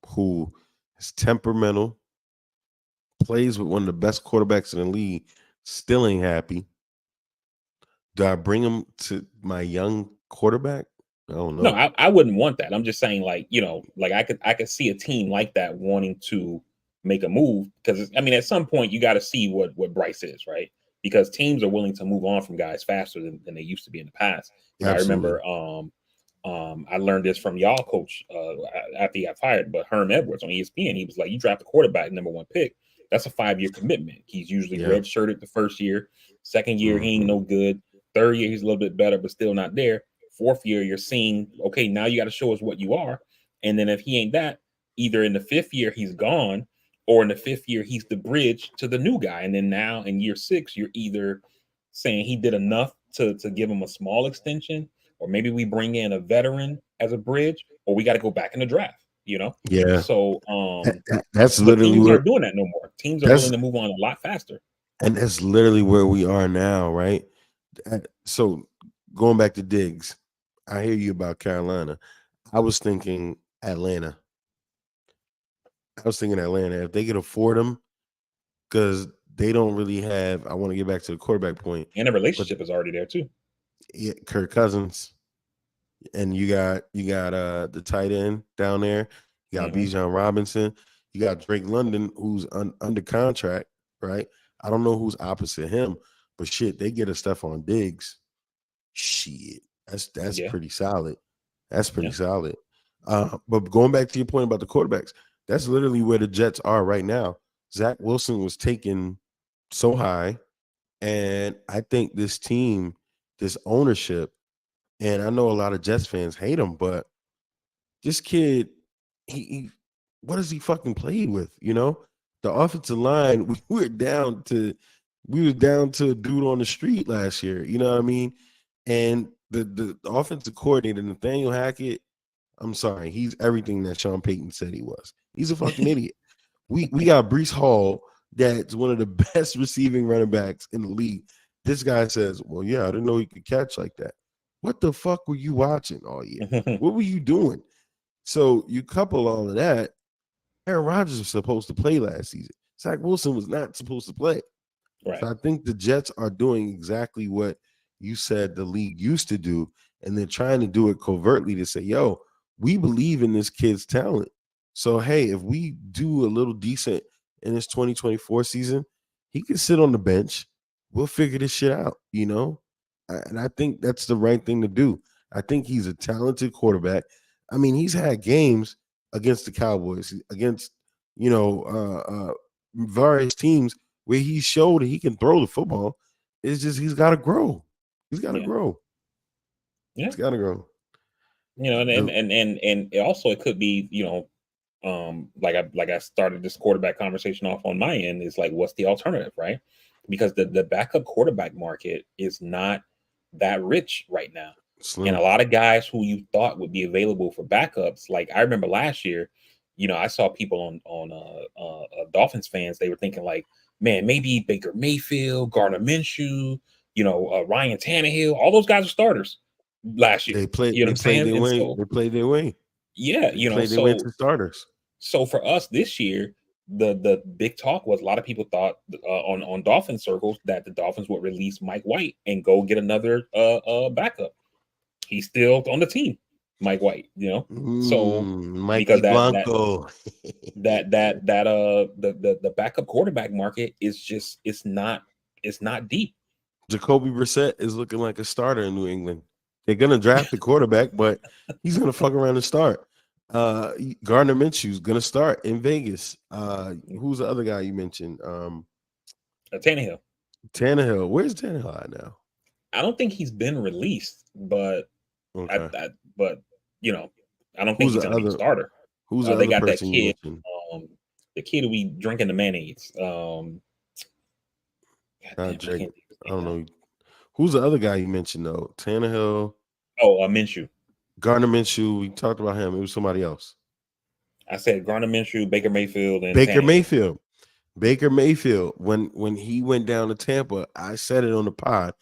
who is temperamental, plays with one of the best quarterbacks in the league, still ain't happy? Do I bring him to my young quarterback? I don't no, know. I wouldn't want that. I'm just saying, like, like I could see a team like that wanting to make a move because I mean, at some point you got to see what Bryce is, right? Because teams are willing to move on from guys faster than they used to be in the past. I Absolutely. remember I learned this from y'all coach after he got fired, but Herm Edwards on ESPN, he was like, you draft a quarterback #1 pick, that's a 5-year commitment. He's usually Yeah. redshirted the first year, second year he ain't Mhm. no good, third year he's a little bit better, but still not there. Fourth year, you're seeing, okay, now you got to show us what you are. And then if he ain't that, either in the fifth year he's gone, or in the fifth year he's the bridge to the new guy. And then now in year 6, you're either saying he did enough to give him a small extension, or maybe we bring in a veteran as a bridge, or we got to go back in the draft. Yeah. So That's but literally teams where aren't doing that no more. Teams are that's willing to move on a lot faster. and that's literally where we are now, right? So going back to Diggs, I hear you about Carolina. I was thinking Atlanta. I was thinking Atlanta. If they could afford him, because they don't really have. I want to get back to the quarterback point, And the but relationship is already there too. yeah, Kirk Cousins, and you got the tight end down there. You got Hmm. Bijan Robinson. You got Drake London, who's under contract, right? I don't know who's opposite him, but shit, they get a Stephon Diggs. Shit, that's Yeah, pretty solid. That's pretty yeah, solid. But going back to your point about the quarterbacks, that's literally where the Jets are right now. Zach Wilson was taken so high, and I think this team, this ownership, and I know a lot of Jets fans hate him, but this kid, he what does he fucking play with? The offensive line, we were down to a dude on the street last year. You know what I mean? And the offensive coordinator, Nathaniel Hackett, I'm sorry, he's everything that Sean Payton said he was. He's a fucking idiot. We got Brees Hall, that's one of the best receiving running backs in the league. This guy says, "Well, yeah, I didn't know he could catch like that." What the fuck were you watching all year? What were you doing? So you couple all of that. Aaron Rodgers was supposed to play last season. Zach Wilson was not supposed to play. right. So I think the Jets are doing exactly what you said the league used to do, and they're trying to do it covertly to say, "Yo, we believe in this kid's talent. So hey, if we do a little decent in this 2024 season, he can sit on the bench. We'll figure this shit out." And I think that's the right thing to do. I think he's a talented quarterback. I mean, he's had games against the Cowboys, against various teams where he showed he can throw the football. It's just he's got to grow. He's got to Yeah, grow. yeah. He's got to grow. And and The and and and it also it could be, like I started this quarterback conversation off on my end, is like, what's the alternative, right? Because the backup quarterback market is not that rich right now, and a Slim, lot of guys who you thought would be available for backups, like I remember last year, I saw people on Dolphins fans, they were thinking like, man, maybe Baker Mayfield, Gardner Minshew, Ryan Tannehill, all those guys are starters last year. they play. You know what They I'm played saying? their And way. so They played their way. yeah, They played their way so to starters. for us this year, the big talk was a lot of people thought on Dolphin circles that the Dolphins would release Mike White and go get another backup. He's still on the team, Mike White. So Mikey because that Blanco. that that that the backup quarterback market is just it's not deep. Jacoby Brissett is looking like a starter in New England. They're gonna draft the quarterback, but he's gonna fuck around and start. Gardner Minshew's gonna start in Vegas. Who's the other guy you mentioned? Tannehill, Tannehill. Where's Tannehill at now? I don't think he's been released, but I, Okay. I but you know, I don't think Who's he's the going to be the other? starter. Who's the They other got that person you kid, mentioned? um, the kid who be drinking the mayonnaise. God Not damn, I Drake. can't think of his I name don't now. know. Who's the other guy you mentioned though? Tannehill, Oh, Minshew. Gardner Minshew. We talked about him. It was somebody else. I said Gardner Minshew, Baker Mayfield, and Baker Tannehill. Mayfield. Baker Mayfield. When he went down to Tampa, I said it on the pod.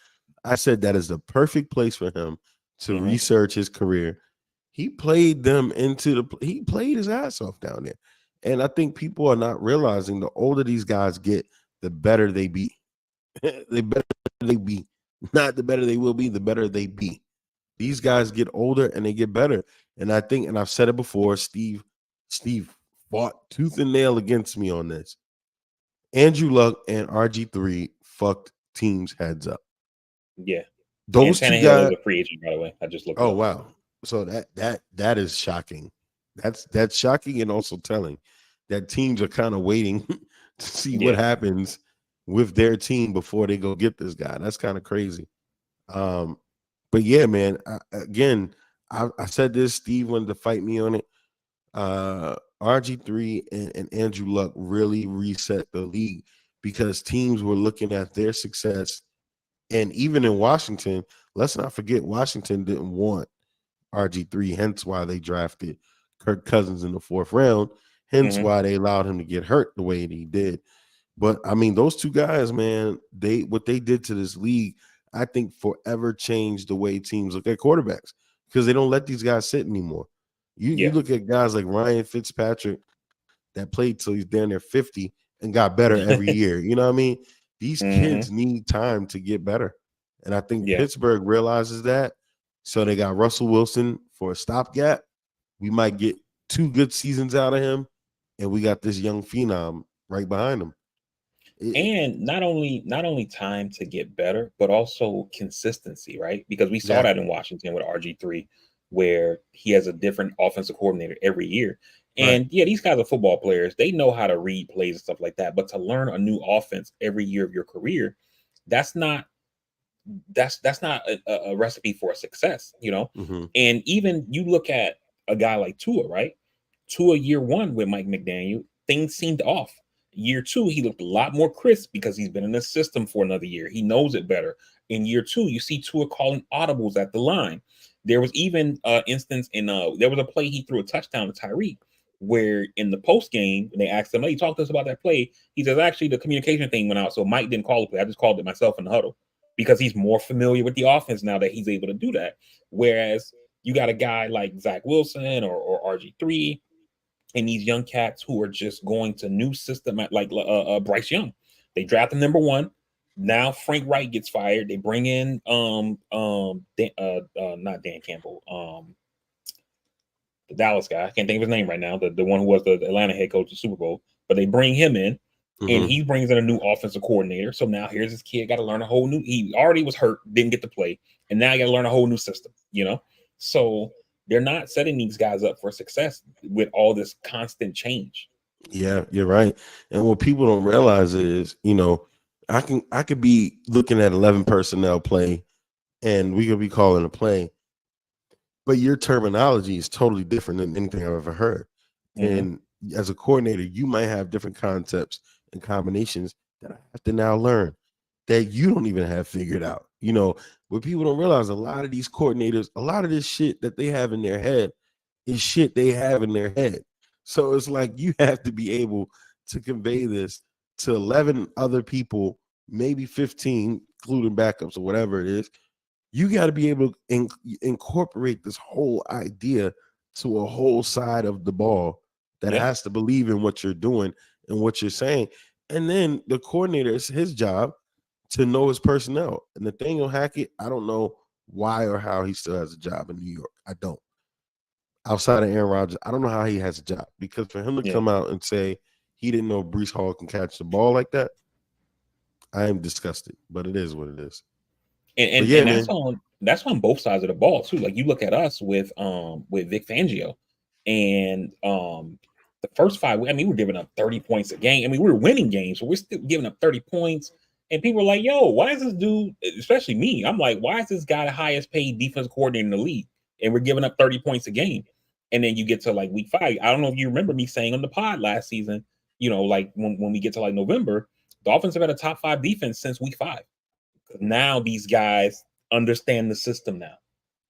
I said that is the perfect place for him to Hmm. research his career. He played them into the. He played his ass off down there, and I think people are not realizing the older these guys get, the better they be. The better they be, not the better they will be. The better they be. These guys get older and they get better. And I think, and I've said it before, Steve fought tooth and nail against me on this. Andrew Luck and RG3 fucked teams heads up. Yeah, and Those two Tannehill is guys. a free agent, by the way. I just looked it Oh up. wow. So that is shocking. That's shocking and also telling that teams are kind of waiting to see what Yeah, happens with their team before they go get this guy. That's kind of crazy. Um, but yeah, man. I said this. Steve wanted to fight me on it. RG3 and Andrew Luck really reset the league because teams were looking at their success. And even in Washington, let's not forget, Washington didn't want RG3, hence why they drafted Kirk Cousins in the fourth round, hence hmm why they allowed him to get hurt the way that he did. But I mean, those two guys, man, what they did to this league, I think forever changed the way teams look at quarterbacks because they don't let these guys sit anymore. You yeah, look at guys like Ryan Fitzpatrick that played till he's down there 50 and got better every year. You know what I mean? These hmm kids need time to get better. And I think yeah. Pittsburgh realizes that. So they got Russell Wilson for a stopgap. We might get 2 good seasons out of him, and we got this young phenom right behind him. And not only time to get better, but also consistency, right? Because we saw Yeah, that in Washington with RG3, where he has a different offensive coordinator every year. right. And yeah, these guys are football players. They know how to read plays and stuff like that. But to learn a new offense every year of your career, that's not that's not a recipe for success, you know. Hmm. And even you look at a guy like Tua, right? Tua year one with Mike McDaniel, things seemed off. Year two, he looked a lot more crisp because he's been in the system for another year. He knows it better. In year two, you see Tua calling audibles at the line. There was even instance in there was a play he threw a touchdown to Tyreek, where in the post game when they asked him, "Hey, talk to us about that play," he says, "Actually, the communication thing went out, so Mike didn't call the play. I just called it myself in the huddle." Because he's more familiar with the offense now that he's able to do that. Whereas you got a guy like Zach Wilson or RG3 and these young cats who are just going to new system at like Bryce Young. They draft him number one. Now Frank Wright gets fired. They bring in not Dan Campbell, the Dallas guy. I can't think of his name right now. The one who was the Atlanta head coach of the Super Bowl. But they bring him in, and Hmm. he brings in a new offensive coordinator. So now here's this kid got to learn a whole new. He already was hurt, didn't get to play, and now you got to learn a whole new system. You know, so they're not setting these guys up for success with all this constant change. Yeah, you're right. And what people don't realize is, I could be looking at 11 personnel play, and we could be calling a play, but your terminology is totally different than anything I've ever heard. Hmm. And as a coordinator, you might have different concepts and combinations that I have to now learn that you don't even have figured out. What people don't realize, a lot of these coordinators, a lot of this shit that they have in their head is shit they have in their head. So it's like you have to be able to convey this to 11 other people, maybe 15, including backups or whatever it is. You got to be able to incorporate this whole idea to a whole side of the ball that Yeah, has to believe in what you're doing and what you're saying. And then the coordinator, it's his job to know his personnel. And Nathaniel Hackett, I don't know why or how he still has a job in New York. I don't. Outside of Aaron Rodgers, I don't know how he has a job, because for him to yeah. come out and say he didn't know Brees Hall can catch the ball like that, I am disgusted. But it is what it is. and But and, yeah, and that's man. on both sides of the ball too. Like you look at us with Vic Fangio, and the first five. I mean, we're giving up 30 points a game. I mean, we're winning games, but we're still giving up 30 points. And people are like, "Yo, why is this dude?" Especially me. I'm like, "Why is this guy the highest paid defense coordinator in the league?" and we're giving up 30 points a game. And then you get to like week 5. I don't know if you remember me saying on the pod last season, like when we get to like November, Dolphins have had a top 5 defense since week 5. Now these guys understand the system now.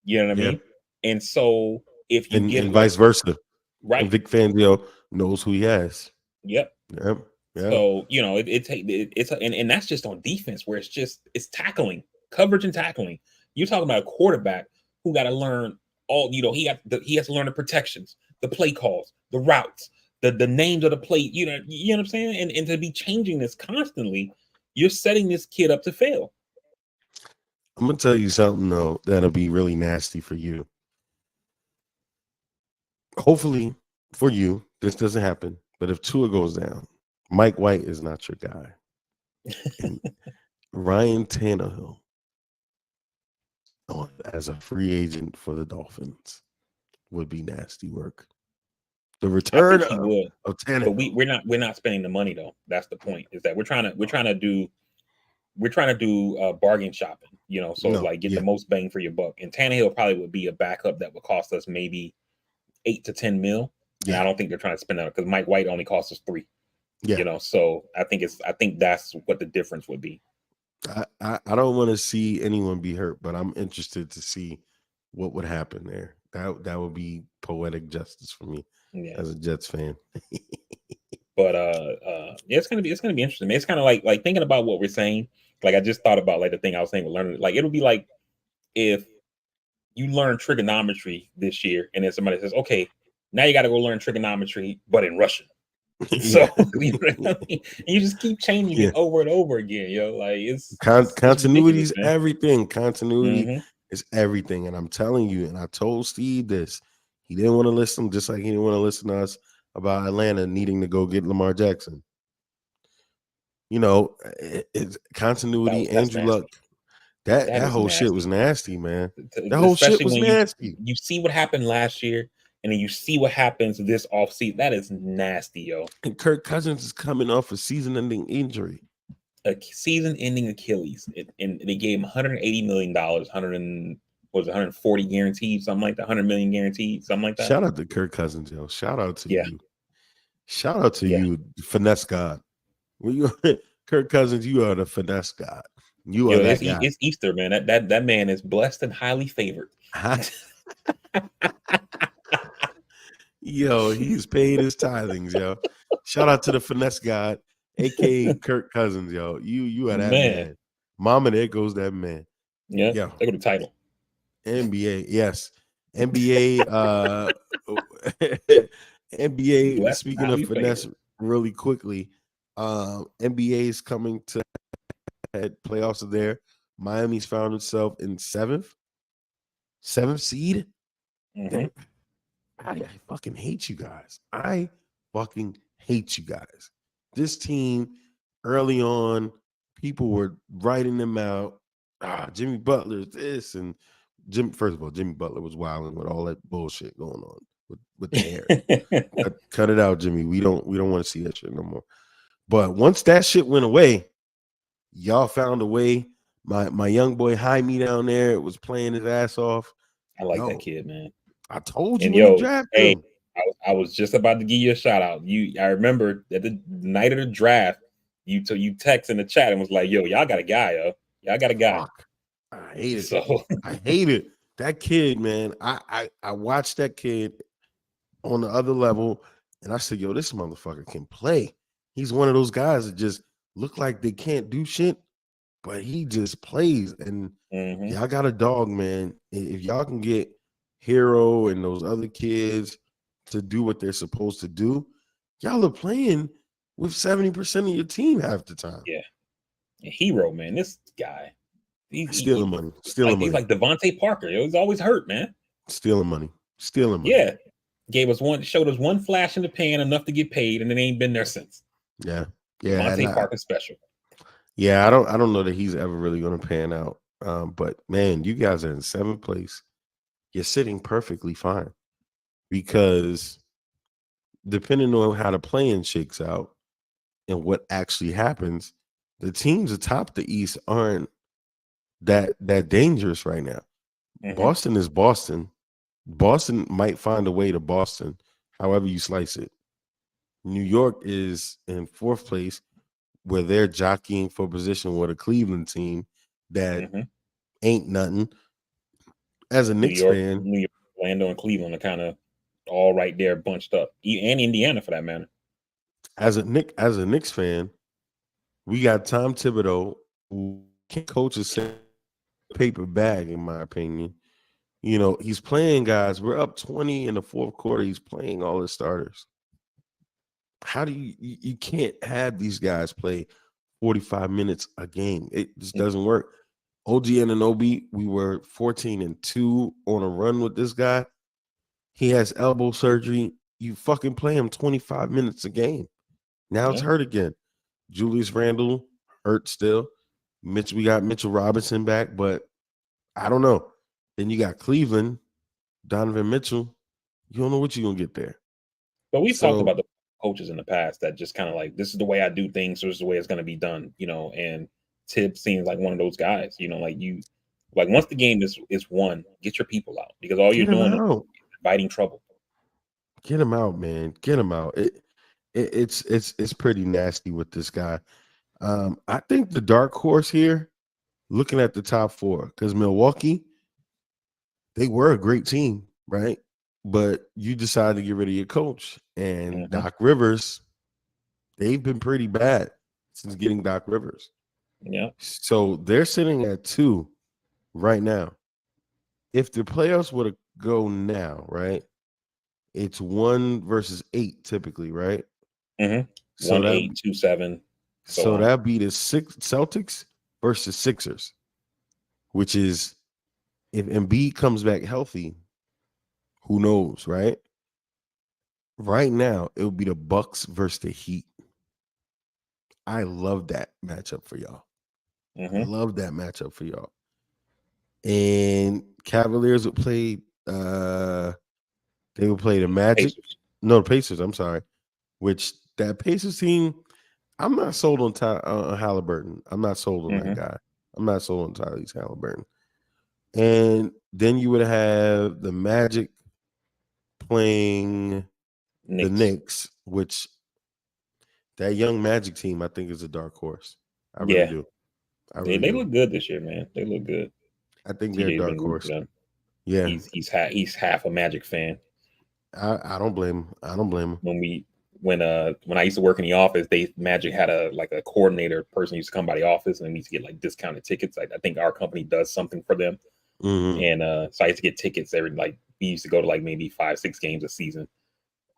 You know what I mean? And so if you get and vice versa, right, and Vic Fangio knows who he has. Yep. Yep. So and that's just on defense, where it's tackling, coverage and tackling. You're talking about a quarterback who got to learn all. He has to learn the protections, the play calls, the routes, the names of the play. You know what I'm saying? And to be changing this constantly, you're setting this kid up to fail. I'm gonna tell you something though that'll be really nasty for you. Hopefully for you, this doesn't happen. But if Tua goes down, Mike White is not your guy. And Ryan Tannehill as a free agent for the Dolphins would be nasty work. The return of Tannehill. But we're not spending the money though. That's the point. Is that we're trying to do bargain shopping. So it's like get the most bang for your buck. And Tannehill probably would be a backup that would cost us maybe $8 to $10 million. And I don't think they're trying to spend that because Mike White only costs us $3. Yeah. So I think that's what the difference would be. I don't want to see anyone be hurt, but I'm interested to see what would happen there. That would be poetic justice for me as a Jets fan. But it's gonna be interesting. It's kind of like thinking about what we're saying. Like I just thought about like the thing I was saying with learning. Like it'll be like if you learn trigonometry this year, and then somebody says, "Okay, now you got to go learn trigonometry, but in Russian." So you just keep changing it over and over again, Like it's continuity is everything. Continuity is everything, and I'm telling you. And I told Steve this. He didn't want to listen, just like he didn't want to listen to us about Atlanta needing to go get Lamar Jackson. It's continuity. Andrew Luck. That whole nasty. Shit was nasty, man. That whole shit was nasty. You see what happened last year, and then you see what happens this offseason. That is nasty, yo. And Kirk Cousins is coming off a season-ending injury. A season-ending Achilles. And they gave him $180 million, 140 guaranteed, something like that, $100 million guaranteed, something like that. Shout out to Kirk Cousins, yo. Shout out to you. Shout out to you, finesse god. Kirk Cousins, you are the finesse god. You are that guy. It's Easter, man. That man is blessed and highly favored. Yo, he's paid his tithings, yo. Shout out to the finesse god, aka Kirk Cousins, yo. You are that man. Mama, there goes that man. Yeah. There go the title. NBA, yes. NBA, NBA. Blessed, speaking of finesse, really quickly, NBA is coming to playoffs are there. Miami's found itself in seventh seed. I fucking hate you guys. I fucking hate you guys. This team, early on, people were writing them out. Jimmy Butler's this and first of all, Jimmy Butler was wilding with all that bullshit going on with the hair. Cut it out, Jimmy. We don't want to see that shit no more. But once that shit went away, y'all found a way. My young boy Jaime down there was playing his ass off. I like that kid, man. I told you when you drafted him. I was just about to give you a shout out. I remember at the night of the draft, you text in the chat and was like, "Yo, y'all got a guy, yo. Y'all got a guy." Fuck. I hate it. I hate it. That kid, man. I watched that kid on the other level, and I said, "Yo, this motherfucker can play." He's one of those guys that just look like they can't do shit, but he just plays. And y'all got a dog, man. If y'all can get Hero and those other kids to do what they're supposed to do, y'all are playing with 70% of your team half the time. Yeah. Hero, man. This guy. Stealing money. He's like Devontae Parker. He's always hurt, man. Stealing money. Yeah. Showed us one flash in the pan, enough to get paid, and it ain't been there since. Yeah. Devontae Parker special. Yeah, I don't know that he's ever really going to pan out. But man, you guys are in 7th place. You're sitting perfectly fine because depending on how the playing shakes out and what actually happens, the teams atop the East aren't that dangerous right now. Boston is Boston. Boston might find a way to Boston, however you slice it. New York is in fourth place where they're jockeying for position with a Cleveland team that Hmm. ain't nothing. As a Knicks fan, New York, Orlando, and Cleveland are kind of all right there, bunched up, and Indiana for that matter. as a Knicks fan, we got Tom Thibodeau, who can't coach a paper bag, in my opinion. He's playing guys. We're up 20 in the fourth quarter. He's playing all his starters. How do you can't have these guys play 45 minutes a game? It just doesn't work. OG Anunoby, we were 14-2 on a run with this guy. He has elbow surgery. You fucking play him 25 minutes a game. Now it's Yeah, hurt again. Julius Randle hurt still. We got Mitchell Robinson back, but I don't know. Then you got Cleveland, Donovan Mitchell. You don't know what you're gonna get there. but we've talked So about the coaches in the past that just kind of like, this is the way I do things, so this is the way it's going to be done, and Tibbs seems like one of those guys, like once the game is won, get your people out, because all you're get him doing is out. inviting trouble. Get him out, man. Get him out. It's pretty nasty with this guy. I think the dark horse here, looking at the top four, because Milwaukee, they were a great team, right? But you decided to get rid of your coach. And Hmm. Doc Rivers, they've been pretty bad since getting Doc Rivers. Yeah. So they're sitting at 2 right now. If the playoffs were to go now, right? It's 1 versus 8 typically, right? Hmm. So One that eight, 2-7, so so on. that be the Celtics versus Sixers, which is if Embiid comes back healthy, who knows, right? Right now, it would be the Bucks versus the Heat. I love that matchup for y'all. I Hmm. love that matchup for y'all. And Cavaliers would play they would play the Magic. Pacers. No, the Pacers, I'm sorry. Which that Pacers team, I'm not sold on Halliburton. I'm not sold on that Hmm. guy. I'm not sold on Tyrese Halliburton. And then you would have the Magic playing the Knicks. Knicks, which that young Magic team I think is a dark horse. I really Yeah, do. I they really they do. look good this year, man. They look good. I think they're a TJ's dark been rooting for horse. them. Yeah. He's half a Magic fan. I don't blame him. I don't blame him. When I used to work in the office, Magic had a coordinator person used to come by the office, and we used to get like discounted tickets. I think our company does something for them, Mhm. and so I used to get tickets every, like, we used to go to like maybe 5-6 games a season,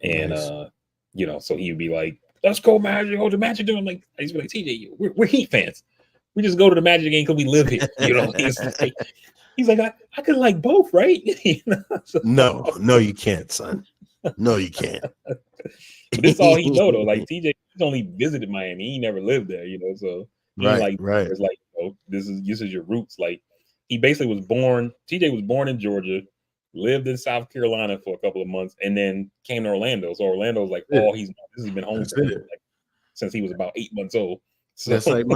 and Nice. so he would be like, "Let's go Magic, go to Magic." I'm like, I used to be like, TJ, we're Heat fans. We just go to the Magic game because we live here. He's like, I could like both, right? So, No, you can't, son. No, you can't. but this is all he know though. Like, TJ, he's only visited Miami. He never lived there, so he ain't Right, like, right. it's like, this is your roots. Like, he basically was born. TJ was born in Georgia, lived in South Carolina for a couple of months, and then came to Orlando. So Orlando was like That's it. all he's known. This has been home That's for him, it. like, since he was about 8 months old. So That's like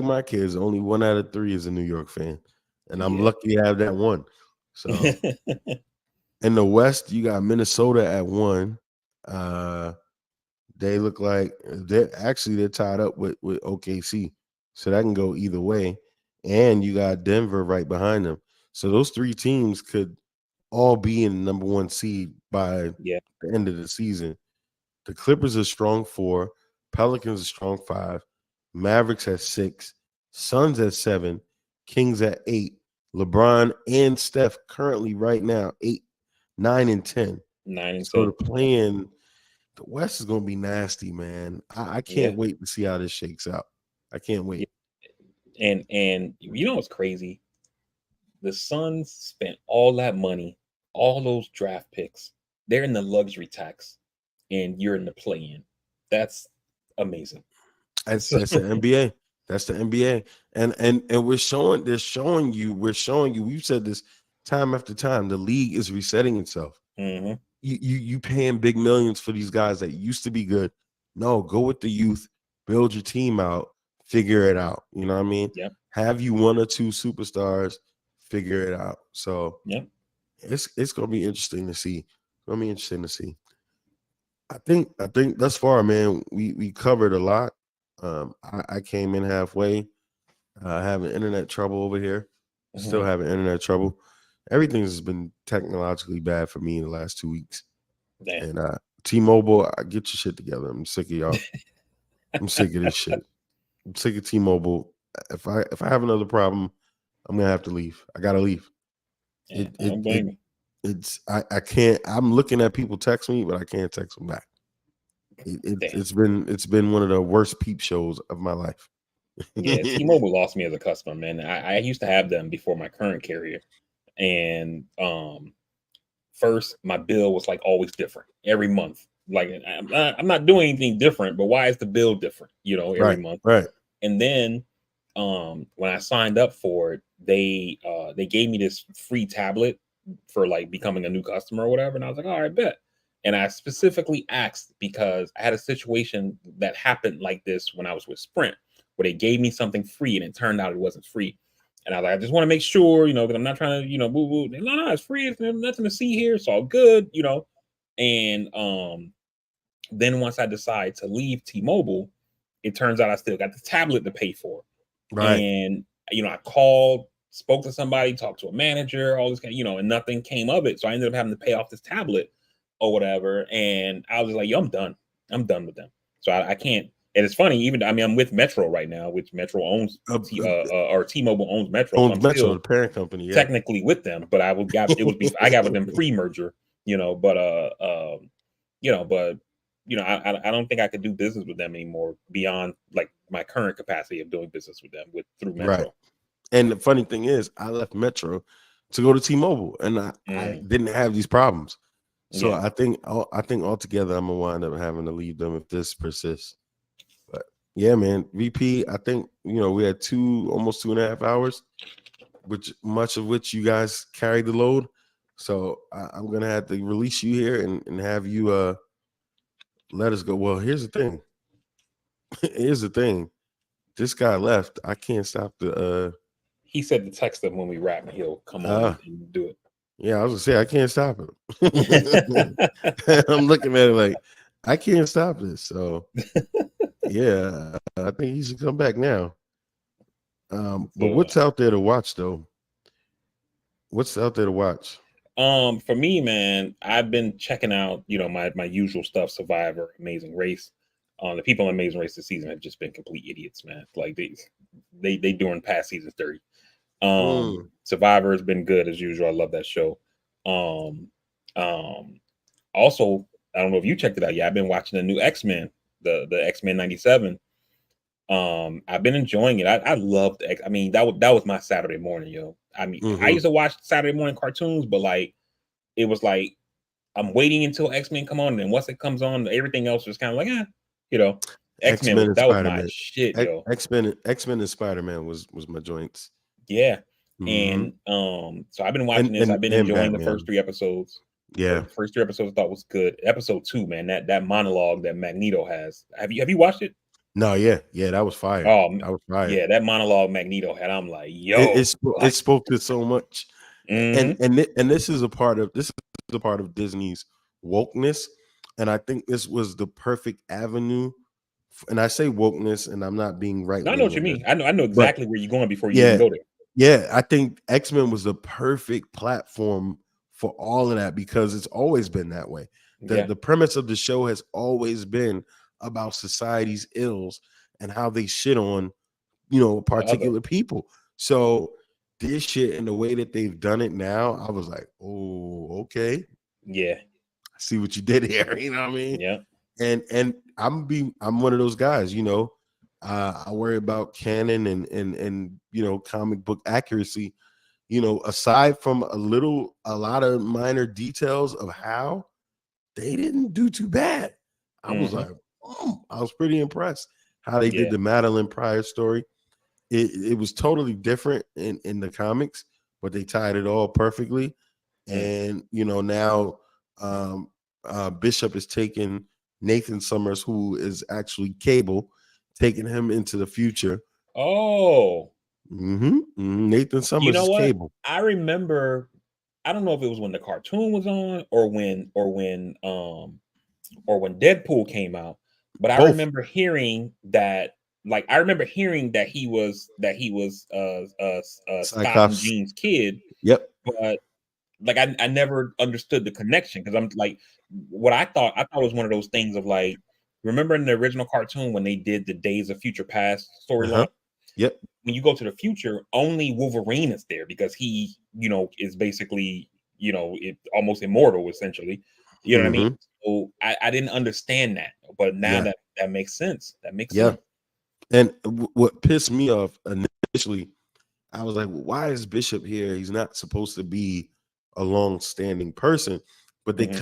my kids. Only 1 out of 3 is a New York fan. And I'm yeah. lucky to have that one. So in the West, you got Minnesota at 1. Uh they look like they're tied up with OKC. So that can go either way. And you got Denver right behind them. So those 3 teams could all be in the number 1 seed by Yeah. the end of the season. The Clippers are strong 4, Pelicans are strong 5, Mavericks at 6, Suns at 7, Kings at 8, LeBron and Steph currently right now 8, 9, and 10. 9 and So 10. the West is gonna be nasty, man. I Yeah. can't wait to see how this shakes out. I can't Yeah. wait. And you know what's crazy? The Suns spent all that money, all those draft picks. They're in the luxury tax, and you're in the play-in. That's amazing. That's So, that's the NBA. That's the NBA. And we're showing you, we've said this time after time, the league is resetting itself. mhm, You paying big millions for these guys that used to be good. No, go with the youth, build your team out, figure it out. You know what I mean? yep, Have you 1 or 2 superstars, figure it out. So yep. it's gonna be interesting to see. It's gonna be interesting to see. I think thus far, man, we covered a lot. I came in halfway. Having internet trouble over here. Still Mhm. having internet trouble. Everything's been technologically bad for me in the last 2 weeks. Damn. And T-Mobile, get your shit together. I'm sick of y'all. I'm sick of this shit. I'm sick of T-Mobile. If I have another problem, I'm gonna have to leave. I gotta leave. Yeah, It I it don't it blame you. I can't. I'm looking at people text me, but I can't text them back. Damn. It's been one of the worst peep shows of my life. Yeah, T-Mobile lost me as a customer, man. I used to have them before my current carrier, and first my bill was like always different every month. Like I'm not doing anything different, but why is the bill different? Every Right, month. right, And then when I signed up for it, they gave me this free tablet for like becoming a new customer or whatever, and I was like, all right, bet. And I specifically asked because I had a situation that happened like this when I was with Sprint, where they gave me something free and it turned out it wasn't free. And I was like, I just want to make sure, because I'm not trying to, boo boo. No, it's free. There's nothing to see here. It's all good. And then once I decide to leave T-Mobile, it turns out I still got the tablet to pay for. right. And I called, spoke to somebody, talked to a manager, all this and nothing came of it. So I ended up having to pay off this tablet or whatever. And I was like, yo, I'm done. I'm done with them. So I can't. And it's funny, even I'm with Metro right now, which Metro owns, or T-Mobile owns Metro. So Owns I'm Metro, the still parent company. Yeah. technically with them, but I got with them pre-merger, but I don't think I could do business with them anymore beyond like my current capacity of doing business with them through Right. Metro. And the funny thing is, I left Metro to go to T-Mobile, and I Mm, didn't have these problems. So yeah, I think altogether, I'm gonna wind up having to leave them if this persists. But yeah, man, VP. I think we had almost 2.5 hours, which much of which you guys carried the load. So I'm gonna have to release you here and have you let us go. Well, here's the thing. Here's the thing. This guy left. I can't stop the he said to text him when we wrap, and he'll come on uh and do yeah, I was gonna say I can't stop him. it. I'm looking at it like I can't stop this. So yeah, I think he should come back now. But So, what's out there to watch though? What's out there to watch? for me, man, I've been checking out, my usual stuff: Survivor, Amazing Race. The people in Amazing Race this season have just been complete idiots, man. Like they doing past seasons dirty. Mm, Survivor has been good as usual. I love that show. Um, um, Also, I don't know if you checked it out. Yeah, I've been watching the new X-Men, the X-Men '97. I've been enjoying it. I loved X. I mean, that was my Saturday morning, yo. I mean, I hmm used to watch Saturday morning cartoons, but like it was like I'm waiting until X-Men come on, and once it comes on, everything else was kind of like, you know, X-Men X-Men was and that was my Spider-Man. shit, yo. X-Men and Spider-Man was my joints. Yeah. Hmm And so I've been And watching this. and I've been and enjoying the first Batman. three episodes. Yeah. First three episodes I thought was good. Episode two, man, that monologue that Magneto has. Have you watched it? No, yeah, that was fire. That was fire. Yeah, that monologue Magneto had. I'm like, It yo, it, sp- it like, spoke to so much, and mm-hmm, and this is a part of Disney's wokeness, and I think this was the perfect avenue. And I say wokeness, and I'm not being right I know what wing you in this, mean. I know but exactly where you're going before you even yeah, go there. yeah, I think X-Men was the perfect platform for all of that because it's always been that way. The Yeah, the premise of the show has always been about society's ills and how they shit on, the other. particular people. So this shit and the way that they've done it now, I was like, oh, okay. Yeah, I see what you did here. You know what I mean? yeah, And I'm one of those guys. I worry about canon and comic book accuracy. Aside from a lot of minor details of how they didn't do too bad. I was mm-hmm, like, I was pretty impressed how they did yeah, the Madeline Pryor story. It was totally different in the comics, but they tied it all perfectly. mm. And now um, Bishop is taking Nathan Summers, who is actually Cable, taking him into the future. Oh, Nathan you Summers know is what? Cable. I remember. I don't know if it was when the cartoon was on or when Deadpool came out, but I Both. remember hearing that I remember hearing that he was Scott and Cyclops. Jean's kid, Yep. but like I never understood the connection because I'm like what I thought it was one of those things of like remember in the original cartoon when they did the Days of Future Past Uh-huh. storyline, Yep. when you go to the future, only Wolverine is there because he, is basically, almost immortal essentially. You know what I mean? Mm-hmm. So I didn't understand that, but now Yeah. that makes sense. That makes Yeah. sense. And what pissed me off initially, I was like, well, why is Bishop here? He's not supposed to be a long-standing person. But they Hmm.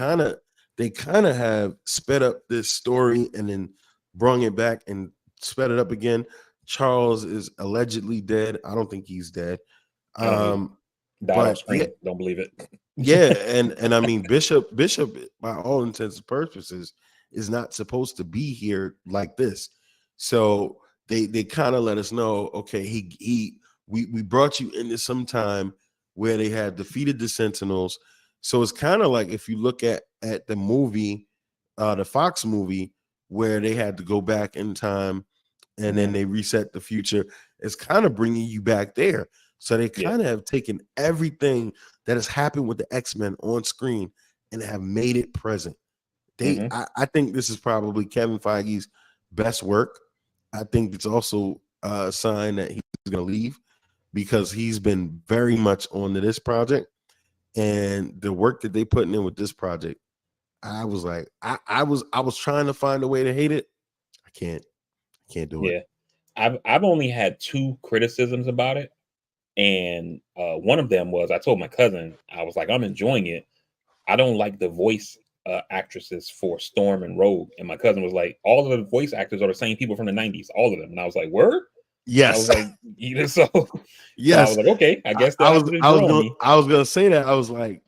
kind of have sped up this story and then brung it back and sped it up again. Charles is allegedly dead. I don't think he's dead. I don't either. Um, Died off but yeah, screen. Don't believe it. yeah, and I mean Bishop, by all intents and purposes, is not supposed to be here like this. So they kind of let us know, okay, we brought you into some time where they had defeated the Sentinels. So it's kind of like if you look at the movie, the Fox movie, where they had to go back in time and then Hmm. they reset the future. It's kind of bringing you back there. So they Yeah. kind of have taken everything that has happened with the X-Men on screen and have made it present. Hmm. I think this is probably Kevin Feige's best work. I think it's also a sign that he's going to leave because he's been very much on to this project, and the work that they putting in with this project, I was like, I was trying to find a way to hate it. I can't do it. Yeah. I've only had two criticisms about it. And one of them was I told my cousin, I was like, I'm enjoying it. I don't like the voice actresses for Storm and Rogue. And my cousin was like, all of the voice actors are the same people from the 90s, all of them. And I was like, word? I was Yes, like, so I was yes. like, okay, I guess they'll have to just grow on me. I was gonna say that. I was like,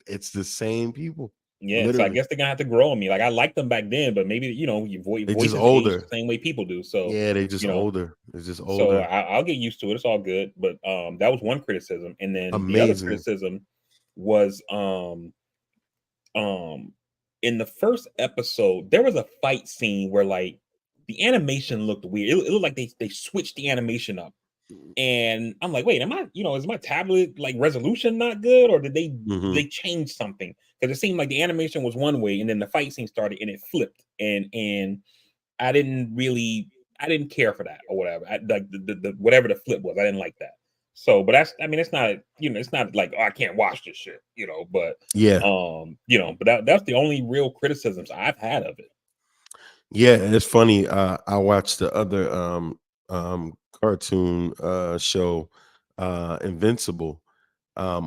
it's the same people, Yeah, so I literally. guess they're gonna have to grow on me. Like I liked them back then, but maybe your They just voices age the older. same way people do. So Yeah, they just you know, older. They're just so older. I'll get used to it. It's all good. But that was one criticism, and then the other Amazing. criticism was um in the first episode there was a fight scene where like the animation looked weird. It looked like they switched the animation up, and I'm like, wait, am I, is my tablet like resolution not good, or did Hmm. they change something? Because it seemed like the animation was one way, and then the fight scene started and it flipped, and I didn't really, I didn't care for that or whatever. Like the whatever the flip was, I didn't like that. So, but that's, I mean, it's not, it's not like, oh, I can't watch this shit, but Yeah, but that's the only real criticisms I've had of it. yeah. And it's funny. I watched the other cartoon show, Invincible,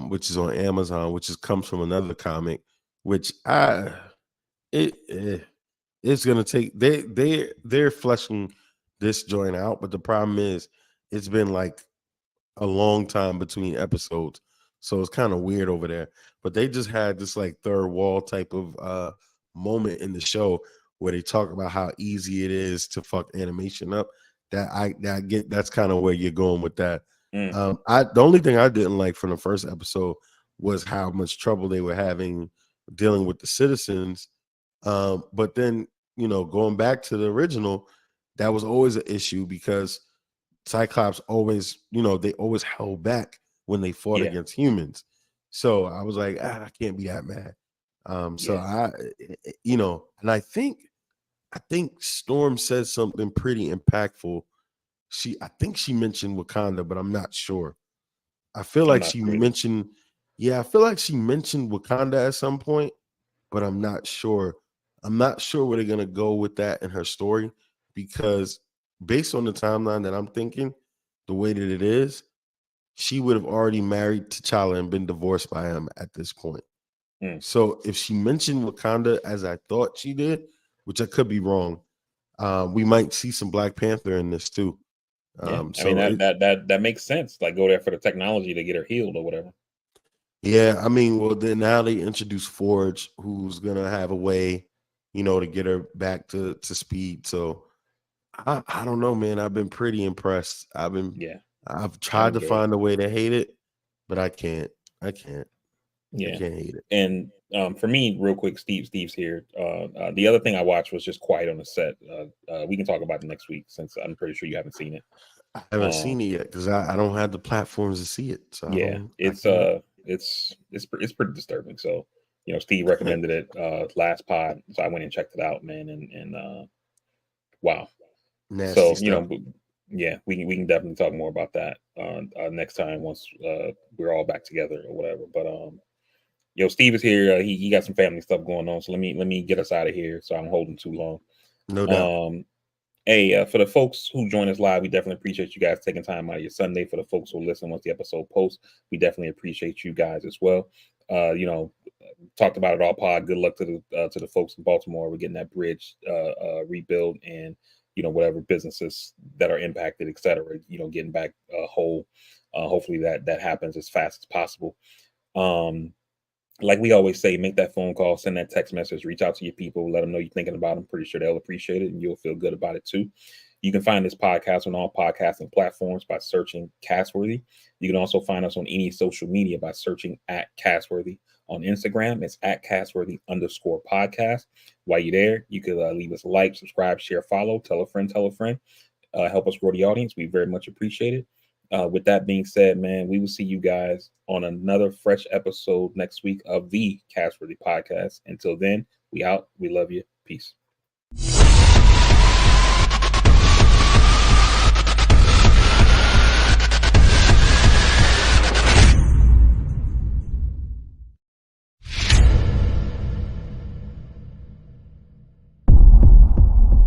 which is on Amazon, which is comes from another comic, which it it's gonna take they're fleshing this joint out, but the problem is it's been like a long time between episodes. So it's kind of weird over there. But they just had this like third wall type of moment in the show where they talk about how easy it is to fuck animation up. That I get that's kind of where you're going with that. Mm, I the only thing I didn't like from the first episode was how much trouble they were having dealing with the citizens. But then, going back to the original, that was always an issue because Cyclops always, they always held back when they fought yeah, against humans. So I was like, I can't be that mad. So yeah, and I think Storm said something pretty impactful. I think she mentioned Wakanda, but I'm not sure. I feel I'm like not she sure either. mentioned, yeah, I feel like she mentioned Wakanda at some point, but I'm not sure. I'm not sure where they're gonna go with that in her story because based on the timeline that I'm thinking, the way that it is, she would have already married T'Challa and been divorced by him at this point. Mm, So if she mentioned Wakanda as I thought she did, which I could be wrong, we might see some Black Panther in this too. yeah, I mean So it, that makes sense. Like go there for the technology to get her healed or whatever. yeah, I mean, well, then now they introduce Forge, who's gonna have a way, to get her back to speed. So I don't know, man. I've been pretty impressed. Yeah, I've I tried to enjoyed it. find a way to hate it, but I can't. I can't. Yeah. can't hate it. And for me, real quick, Steve's here. The other thing I watched was just Quiet on the Set. We can talk about it next week since I'm pretty sure you haven't seen it. I haven't seen it yet because I don't have the platforms to see it. So Yeah, I can't. it's pretty disturbing. So Steve recommended it last pod, so I went and checked it out, man, and wow. Nasty So stuff. yeah, we can definitely talk more about that next time once we're all back together or whatever. But Steve is here. He got some family stuff going on, so let me get us out of here. So I'm holding too long. No doubt. Hey, for the folks who join us live, we definitely appreciate you guys taking time out of your Sunday. For the folks who listen once the episode posts, we definitely appreciate you guys as well. Talked about it all pod. Good luck to the folks in Baltimore. We're getting that bridge rebuild, and whatever businesses that are impacted, etc. Getting back whole. Hopefully that happens as fast as possible. Like we always say, make that phone call, send that text message, reach out to your people, let them know you're thinking about them. Pretty sure they'll appreciate it and you'll feel good about it too. You can find this podcast on all podcasting platforms by searching Castworthy. You can also find us on any social media by searching at Castworthy. On Instagram, it's at Castworthy_podcast. While you're there, you could leave us a like, subscribe, share, follow, tell a friend, help us grow the audience. We very much appreciate it. With that being said, man, we will see you guys on another fresh episode next week of the Castworthy podcast. Until then, we out. We love you. Peace.